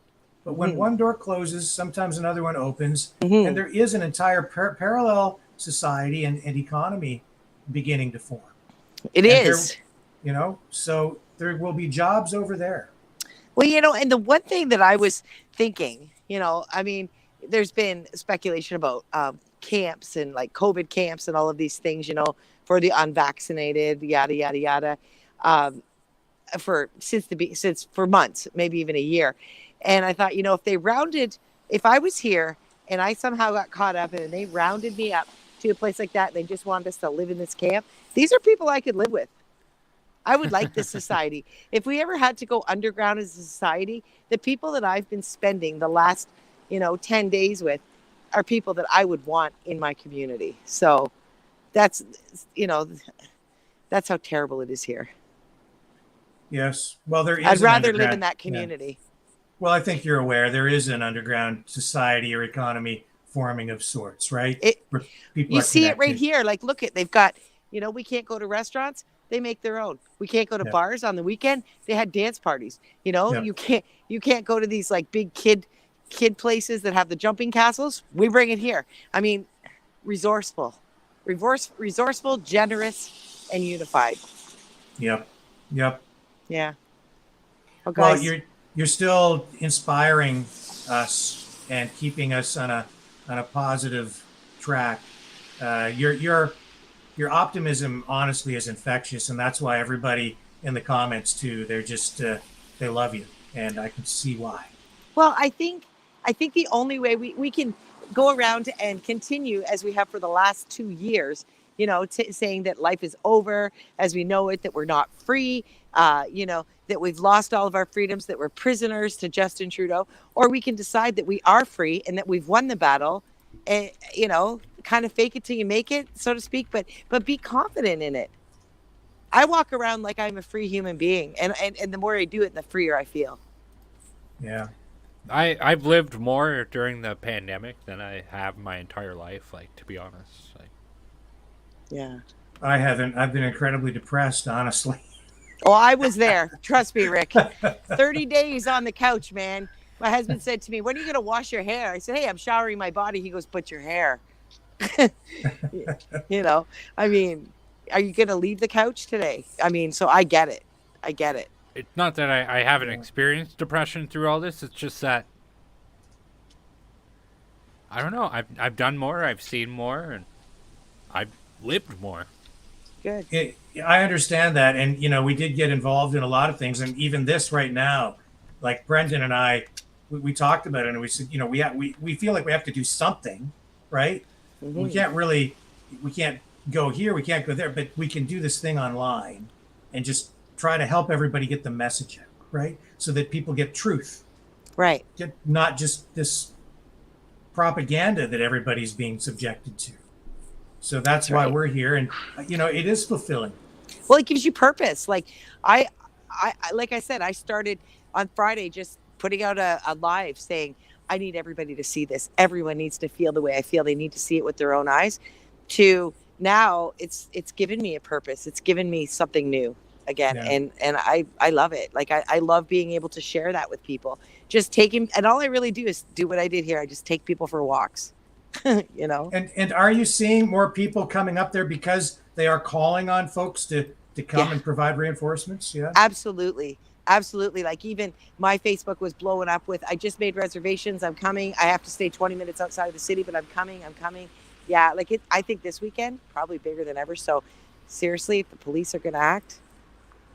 but when one door closes, sometimes another one opens, and there is an entire parallel society and economy beginning to form. It is. So there will be jobs over there. Well, and the one thing that I was thinking, I mean, there's been speculation about camps and like COVID camps and all of these things, for the unvaccinated, yada, yada, yada, since for months, maybe even a year. And I thought, if I was here and I somehow got caught up and they rounded me up to a place like that, and they just wanted us to live in this camp, these are people I could live with. I would like this society. If we ever had to go underground as a society, the people that I've been spending the last, 10 days with are people that I would want in my community. So that's how terrible it is here. Yes. Well, there is. I'd rather live in that community. Yeah. Well, I think you're aware there is an underground society or economy forming of sorts, right? You see it right here. Like, look at, they've got, we can't go to restaurants. They make their own. We can't go to bars on the weekend. They had dance parties. You can't go to these like big kid places that have the jumping castles. We bring it here. I mean, resourceful, generous, and unified. Yep. Yeah. Well, you're still inspiring us and keeping us on a positive track. Your optimism, honestly, is infectious, and that's why everybody in the comments too. They're just they love you, and I can see why. Well, I think the only way we can go around and continue as we have for the last 2 years, saying that life is over as we know it, that we're not free, that we've lost all of our freedoms, that we're prisoners to Justin Trudeau, or we can decide that we are free and that we've won the battle, and kind of fake it till you make it, so to speak, but be confident in it. I walk around like I'm a free human being, and the more I do it, the freer I feel. Yeah. I've lived more during the pandemic than I have my entire life, like, to be honest. Yeah. I haven't. I've been incredibly depressed, honestly. Oh, I was there. Trust me, Rick. 30 days on the couch, man. My husband said to me, "When are you going to wash your hair?" I said, "Hey, I'm showering my body." He goes, "But your hair." I mean, are you going to leave the couch today? I mean, so I get it. It's not that I haven't experienced depression through all this. It's just that, I don't know. I've done more. I've seen more, and I've lived more. Good. I understand that, and we did get involved in a lot of things, and even this right now, like Brenden and I, we talked about it, and we said, we feel like we have to do something, right? Mm-hmm. We can't go here, we can't go there, but we can do this thing online and just try to help everybody get the message out, right? So that people get truth, right? Get not just this propaganda that everybody's being subjected to. So that's why we're here, and it is fulfilling. Well, it gives you purpose. Like I like I said, I started on Friday just putting out a live saying, I need everybody to see this. Everyone needs to feel the way I feel. They need to see it with their own eyes. To now, it's given me a purpose. It's given me something new again, and I love it. Like I love being able to share that with people. Just taking, and all I really do is do what I did here. I just take people for walks. And are you seeing more people coming up there because they are calling on folks to come and provide reinforcements? Yeah, absolutely. Like even my Facebook was blowing up with, I just made reservations, I'm coming, I have to stay 20 minutes outside of the city, but I'm coming. Yeah, like I think this weekend probably bigger than ever. So seriously, if the police are going to act,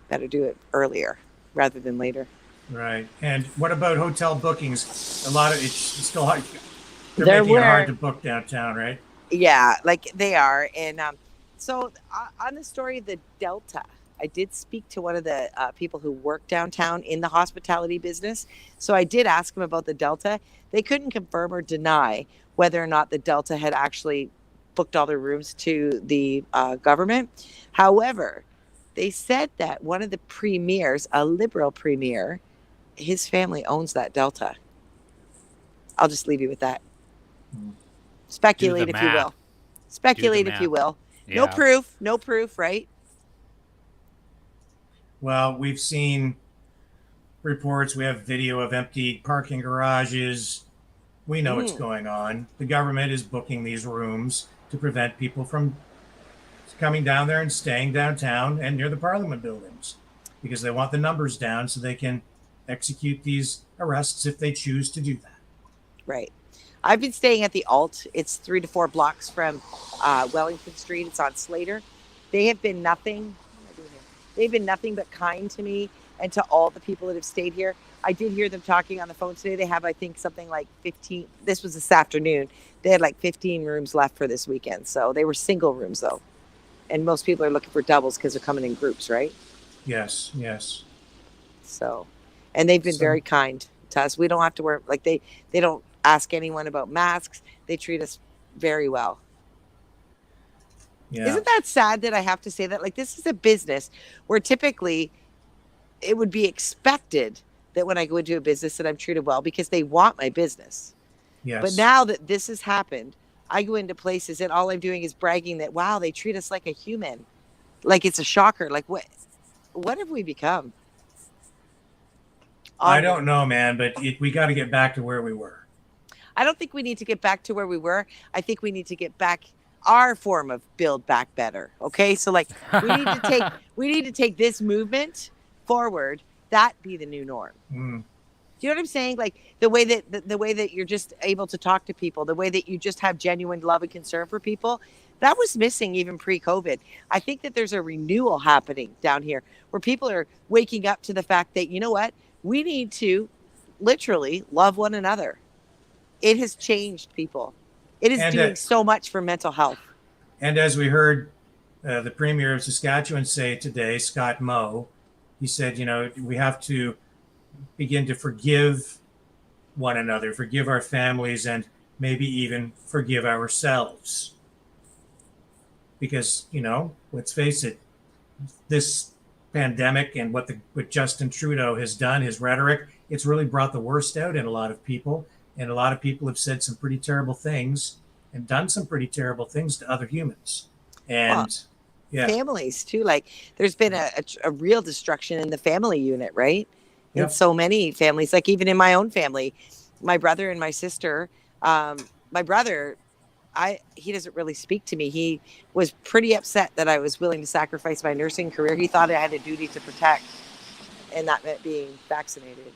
better do it earlier rather than later. Right. And what about hotel bookings? A lot of it's still hard. They're making it hard to book downtown, right? Yeah, like they are. And so on the story of the Delta, I did speak to one of the people who work downtown in the hospitality business. So I did ask them about the Delta. They couldn't confirm or deny whether or not the Delta had actually booked all their rooms to the government. However, they said that one of the premiers, a Liberal premier, his family owns that Delta. I'll just leave you with that. Speculate if you math. will. Speculate math. if you will. Yeah. No proof, right? Well, we've seen reports. We have video of empty parking garages. We know what's going on. The government is booking these rooms to prevent people from coming down there and staying downtown and near the Parliament buildings because they want the numbers down so they can execute these arrests if they choose to do that. Right. I've been staying at the Alt. It's 3 to 4 blocks from Wellington Street. It's on Slater. They have been nothing. What am I doing here? They've been nothing but kind to me and to all the people that have stayed here. I did hear them talking on the phone today. They have, I think, something like 15. This was this afternoon. They had like 15 rooms left for this weekend. So they were single rooms, though. And most people are looking for doubles because they're coming in groups, right? Yes, yes. So, and they've been very kind to us. We don't have to wear, like, they don't ask anyone about masks. They treat us very well. Yeah. Isn't that sad that I have to say that? Like, this is a business where typically it would be expected that when I go into a business that I'm treated well because they want my business. Yes. But now that this has happened, I go into places and all I'm doing is bragging that, wow, they treat us like a human. Like it's a shocker. Like what have we become? I don't know, man, but we got to get back to where we were. I don't think we need to get back to where we were. I think we need to get back our form of build back better. Okay. So like we need to take this movement forward. That be the new norm. Do you know what I'm saying? Like the way that you're just able to talk to people, the way that you just have genuine love and concern for people, that was missing even pre-COVID. I think that there's a renewal happening down here where people are waking up to the fact that, you know what, we need to literally love one another. It has changed people. It is doing so much for mental health. And as we heard the Premier of Saskatchewan say today, Scott Moe, he said, you know, we have to begin to forgive one another, forgive our families, and maybe even forgive ourselves. Because, you know, let's face it, this pandemic and what Justin Trudeau has done, his rhetoric, it's really brought the worst out in a lot of people. And a lot of people have said some pretty terrible things and done some pretty terrible things to other humans. And families too. Like there's been a real destruction in the family unit, right? Yep. In so many families, like even in my own family, my brother and my sister, my brother, he doesn't really speak to me. He was pretty upset that I was willing to sacrifice my nursing career. He thought I had a duty to protect, and that meant being vaccinated.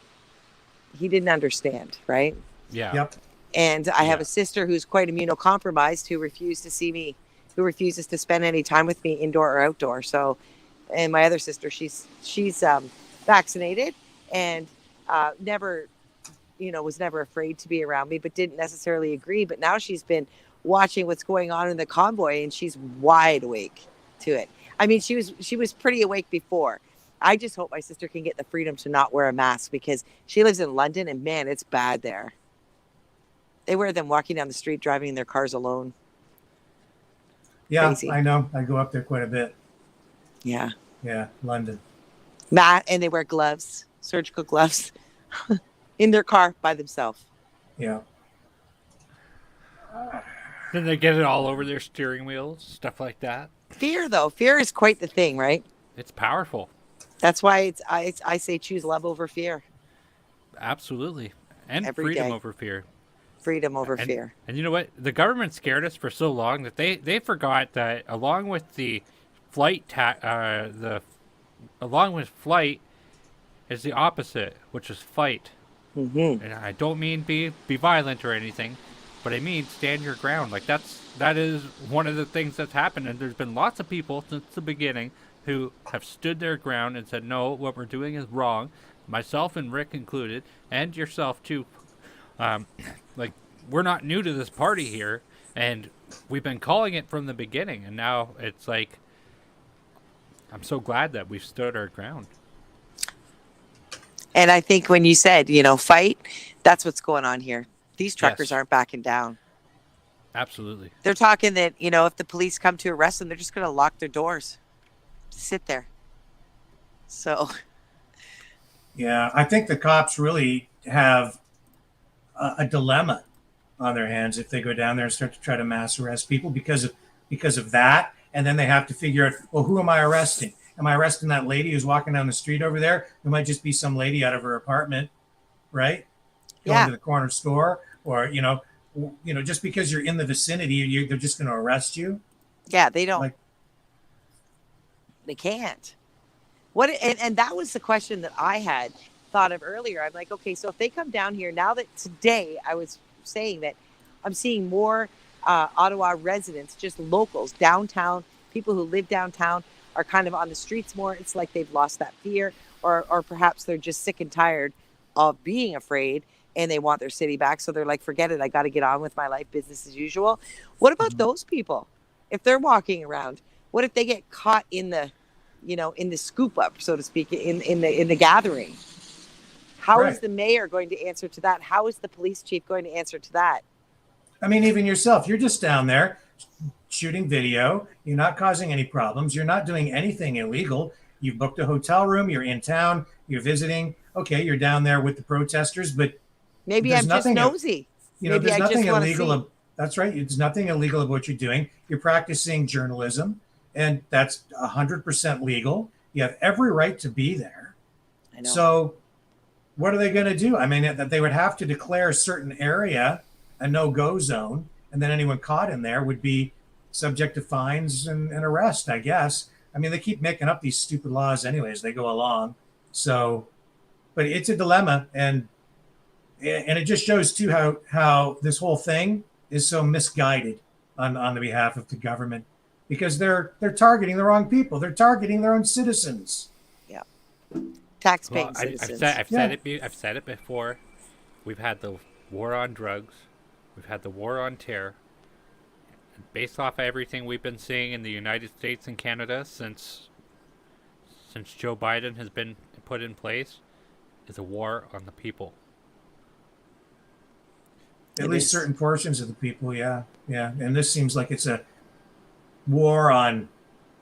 He didn't understand, right? Yeah. Yep. And I have a sister who's quite immunocompromised who refused to see me, who refuses to spend any time with me indoor or outdoor. So, and my other sister, she's vaccinated and never, was never afraid to be around me, but didn't necessarily agree. But now she's been watching what's going on in the convoy and she's wide awake to it. I mean, she was pretty awake before. I just hope my sister can get the freedom to not wear a mask because she lives in London and man, it's bad there. They wear them walking down the street, driving in their cars alone. Yeah, Crazy. I know. I go up there quite a bit. Yeah. Yeah, London. And they wear gloves, surgical gloves, in their car by themselves. Yeah. Then they get it all over their steering wheels, stuff like that. Fear, though. Fear is quite the thing, right? It's powerful. That's why I say choose love over fear. Absolutely. And Every freedom day. over fear. Freedom over fear. And you know what? The government scared us for so long that they forgot that along with the flight is the opposite, which is fight. Mm-hmm. And I don't mean be violent or anything, but I mean stand your ground. Like that is one of the things that's happened, and there's been lots of people since the beginning who have stood their ground and said, no, what we're doing is wrong. Myself and Rick included, and yourself too. Like, we're not new to this party here, and we've been calling it from the beginning, and now it's like, I'm so glad that we've stood our ground. And I think when you said, fight, that's what's going on here. These truckers aren't backing down. Absolutely. They're talking that, if the police come to arrest them, they're just going to lock their doors. Sit there. So. Yeah, I think the cops really have a dilemma on their hands if they go down there and start to try to mass arrest people because of that. And then they have to figure out, well, who am I arresting? Am I arresting that lady who's walking down the street over there? It might just be some lady out of her apartment, right? Going to the corner store, or just because you're in the vicinity, they're just going to arrest you. Yeah, they don't. They can't. What? And that was the question that I had thought of earlier. I'm like, okay, so if they come down here now, that today I was saying that I'm seeing more Ottawa residents, just locals, downtown, people who live downtown are kind of on the streets more. It's like they've lost that fear, or perhaps they're just sick and tired of being afraid and they want their city back. So they're like, forget it. I got to get on with my life, business as usual. What about those people? If they're walking around, what if they get caught in the, in the scoop up, so to speak, in the gathering? How is the mayor going to answer to that? How is the police chief going to answer to that? I mean, even yourself, you're just down there shooting video. You're not causing any problems. You're not doing anything illegal. You've booked a hotel room. You're in town. You're visiting. Okay, you're down there with the protesters, but maybe I'm just nosy. There's nothing illegal. That's right. There's nothing illegal about what you're doing. You're practicing journalism, and that's 100% legal. You have every right to be there. I know. So what are they going to do? I mean, that they would have to declare a certain area a no-go zone, and then anyone caught in there would be subject to fines and arrest, I guess. I mean, they keep making up these stupid laws anyways. They go along. So, but it's a dilemma, and it just shows too how this whole thing is so misguided on the behalf of the government, because they're targeting the wrong people. They're targeting their own citizens. Yeah, taxpaying citizens. I've said it before. We've had the war on drugs. We've had the war on terror. Based off of everything we've been seeing in the United States and Canada since Joe Biden has been put in place, is a war on the people. At least certain portions of the people, yeah. And this seems like it's a war on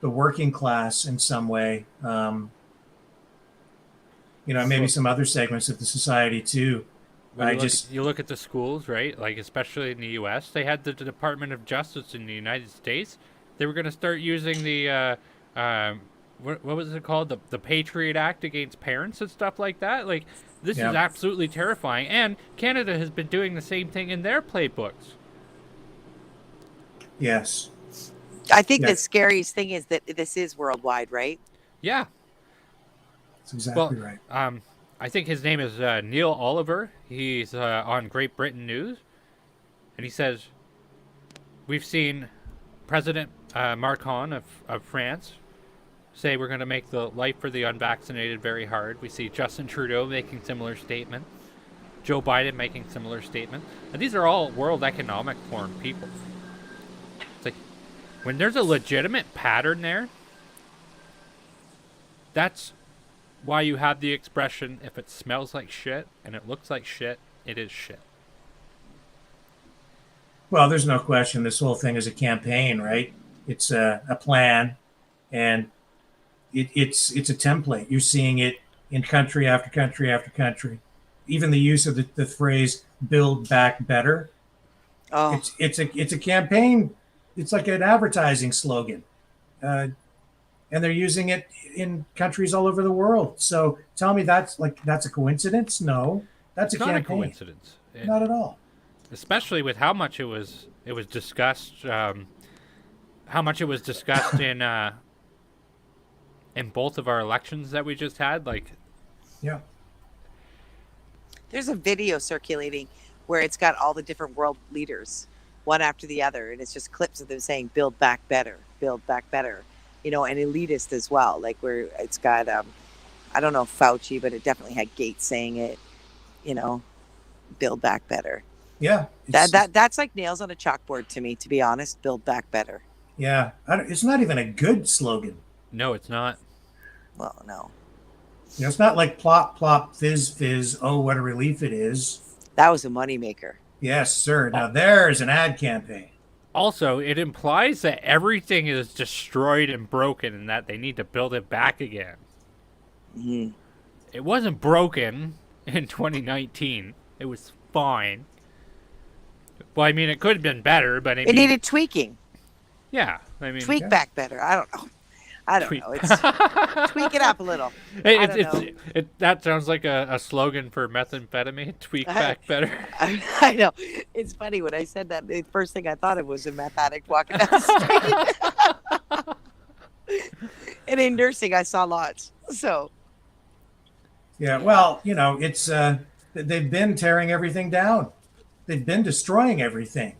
the working class in some way. Maybe some other segments of the society too. You look at the schools, right? Like, especially in the U.S., they had the Department of Justice in the United States. They were going to start using the what was it called? The Patriot Act against parents and stuff like that. Like, this is absolutely terrifying. And Canada has been doing the same thing in their playbooks. Yes. I think the scariest thing is that this is worldwide, right? Yeah. That's exactly right. I think his name is Neil Oliver. He's on Great Britain News. And he says, we've seen President Macron of France say we're going to make the life for the unvaccinated very hard. We see Justin Trudeau making similar statements. Joe Biden making similar statements. And these are all World Economic Forum people. It's like, when there's a legitimate pattern there, that's why you have the expression, if it smells like shit and it looks like shit, it is shit. Well, there's no question this whole thing is a campaign, right? It's a plan, and it's a template. You're seeing it in country after country after country. Even the use of the phrase "build back better." Oh. It's a campaign. It's like an advertising slogan. And they're using it in countries all over the world. So tell me that's a coincidence? No, that's a campaign. Not a coincidence. Not at all. Especially with how much it was discussed. How much it was discussed in both of our elections that we just had. Like, yeah. There's a video circulating where it's got all the different world leaders, one after the other, and it's just clips of them saying "Build back better, build back better." And elitist as well. Like, where it's got, I don't know Fauci, but it definitely had Gates saying it. Build back better. Yeah, that's like nails on a chalkboard to me. To be honest, build back better. Yeah, it's not even a good slogan. No, it's not. Well, no. It's not like plop, plop, fizz, fizz. Oh, what a relief it is. That was a moneymaker. Yes, sir. Now there's an ad campaign. Also, it implies that everything is destroyed and broken and that they need to build it back again. Mm-hmm. It wasn't broken in 2019. It was fine. Well, I mean, it could have been better, but I It mean, needed tweaking. yeah. I mean, Tweak back better. I don't know. Tweak. Know. It's tweak it up a little. I don't know. That sounds like a slogan for methamphetamine. Tweak back better. I know. It's funny when I said that. The first thing I thought of was a meth addict walking down the street. And in nursing, I saw lots. So. Yeah. Well, it's they've been tearing everything down. They've been destroying everything.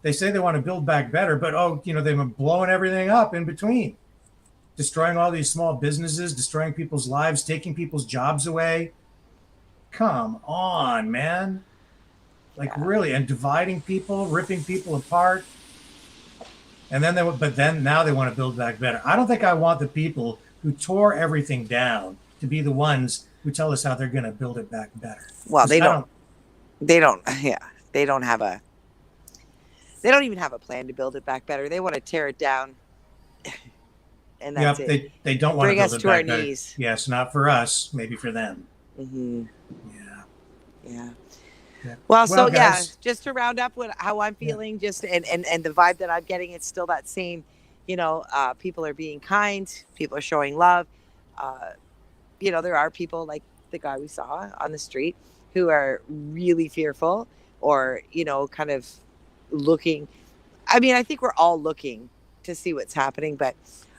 They say they want to build back better, but they've been blowing everything up in between. Destroying all these small businesses, destroying people's lives, taking people's jobs away. Come on, man. Really, and dividing people, ripping people apart. And then now they want to build back better. I don't think I want the people who tore everything down to be the ones who tell us how they're going to build it back better. Well, they don't yeah. They don't even have a plan to build it back better. They want to tear it down. And that's it. They don't want bring to us build it to back our better. knees. Yes, not for us, maybe for them. Mm-hmm. Yeah. Well, so guys, just to round up how I'm feeling, just and the vibe that I'm getting, it's still that same. People are being kind. People are showing love. There are people like the guy we saw on the street who are really fearful or kind of looking. I mean, I think we're all looking to see what's happening, but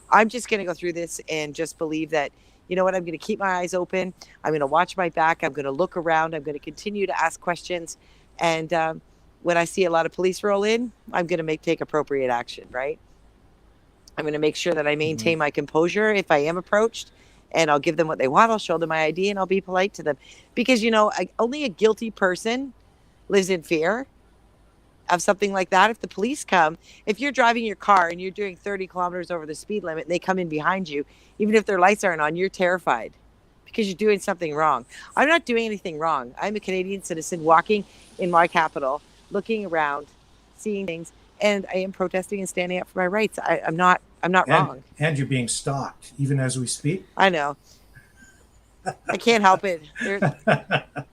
I'm just going to go through this and just believe that, I'm going to keep my eyes open. I'm going to watch my back. I'm going to look around. I'm going to continue to ask questions. And when I see a lot of police roll in, I'm going to take appropriate action, right? I'm going to make sure that I maintain my composure if I am approached, and I'll give them what they want. I'll show them my ID and I'll be polite to them because, only a guilty person lives in fear of something like that. If the police come, if you're driving your car and you're doing 30 kilometers over the speed limit and they come in behind you, even if their lights aren't on, you're terrified because you're doing something wrong. I'm not doing anything wrong. I'm a Canadian citizen walking in my capital, looking around, seeing things, and I am protesting and standing up for my rights. I'm not wrong. And you're being stalked even as we speak. I know. I can't help it.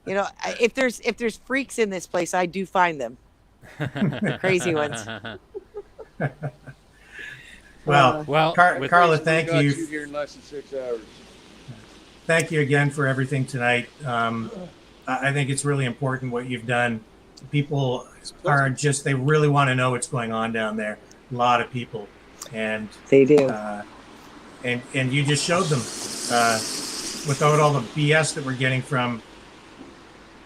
If there's freaks in this place, I do find them. Crazy ones. Well, Carla, thank you. you. Here in less than 6 hours. Thank you again for everything tonight. I think it's really important what you've done. People are they really want to know what's going on down there. A lot of people, and they do. And you just showed them without all the BS that we're getting from,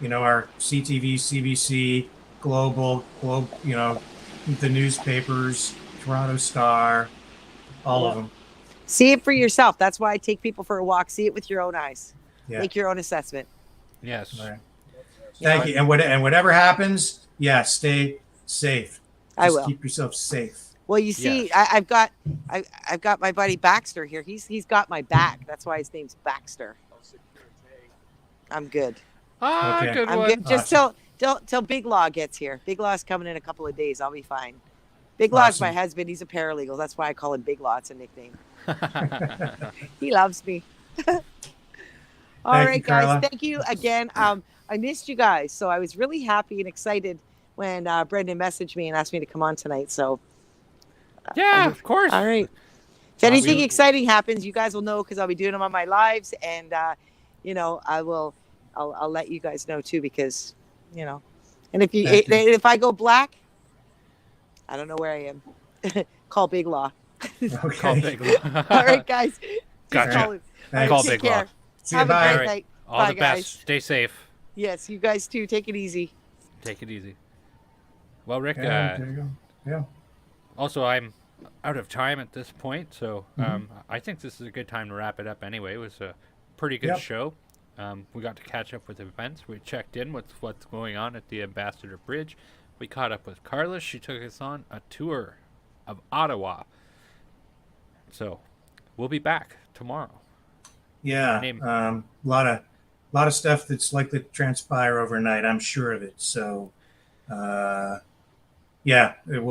our CTV, CBC, Globe, the newspapers, Toronto Star, all of them. See it for yourself. That's why I take people for a walk. See it with your own eyes. Yeah. Make your own assessment. Yes. Right. Thank you. And whatever happens, stay safe. I will. Keep yourself safe. Well, you see, I've got my buddy Baxter here. He's got my back. That's why his name's Baxter. I'm good. Okay. Good I'm one. good. Just till Big Law gets here. Big Law's coming in a couple of days. I'll be fine. Big Law's my husband. He's a paralegal. That's why I call him Big Law. It's a nickname. He loves me. All right, guys. Thank you again. I missed you guys, so I was really happy and excited when Brenden messaged me and asked me to come on tonight. So yeah, of course. All right. If anything exciting happens, you guys will know because I'll be doing them on my lives, and I'll let you guys know too because and if I go black, I don't know where I am. Call Big Law. Okay. Call Big Law. All right, guys. Gotcha. Call Big Law. Have a great night. All the best. Stay safe. Yes, you guys too. Take it easy. Take it easy. Well, Rick. There you go. Yeah. Also, I'm out of time at this point, so I think this is a good time to wrap it up anyway. It was a pretty good show. We got to catch up with events. We checked in with what's going on at the Ambassador Bridge. We caught up with Carla. She took us on a tour of Ottawa. So we'll be back tomorrow. Yeah. A lot of stuff that's likely to transpire overnight. I'm sure of it. So, we'll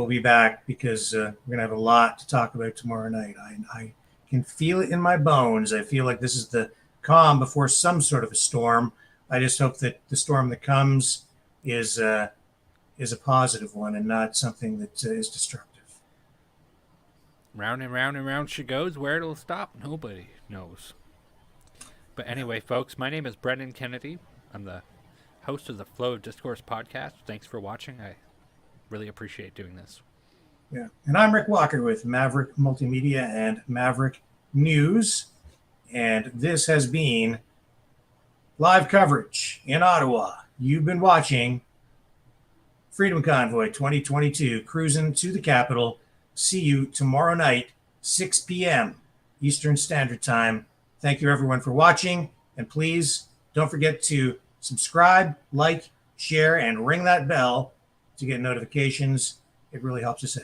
be back because we're going to have a lot to talk about tomorrow night. I can feel it in my bones. I feel like this is the calm before some sort of a storm. I just hope that the storm that comes is is a positive one and not something that is destructive. Round and round she goes. Where it'll stop, nobody knows. But anyway, folks, my name is Brenden Kennedy. I'm the host of the Flow of Discourse podcast. Thanks for watching. I really appreciate doing this. Yeah. And I'm Rick Walker with Maverick Multimedia and Maverick News. And this has been live coverage in Ottawa. You've been watching Freedom Convoy 2022, cruising to the capital. See you tomorrow night, 6 p.m. Eastern Standard Time. Thank you, everyone, for watching. And please don't forget to subscribe, like, share, and ring that bell to get notifications. It really helps us out.